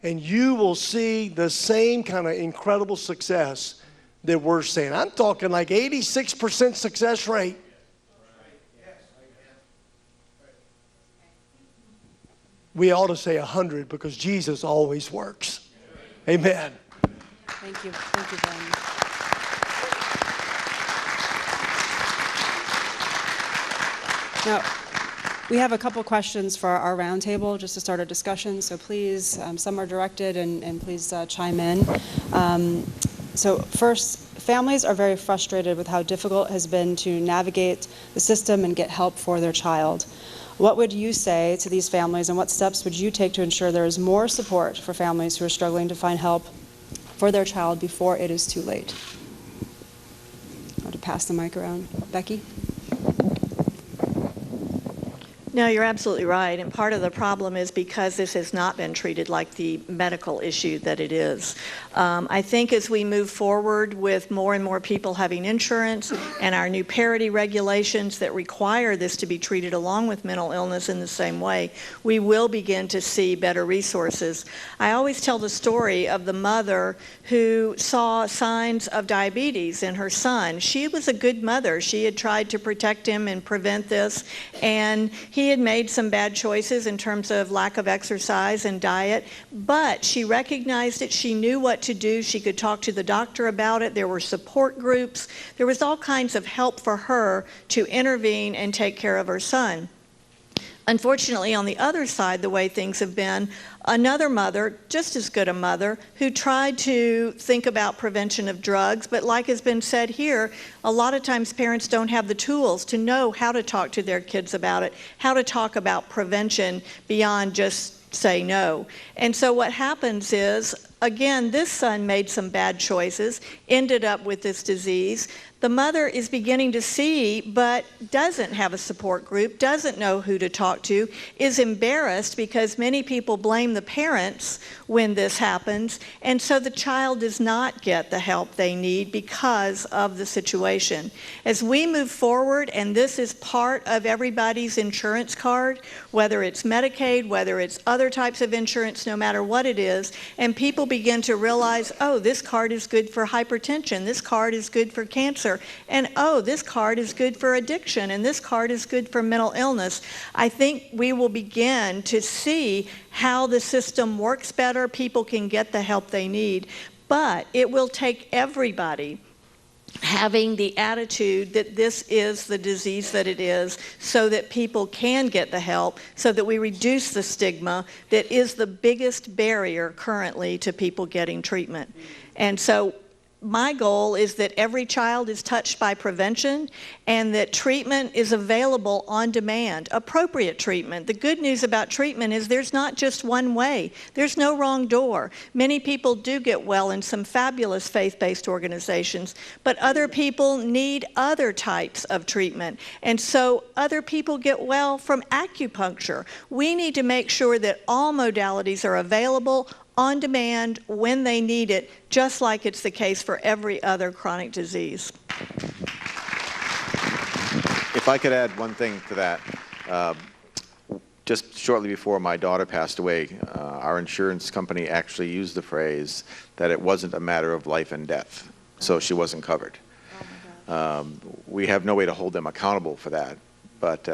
And you will see the same kind of incredible success that we're seeing. I'm talking like 86% success rate. We ought to say 100 because Jesus always works. Amen. Thank you. Thank you, Ben. Now, we have a couple questions for our roundtable just to start a discussion. So please, some are directed and please chime in. So first, families are very frustrated with how difficult it has been to navigate the system and get help for their child. What would you say to these families, and what steps would you take to ensure there is more support for families who are struggling to find help for their child before it is too late? I want to pass the mic around. Becky? No, you're absolutely right. And part of the problem is because this has not been treated like the medical issue that it is. I think as we move forward with more and more people having insurance and our new parity regulations that require this to be treated along with mental illness in the same way, we will begin to see better resources. I always tell the story of the mother who saw signs of diabetes in her son. She was a good mother. She had tried to protect him and prevent this, and he had made some bad choices in terms of lack of exercise and diet, but she recognized it. She knew what to do. She could talk to the doctor about it. There were support groups. There was all kinds of help for her to intervene and take care of her son. Unfortunately, on the other side, the way things have been, another mother, just as good a mother, who tried to think about prevention of drugs, but like has been said here, a lot of times parents don't have the tools to know how to talk to their kids about it, how to talk about prevention beyond just say no. And so what happens is, again, this son made some bad choices, ended up with this disease. The mother is beginning to see, but doesn't have a support group, doesn't know who to talk to, is embarrassed because many people blame the parents when this happens, and so the child does not get the help they need because of the situation. As we move forward, and this is part of everybody's insurance card, whether it's Medicaid, whether it's other types of insurance, no matter what it is, and people begin to realize, oh, this card is good for hypertension, this card is good for cancer, cancer, and oh, this card is good for addiction, and this card is good for mental illness. I think we will begin to see how the system works better. People can get the help they need, but it will take everybody having the attitude that this is the disease that it is, so that people can get the help, so that we reduce the stigma that is the biggest barrier currently to people getting treatment. And so my goal is that every child is touched by prevention and that treatment is available on demand, appropriate treatment. The good news about treatment is there's not just one way. There's no wrong door. Many people do get well in some fabulous faith-based organizations, but other people need other types of treatment. And so other people get well from acupuncture. We need to make sure that all modalities are available on demand when they need it, just like it's the case for every other chronic disease. If I could add one thing to that, just shortly before my daughter passed away, our insurance company actually used the phrase that it wasn't a matter of life and death, so she wasn't covered. We have no way to hold them accountable for that, but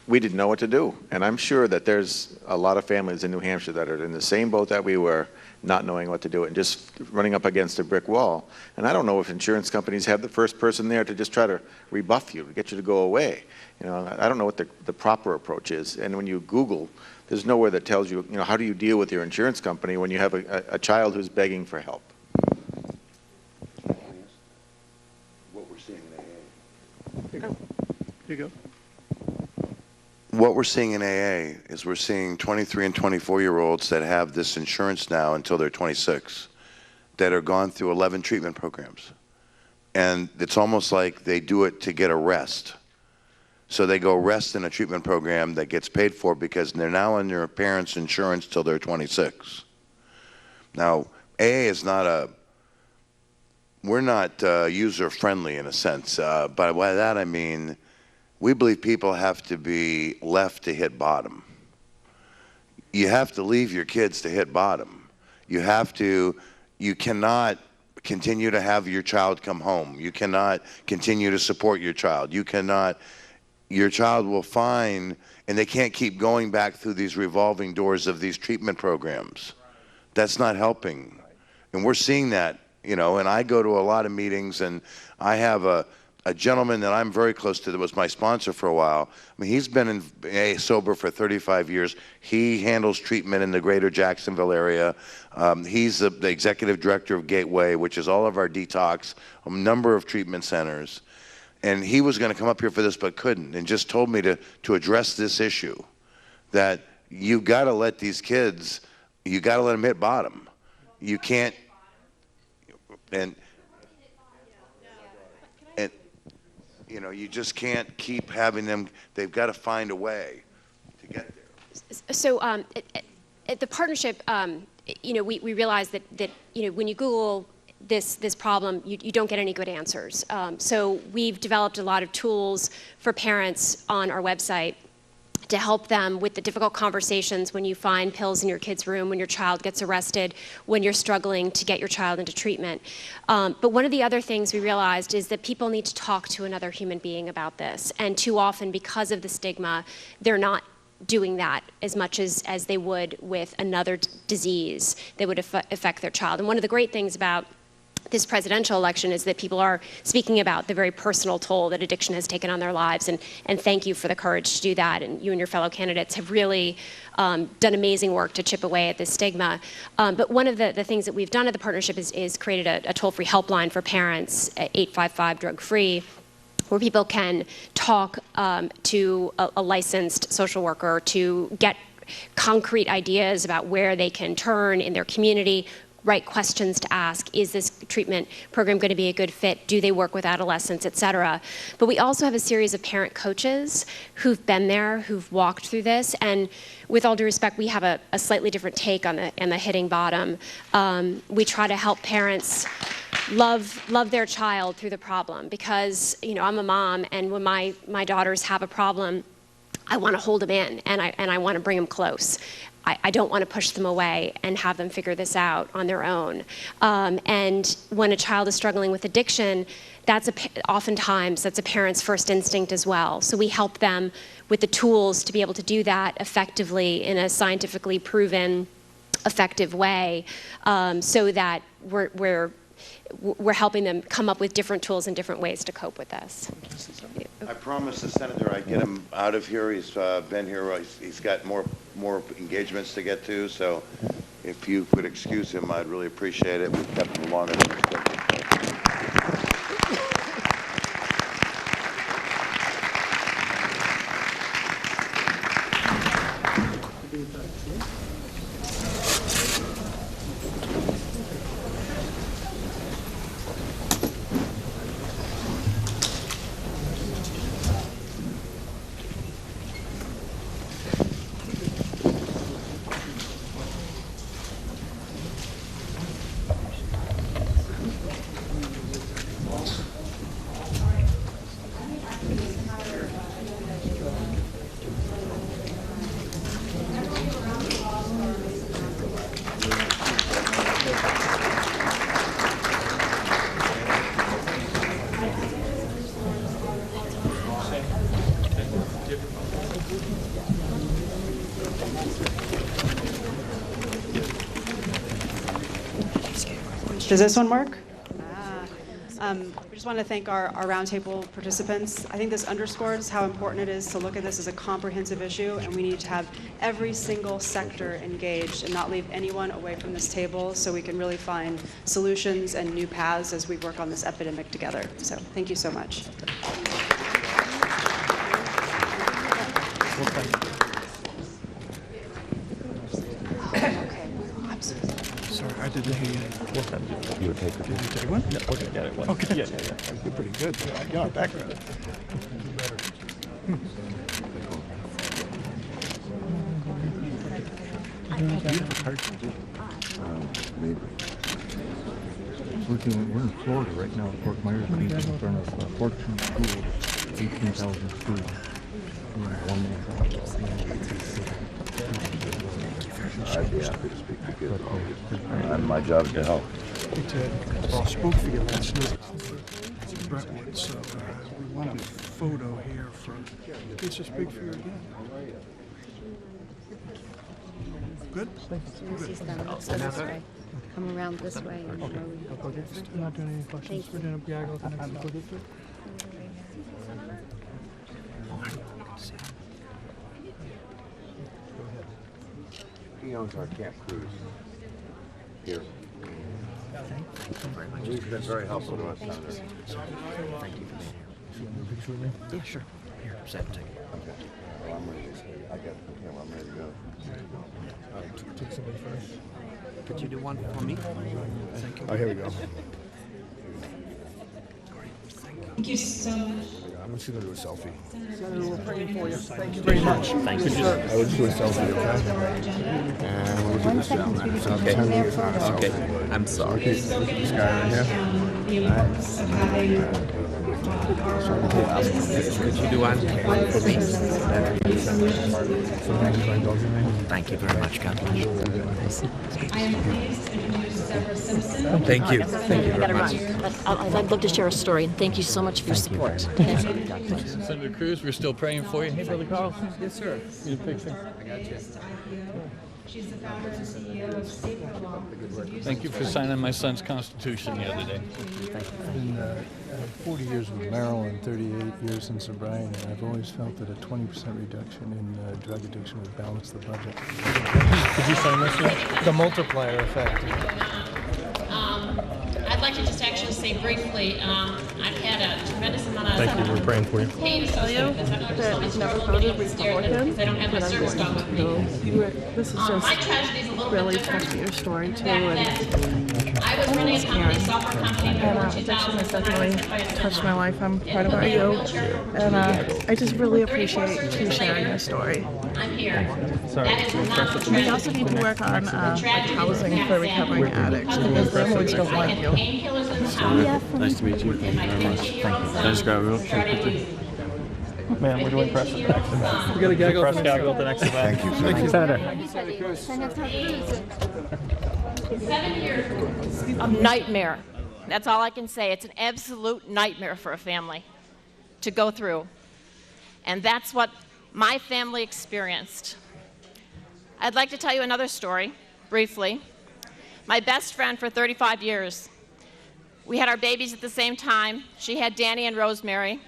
we didn't know what to do. And I'm sure that there's a lot of families in New Hampshire that are in the same boat that we were, not knowing what to do and just running up against a brick wall. And I don't know if insurance companies have the first person there to just try to rebuff you, to get you to go away. You know, I don't know what the proper approach is. And when you Google, there's nowhere that tells you, you know, how do you deal with your insurance company when you have a child who's begging for help? What we're seeing in AA. Here you go. What we're seeing in AA is we're seeing 23 and 24-year-olds that have this insurance now until they're 26 that are gone through 11 treatment programs. And it's almost like they do it to get a rest. So they go rest in a treatment program that gets paid for because they're now on their parents' insurance till they're 26. Now, AA is not a, we're not user-friendly in a sense. But by that I mean, we believe people have to be left to hit bottom. You have to leave your kids to hit bottom. You cannot continue to have your child come home. You cannot continue to support your child. Your child will find, and they can't keep going back through these revolving doors of these treatment programs. That's not helping. And we're seeing that, you know, and I go to a lot of meetings, and I have a gentleman that I'm very close to that was my sponsor for a while. I mean, he's been in sober for 35 years. He handles treatment in the greater Jacksonville area. He's the executive director of Gateway, which is all of our detox, a number of treatment centers. And he was going to come up here for this but couldn't, and just told me to address this issue, that you got to let these kids, you got to let them hit bottom. You can't, and you know, you just can't keep having them. They've got to find a way to get there. So at the partnership, you know, we realize that you know, when you Google this problem, you don't get any good answers. So we've developed a lot of tools for parents on our website to help them with the difficult conversations when you find pills in your kid's room, when your child gets arrested, when you're struggling to get your child into treatment. But one of the other things we realized is that people need to talk to another human being about this. And too often, because of the stigma, they're not doing that as much as they would with another disease that would affect their child. And one of the great things about this presidential election is that people are speaking about the very personal toll that addiction has taken on their lives, and thank you for the courage to do that. And you and your fellow candidates have really done amazing work to chip away at this stigma. But one of the things that we've done at the partnership is created a toll-free helpline for parents at 855 Drug-Free, where people can talk to a licensed social worker to get concrete ideas about where they can turn in their community, right questions to ask. Is this treatment program going to be a good fit? Do they work with adolescents, et cetera? But we also have a series of parent coaches who've been there, who've walked through this. And with all due respect, we have a slightly different take on the hitting bottom. We try to help parents love their child through the problem, because, you know, I'm a mom, and when my daughters have a problem, I want to hold them in, and I want to bring them close. I don't want to push them away and have them figure this out on their own. And when a child is struggling with addiction, oftentimes that's a parent's first instinct as well. So we help them with the tools to be able to do that effectively in a scientifically proven, effective way, so that we're helping them come up with different tools and different ways to cope with this. I promised the senator I'd get him out of here. He's been here. He's got more engagements to get to. So if you could excuse him, I'd really appreciate it. We've kept him longer than expected. Does this one work? We just want to thank our roundtable participants. I think this underscores how important it is to look at this as a comprehensive issue, and we need to have every single sector engaged and not leave anyone away from this table, so we can really find solutions and new paths as we work on this epidemic together. So thank you so much. Sorry, I didn't hear you. What time did you take it? Did you take one? No, okay, yeah, one. Okay. Yeah. You're pretty good. I got it back. Maybe. We're in Florida right now. Fort Myers being in front of Fortune School, 18,000 students. I'd be happy to speak to kids. And my job is to help. Hey, Ted. I spoke for you last night. Brentwood, so we want a photo here for. It's just big for you again. Good? Susie's done. Let's go this way. Come around this way. And okay. You're not doing any questions? We're doing a gaggle the next one. He owns our Camp Cruz here. He's been very helpful to us down there. Thank you for being here. You want a picture with me? Yeah, sure. Here, Sam, take it. Okay. Well, I'm ready. I got the camera. I'm ready to go. Take somebody first. Could you do one for me? Thank you. Oh, here we go. Thank you so much. I'm just going to do a selfie. Senator, we're praying for you. Thank you very much. Thank you, sir. I will just do a selfie, okay? And we'll do this down there. Okay. I'm sorry. Okay, look at this guy right here. Could you do one for me? Thank you very much, God bless you. I am pleased to introduce Deborah Simpson. Thank you. Thank you very much. I'd love to share a story, and thank you so much for your support. Senator Cruz, we're still praying for you. Hey, Brother Carlson. Yes, sir. Need a picture? I got you. She's the founder and CEO of Save No Law. Thank you for signing my son's Constitution the other day. I've been 40 years with Maryland, 38 years in sobriety, and I've always felt that a 20% reduction in drug addiction would balance the budget. Could you sign this one? The multiplier effect. I'd like to just actually say briefly, I've had a tremendous amount of Thank you. We're praying for you. pain associated with this. I'm just never voted Republican because I don't have my service dog with me. This is My just tragedy is a little really bit touched different. your story too, Back and then, I was running a company, software company, in over addiction 2000. has definitely touched my life. I'm part of IO, and I just really appreciate you sharing your story. I'm here. That is not We also need to work on housing for recovering addicts because landlords don't like you. painkillers in the house. Yeah, Nice to meet you. Thank you very much. Thank you. Can I just grab a real quick picture? Ma'am, we're doing press at the next event. We got a gaggle press gaggle at the next event. Thank you, Senator. Thank you, Senator. A nightmare. That's all I can say. It's an absolute nightmare for a family to go through. And that's what my family experienced. I'd like to tell you another story, briefly. My best friend for 35 years. We had our babies at the same time. She had Danny and Rosemary.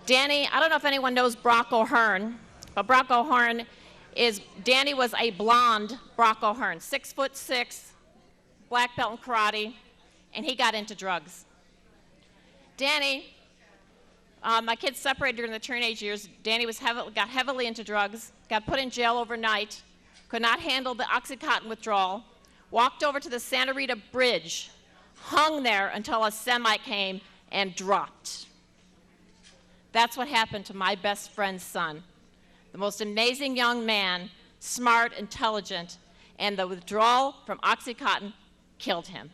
Danny, I don't know if anyone knows Brock O'Hearn, but Brock O'Hearn Danny was a blonde Brock O'Hearn, 6'6", black belt in karate, and he got into drugs. Danny, my kids separated during the teenage years. Danny got heavily into drugs, got put in jail overnight, could not handle the Oxycontin withdrawal, walked over to the Santa Rita Bridge, hung there until a semi came and dropped. That's what happened to my best friend's son. The most amazing young man, smart, intelligent, and the withdrawal from Oxycontin killed him.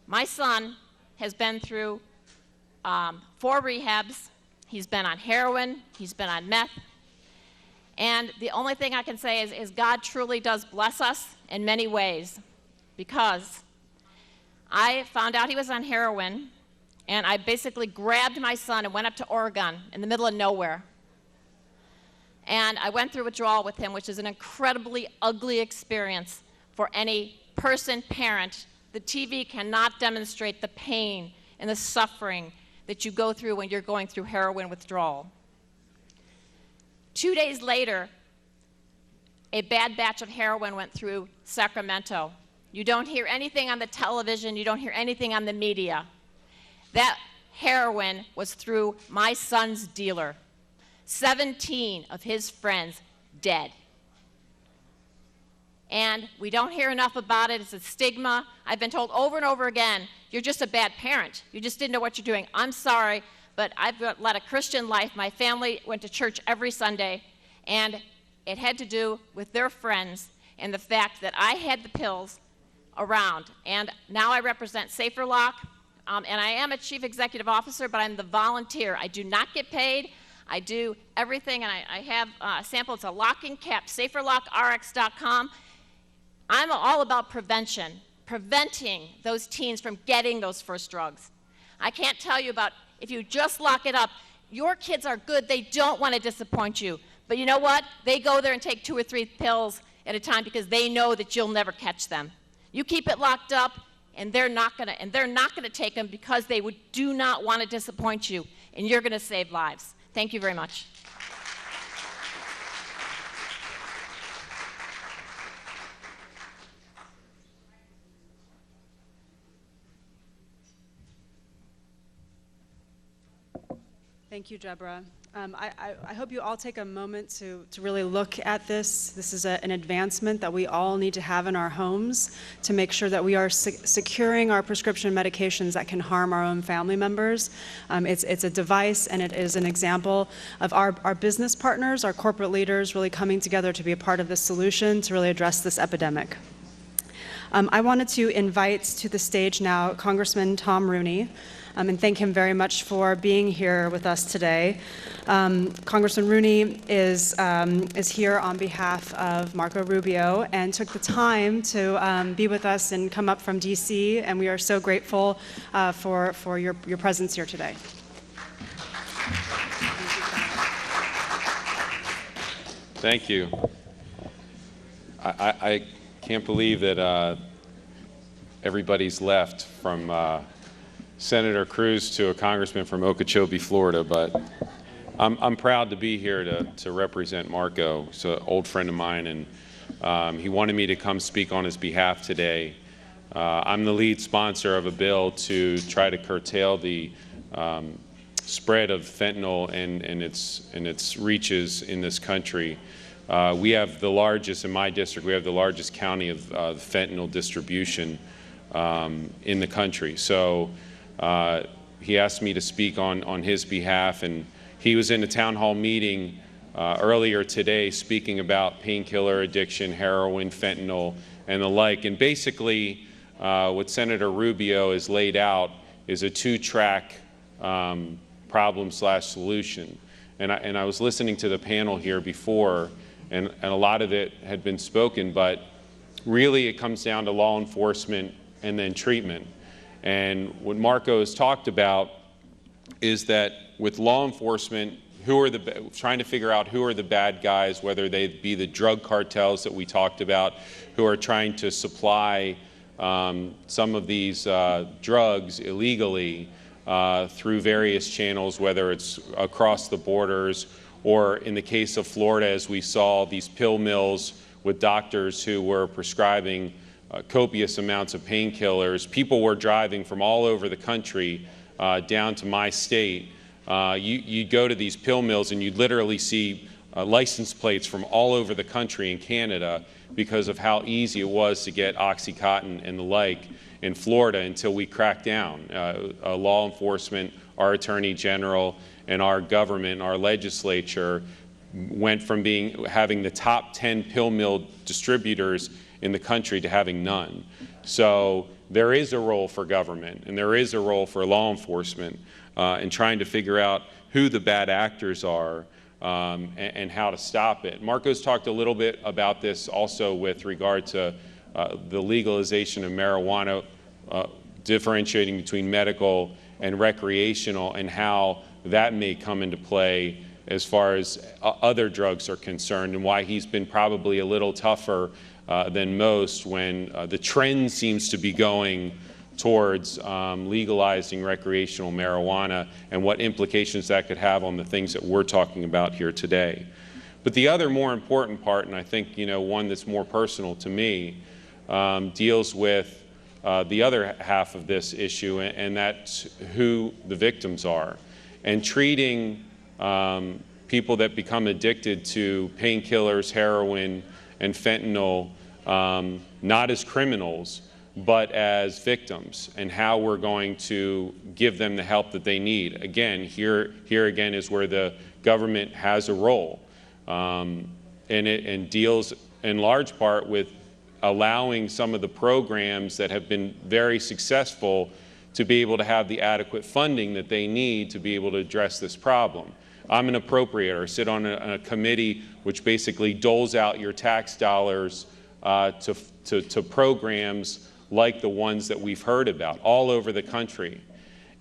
My son has been through 4 rehabs. He's been on heroin. He's been on meth. And the only thing I can say is God truly does bless us in many ways, because I found out he was on heroin, and I basically grabbed my son and went up to Oregon in the middle of nowhere. And I went through withdrawal with him, which is an incredibly ugly experience for any person, parent. The TV cannot demonstrate the pain and the suffering that you go through when you're going through heroin withdrawal. 2 days later, a bad batch of heroin went through Sacramento. You don't hear anything on the television. You don't hear anything on the media. That heroin was through my son's dealer. 17 of his friends dead. And we don't hear enough about it. It's a stigma. I've been told over and over again, you're just a bad parent. You just didn't know what you're doing. I'm sorry, but I've led a Christian life. My family went to church every Sunday, and it had to do with their friends and the fact that I had the pills around. And now I represent Safer Lock, and I am a chief executive officer, but I'm the volunteer. I do not get paid. I do everything, and I have a sample. It's a locking cap, saferlockrx.com. I'm all about prevention, preventing those teens from getting those first drugs. I can't tell you about, if you just lock it up, your kids are good. They don't want to disappoint you. But you know what? They go there and take 2 or 3 pills at a time because they know that you'll never catch them. You keep it locked up, and they're not going to take them because they do not want to disappoint you, and you're going to save lives. Thank you very much. Thank you, Deborah. I hope you all take a moment to really look at this. This is an advancement that we all need to have in our homes to make sure that we are securing our prescription medications that can harm our own family members. It's a device, and it is an example of our business partners, our corporate leaders really coming together to be a part of this solution to really address this epidemic. I wanted to invite to the stage now Congressman Tom Rooney, and thank him very much for being here with us today. Congressman Rooney is here on behalf of Marco Rubio and took the time to be with us and come up from DC, and we are so grateful for your presence here today. Thank you. I can't believe that everybody's left, from Senator Cruz to a congressman from Okeechobee, Florida, but I'm proud to be here to represent Marco. He's an old friend of mine, and he wanted me to come speak on his behalf today. I'm the lead sponsor of a bill to try to curtail the spread of fentanyl and its reaches in this country. We have the largest, in my district, we have the largest county of fentanyl distribution in the country. So he asked me to speak on his behalf, and he was in a town hall meeting earlier today speaking about painkiller addiction, heroin, fentanyl, and the like. And basically, what Senator Rubio has laid out is a 2-track problem/solution. and I was listening to the panel here before, and a lot of it had been spoken, but really it comes down to law enforcement and then treatment. And what Marco has talked about is that with law enforcement, trying to figure out who are the bad guys, whether they be the drug cartels that we talked about, who are trying to supply some of these drugs illegally through various channels, whether it's across the borders, or in the case of Florida, as we saw, these pill mills with doctors who were prescribing copious amounts of painkillers. People were driving from all over the country down to my state. You go to these pill mills and you literally see license plates from all over the country in Canada because of how easy it was to get OxyContin and the like in Florida until we cracked down. Law enforcement, our Attorney General, and our government, our legislature went from having the top 10 pill mill distributors in the country to having none. So there is a role for government and there is a role for law enforcement in trying to figure out who the bad actors are and how to stop it. Marco's talked a little bit about this also with regard to the legalization of marijuana, differentiating between medical and recreational, and how that may come into play as far as other drugs are concerned, and why he's been probably a little tougher than most when the trend seems to be going towards legalizing recreational marijuana and what implications that could have on the things that we're talking about here today. But the other more important part, and I think one that's more personal to me, deals with the other half of this issue, and that's who the victims are. And treating people that become addicted to painkillers, heroin, and fentanyl not as criminals, but as victims, and how we're going to give them the help that they need. Again, here again is where the government has a role, and deals in large part with allowing some of the programs that have been very successful to be able to have the adequate funding that they need to be able to address this problem. I'm an appropriator, sit on a committee which basically doles out your tax dollars to programs like the ones that we've heard about all over the country.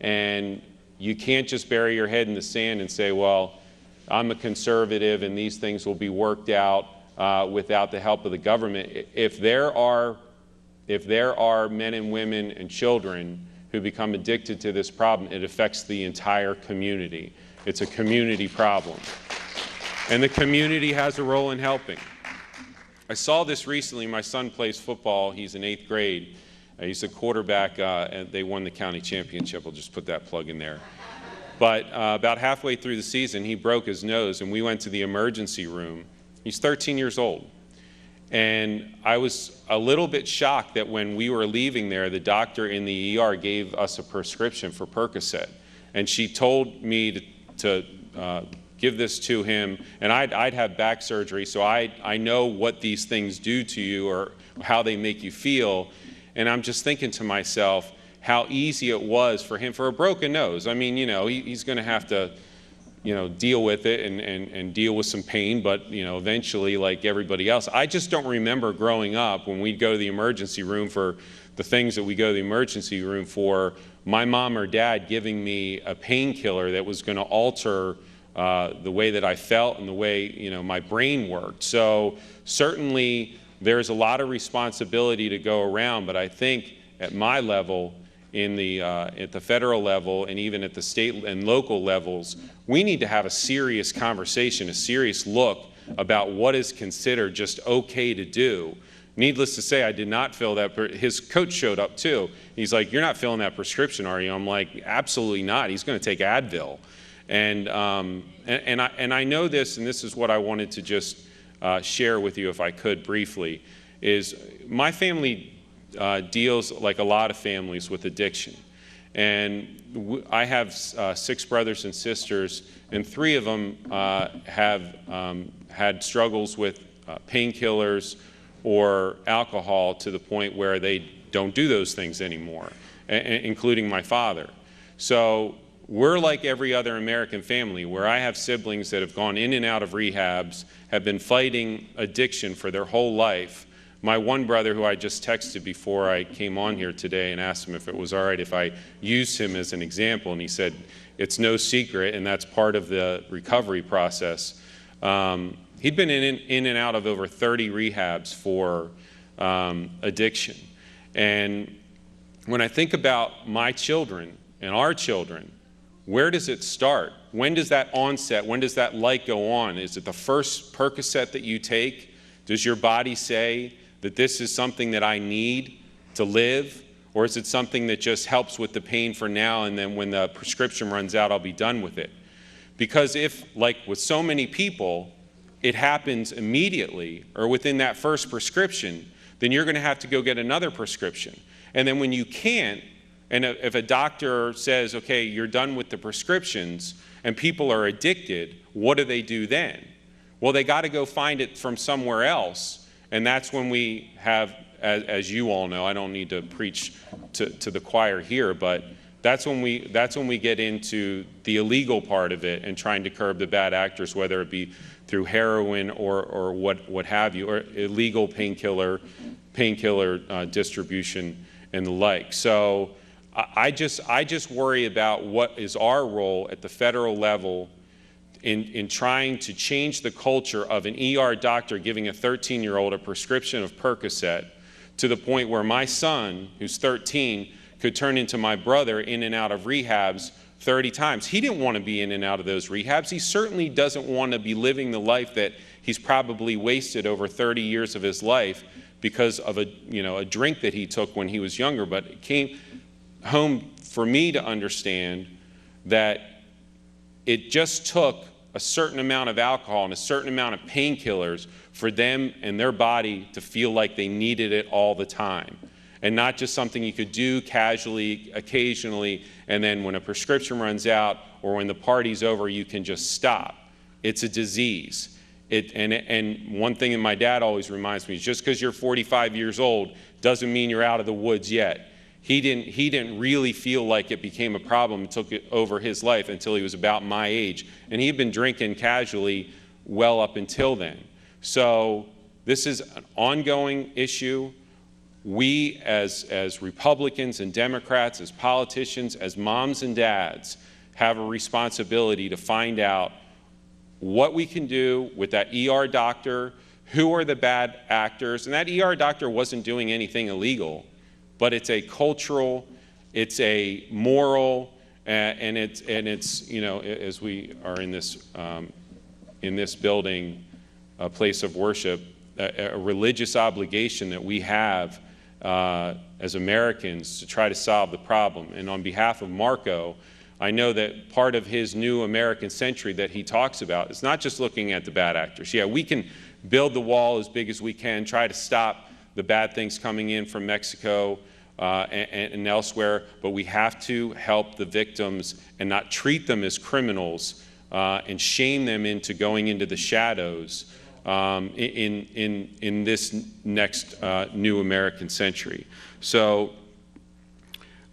And you can't just bury your head in the sand and say, well, I'm a conservative and these things will be worked out without the help of the government. If there are men and women and children who become addicted to this problem, it affects the entire community. It's a community problem. And the community has a role in helping. I saw this recently. My son plays football. He's in 8th grade. He's a quarterback, and they won the county championship. I'll just put that plug in there. But about halfway through the season, he broke his nose, and we went to the emergency room. He's 13 years old. And I was a little bit shocked that when we were leaving there, the doctor in the ER gave us a prescription for Percocet. And she told me to give this to him, and I'd have back surgery, so I know what these things do to you or how they make you feel. And I'm just thinking to myself how easy it was for him for a broken nose. I mean, he's going to have to, deal with it and deal with some pain, but, eventually, like everybody else. I just don't remember growing up when we'd go to the emergency room for the things that we go to the emergency room for, my mom or dad giving me a painkiller that was going to alter the way that I felt and the way my brain worked. So certainly there's a lot of responsibility to go around, but I think at my level, at the federal level, and even at the state and local levels, we need to have a serious conversation, a serious look about what is considered just okay to do. Needless to say, I did not fill that. His coach showed up too. He's like, "You're not filling that prescription, are you?" I'm like, "Absolutely not. He's going to take Advil." And I know this, and this is what I wanted to just share with you, if I could briefly, is my family deals like a lot of families with addiction. And I have 6 brothers and sisters, and 3 of them have had struggles with painkillers or alcohol to the point where they don't do those things anymore, including my father. So we're like every other American family, where I have siblings that have gone in and out of rehabs, have been fighting addiction for their whole life. My one brother, who I just texted before I came on here today and asked him if it was all right if I used him as an example, and he said, it's no secret, and that's part of the recovery process. He'd been in and out of over 30 rehabs for addiction. And when I think about my children and our children, where does it start? When does that onset, when does that light go on? Is it the first Percocet that you take? Does your body say that this is something that I need to live? Or is it something that just helps with the pain for now, and then when the prescription runs out, I'll be done with it? Because if, like with so many people, it happens immediately or within that first prescription, then you're going to have to go get another prescription. And then when you can't, and if a doctor says, okay, you're done with the prescriptions, and people are addicted, what do they do then? Well, they got to go find it from somewhere else. And that's when we have, as you all know, I don't need to preach to the choir here, but that's when we get into the illegal part of it and trying to curb the bad actors, whether it be through heroin or what have you, or illegal painkiller distribution and the like. So I just worry about what is our role at the federal level in trying to change the culture of an ER doctor giving a 13-year-old a prescription of Percocet to the point where my son, who's 13, could turn into my brother in and out of rehabs 30 times. He didn't want to be in and out of those rehabs. He certainly doesn't want to be living the life that he's probably wasted over 30 years of his life because of a drink that he took when he was younger. But it came home for me to understand that it just took a certain amount of alcohol and a certain amount of painkillers for them and their body to feel like they needed it all the time. And not just something you could do casually, occasionally, and then when a prescription runs out or when the party's over, you can just stop. It's a disease. And one thing that my dad always reminds me is just because you're 45 years old doesn't mean you're out of the woods yet. He didn't really feel like it became a problem and took it over his life until he was about my age. And he'd been drinking casually well up until then. So this is an ongoing issue. We as Republicans and Democrats, as politicians, as moms and dads, have a responsibility to find out what we can do with that ER doctor, who are the bad actors. And that ER doctor wasn't doing anything illegal, but it's a cultural, it's a moral, and it's as we are in this building, a place of worship, a religious obligation that we have as Americans to try to solve the problem. And on behalf of Marco, I know that part of his new American century that he talks about is not just looking at the bad actors. Yeah, we can build the wall as big as we can, try to stop the bad things coming in from Mexico and elsewhere, but we have to help the victims and not treat them as criminals and shame them into going into the shadows in this next new American century. So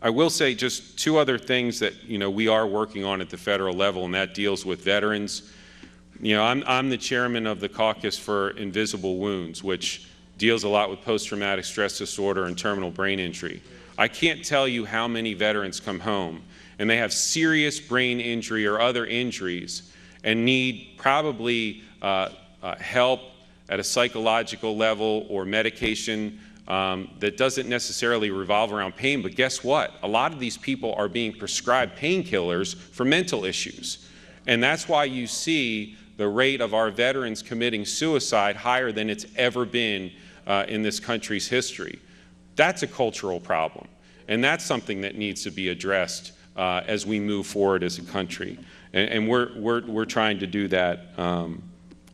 I will say just two other things that we are working on at the federal level, and that deals with veterans. I'm the chairman of the Caucus for Invisible Wounds, which deals a lot with post-traumatic stress disorder and terminal brain injury. I can't tell you how many veterans come home and they have serious brain injury or other injuries and need probably help at a psychological level or medication that doesn't necessarily revolve around pain. But guess what? A lot of these people are being prescribed painkillers for mental issues. And that's why you see the rate of our veterans committing suicide higher than it's ever been in this country's history. That's a cultural problem. And that's something that needs to be addressed as we move forward as a country. And we're trying to do that on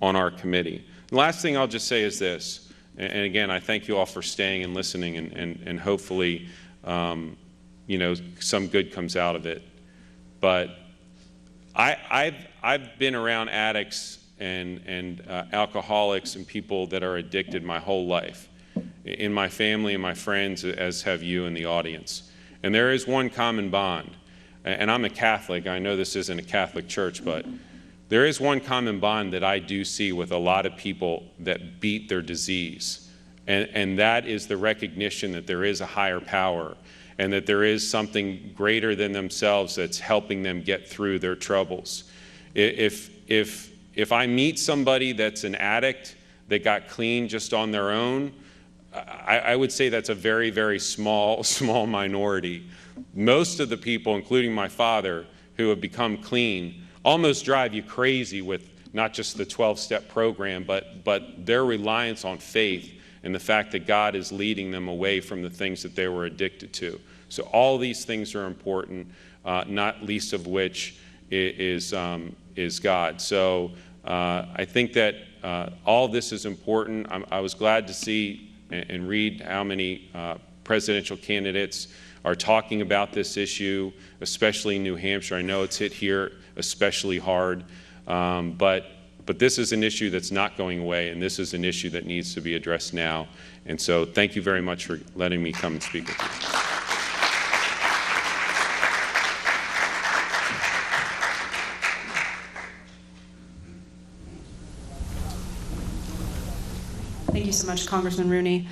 our committee. The last thing I'll just say is this, and again, I thank you all for staying and listening, and hopefully, some good comes out of it. But I've been around addicts and alcoholics and people that are addicted my whole life, in my family and my friends, as have you in the audience. And there is one common bond. and I'm a Catholic, I know this isn't a Catholic church, but there is one common bond that I do see with a lot of people that beat their disease, and that is the recognition that there is a higher power and that there is something greater than themselves that's helping them get through their troubles. If I meet somebody that's an addict that got clean just on their own, I would say that's a very, very small minority. Most of the people, including my father, who have become clean, almost drive you crazy with not just the 12-step program, but their reliance on faith and the fact that God is leading them away from the things that they were addicted to. So all these things are important, not least of which is God. So I think that all this is important. I was glad to see and read how many presidential candidates are talking about this issue, especially in New Hampshire. I know it's hit here especially hard, but this is an issue that's not going away, and this is an issue that needs to be addressed now. And so thank you very much for letting me come and speak with you. Thank you so much, Congressman Rooney.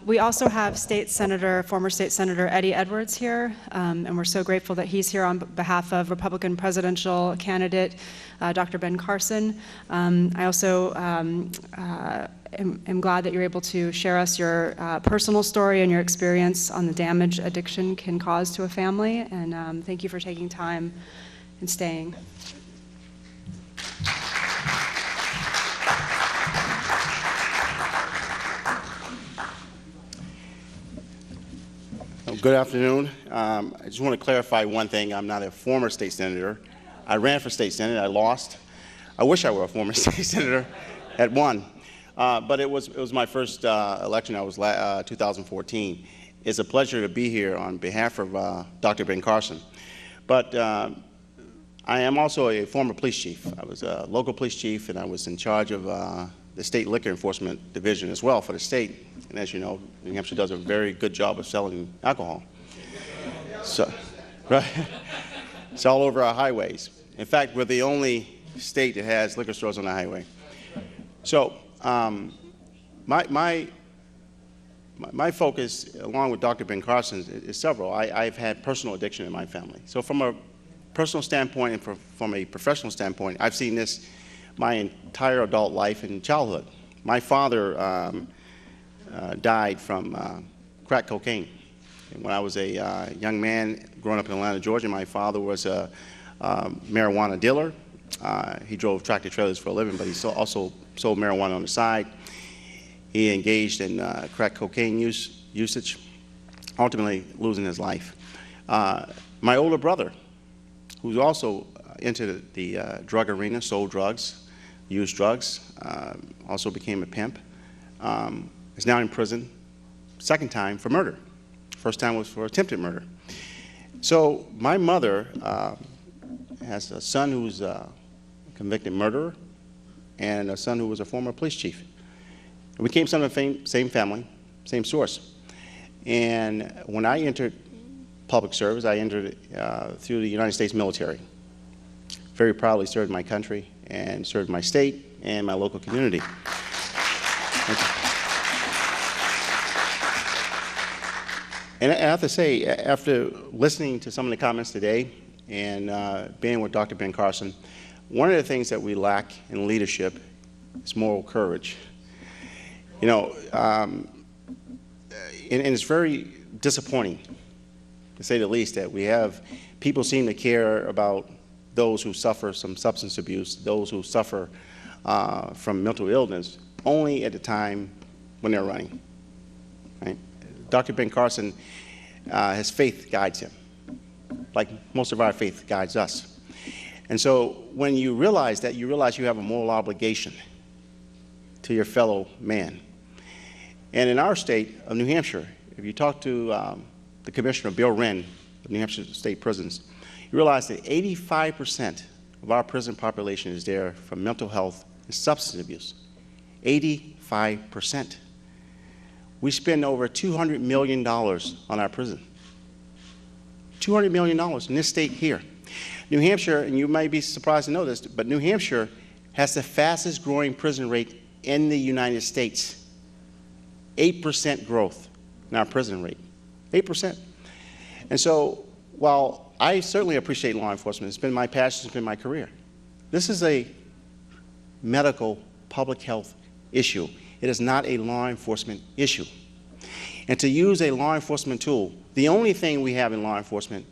We also have former State Senator Eddie Edwards here, and we're so grateful that he's here on behalf of Republican presidential candidate Dr. Ben Carson. I also am glad that you're able to share us your personal story and your experience on the damage addiction can cause to a family, and thank you for taking time and staying. Good afternoon. I just want to clarify one thing. I'm not a former state senator. I ran for state senator. I lost. I wish I were a former state senator. Had won. But it was my first election. I was 2014. It's a pleasure to be here on behalf of Dr. Ben Carson. But I am also a former police chief. I was a local police chief, and I was in charge of the state liquor enforcement division as well for the state. And as you know, New Hampshire does a very good job of selling alcohol. So, right? It's all over our highways. In fact, we're the only state that has liquor stores on the highway. So, my focus, along with Dr. Ben Carson's, is several. I've had personal addiction in my family. So from a personal standpoint and from a professional standpoint, I've seen this my entire adult life and childhood. My father died from crack cocaine. And when I was a young man growing up in Atlanta, Georgia, my father was a marijuana dealer. He drove tractor trailers for a living, but he also sold marijuana on the side. He engaged in crack cocaine usage, ultimately losing his life. My older brother, who's also into the drug arena, sold drugs, used drugs, also became a pimp, is now in prison, second time for murder. First time was for attempted murder. So my mother has a son who's a convicted murderer and a son who was a former police chief. We came from the same family, same source. And when I entered public service, I entered through the United States military. Very proudly served my country and served my state and my local community. And I have to say, after listening to some of the comments today and being with Dr. Ben Carson, one of the things that we lack in leadership is moral courage. You know, and it's very disappointing, to say the least, that we have people seem to care about those who suffer some substance abuse, those who suffer from mental illness, only at the time when they're running. Right? Dr. Ben Carson, his faith guides him, like most of our faith guides us. And so when you realize that, you realize you have a moral obligation to your fellow man. And in our state of New Hampshire, if you talk to the Commissioner, Bill Wren, of New Hampshire State Prisons, you realize that 85% of our prison population is there for mental health and substance abuse. 85%. We spend over $200 million on our prison. $200 million in this state here. New Hampshire, and you might be surprised to know this, but New Hampshire has the fastest growing prison rate in the United States. 8% growth in our prison rate. 8%. And so while I certainly appreciate law enforcement, it's been my passion, it's been my career, this is a medical public health issue. It is not a law enforcement issue. And to use a law enforcement tool, the only thing we have in law enforcement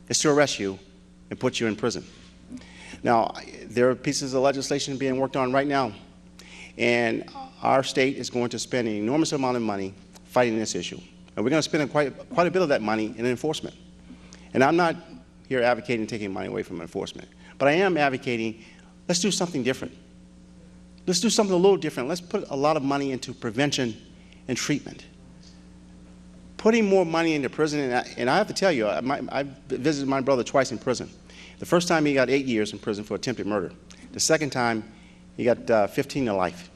is to arrest you and put you in prison. Now, there are pieces of legislation being worked on right now, and our state is going to spend an enormous amount of money fighting this issue. And we're going to spend quite a bit of that money in enforcement. And I'm not here advocating taking money away from enforcement, but I am advocating, let's do something different. Let's do something a little different. Let's put a lot of money into prevention and treatment. Putting more money into prison, and I have to tell you, I visited my brother twice in prison. The first time he got 8 years in prison for attempted murder. The second time he got 15 to life.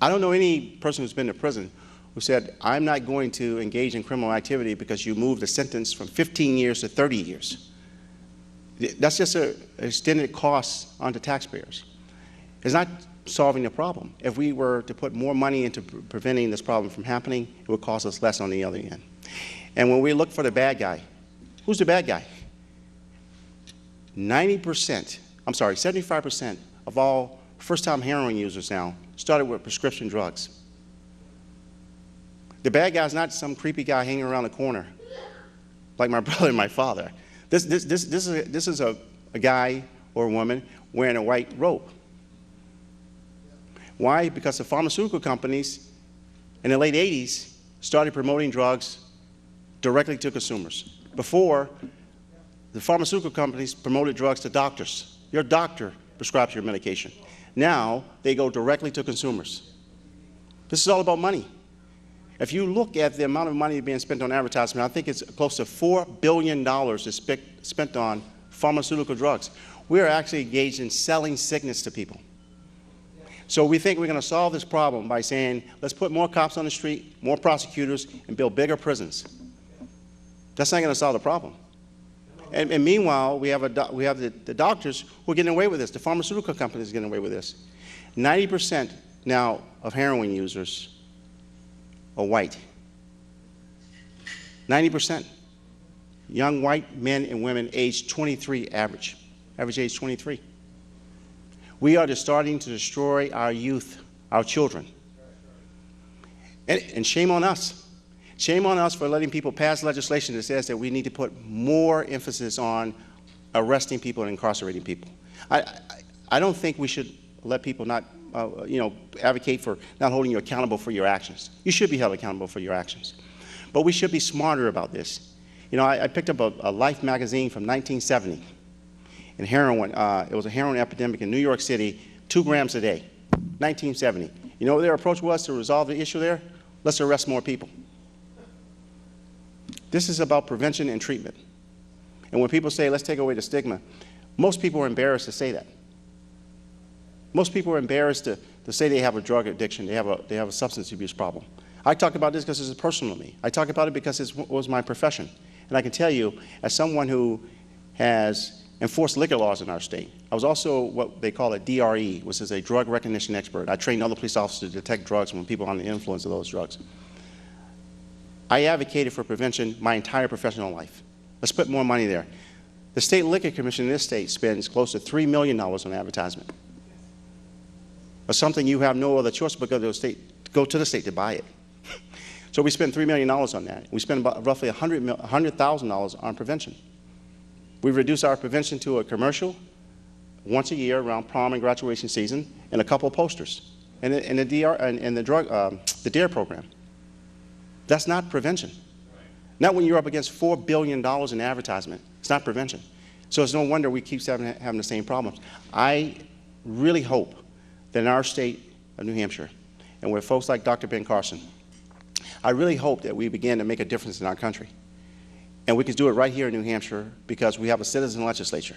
I don't know any person who's been to prison who said, I'm not going to engage in criminal activity because you moved the sentence from 15 years to 30 years. That's just an extended cost onto taxpayers. It's not solving the problem. If we were to put more money into preventing this problem from happening, it would cost us less on the other end. And when we look for the bad guy, who's the bad guy? 75% of all first-time heroin users now started with prescription drugs. The bad guy's not some creepy guy hanging around the corner, like my brother and my father. This is a guy or a woman wearing a white robe. Why? Because the pharmaceutical companies in the late 80s started promoting drugs directly to consumers. Before, the pharmaceutical companies promoted drugs to doctors. Your doctor prescribes your medication. Now, they go directly to consumers. This is all about money. If you look at the amount of money being spent on advertisement, I think it's close to $4 billion is spent on pharmaceutical drugs. We are actually engaged in selling sickness to people. So we think we're going to solve this problem by saying, let's put more cops on the street, more prosecutors, and build bigger prisons. That's not going to solve the problem. And meanwhile, we have the doctors who are getting away with this. The pharmaceutical companies are getting away with this. 90% now of heroin users are white. 90%. Young white men and women aged 23 average age 23. We are just starting to destroy our youth, our children. And shame on us. Shame on us for letting people pass legislation that says that we need to put more emphasis on arresting people and incarcerating people. I don't think we should let people not, advocate for not holding you accountable for your actions. You should be held accountable for your actions. But we should be smarter about this. You know, I picked up a Life magazine from 1970. And heroin, it was a heroin epidemic in New York City, 2 grams a day, 1970. You know what their approach was to resolve the issue there? Let's arrest more people. This is about prevention and treatment. And when people say, let's take away the stigma, most people are embarrassed to say that. Most people are embarrassed to say they have a drug addiction, they have a substance abuse problem. I talk about this because it's personal to me. I talk about it because it was my profession. And I can tell you, as someone who has enforced liquor laws in our state, I was also what they call a DRE, which is a drug recognition expert. I trained other police officers to detect drugs when people are under the influence of those drugs. I advocated for prevention my entire professional life. Let's put more money there. The State Liquor Commission in this state spends close to $3 million on advertisement. Or something you have no other choice but go to the state to buy it. So we spend $3 million on that. We spend about roughly $100,000 on prevention. We've reduced our prevention to a commercial once a year around prom and graduation season and a couple of posters and the DARE program. That's not prevention. Not when you're up against $4 billion in advertisement. It's not prevention. So it's no wonder we keep having the same problems. I really hope that in our state of New Hampshire, and with folks like Dr. Ben Carson, I really hope that we begin to make a difference in our country. And we can do it right here in New Hampshire because we have a citizen legislature.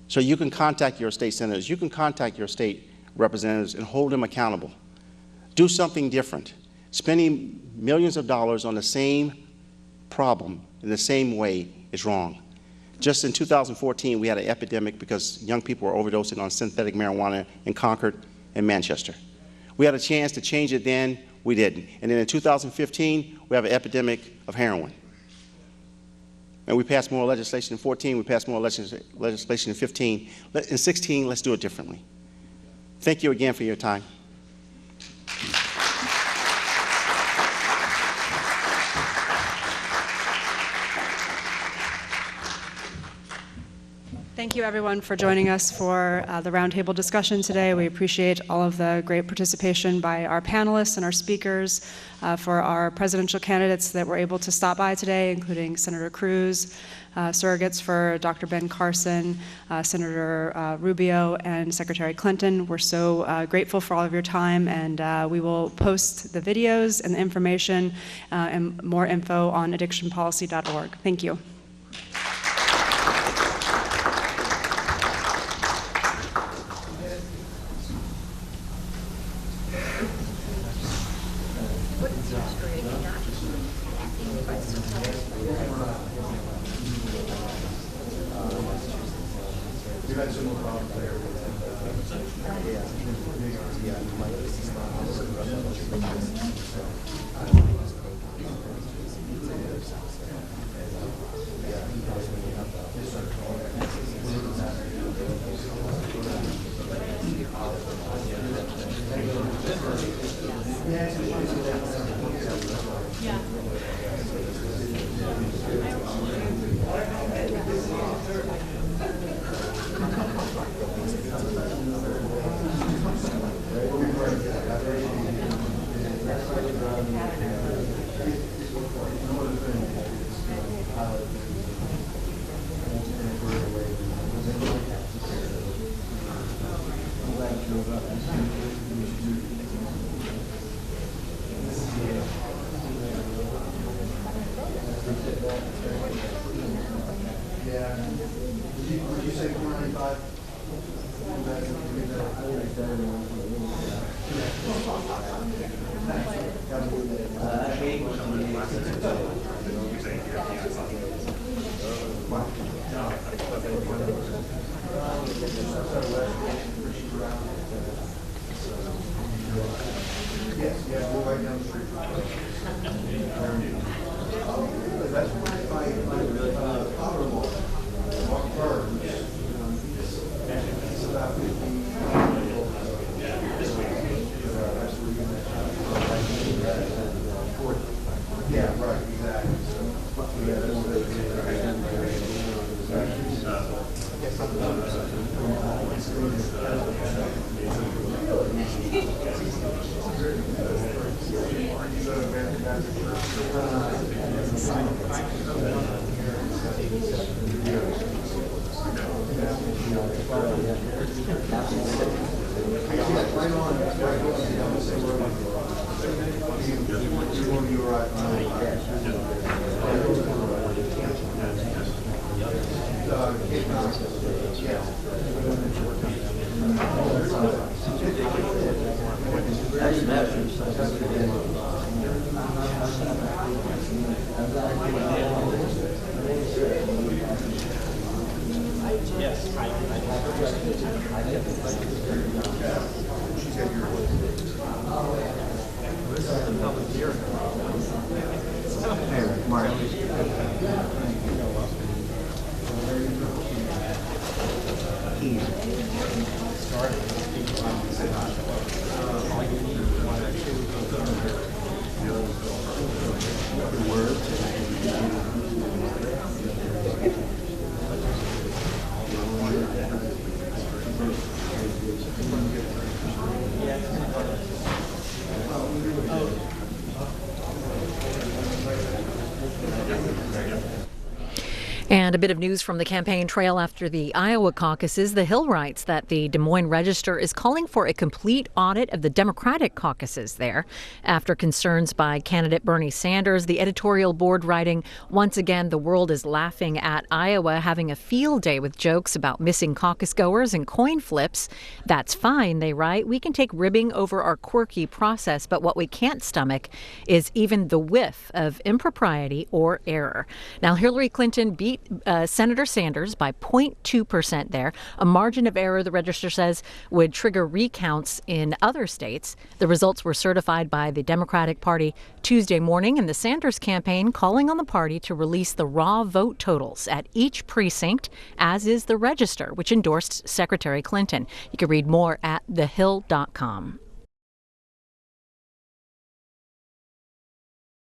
So you can contact your state senators, you can contact your state representatives and hold them accountable. Do something different. Spending millions of dollars on the same problem in the same way is wrong. Just in 2014, we had an epidemic because young people were overdosing on synthetic marijuana in Concord and Manchester. We had a chance to change it then, we didn't. And then in 2015, we have an epidemic of heroin. And we passed more legislation in 14, we passed more legislation in 15. In 16, let's do it differently. Thank you again for your time. Thank you, everyone, for joining us for the roundtable discussion today. We appreciate all of the great participation by our panelists and our speakers, for our presidential candidates that were able to stop by today, including Senator Cruz, surrogates for Dr. Ben Carson, Senator Rubio, and Secretary Clinton. We're so grateful for all of your time, and we will post the videos and the information and more info on addictionpolicy.org. Thank you. And a bit of news from the campaign trail after the Iowa caucuses. The Hill writes that the Des Moines Register is calling for a complete audit of the Democratic caucuses there after concerns by candidate Bernie Sanders. The editorial board writing, once again, the world is laughing at Iowa having a field day with jokes about missing caucus goers and coin flips. That's fine, they write. We can take ribbing over our quirky process, but what we can't stomach is even the whiff of impropriety or error. Now, Hillary Clinton beat beat Senator Sanders by 0.2% there, a margin of error the Register says would trigger recounts in other states. The results were certified by the Democratic Party Tuesday morning, and the Sanders campaign calling on the party to release the raw vote totals at each precinct, as is the Register, which endorsed Secretary Clinton. You can read more at thehill.com.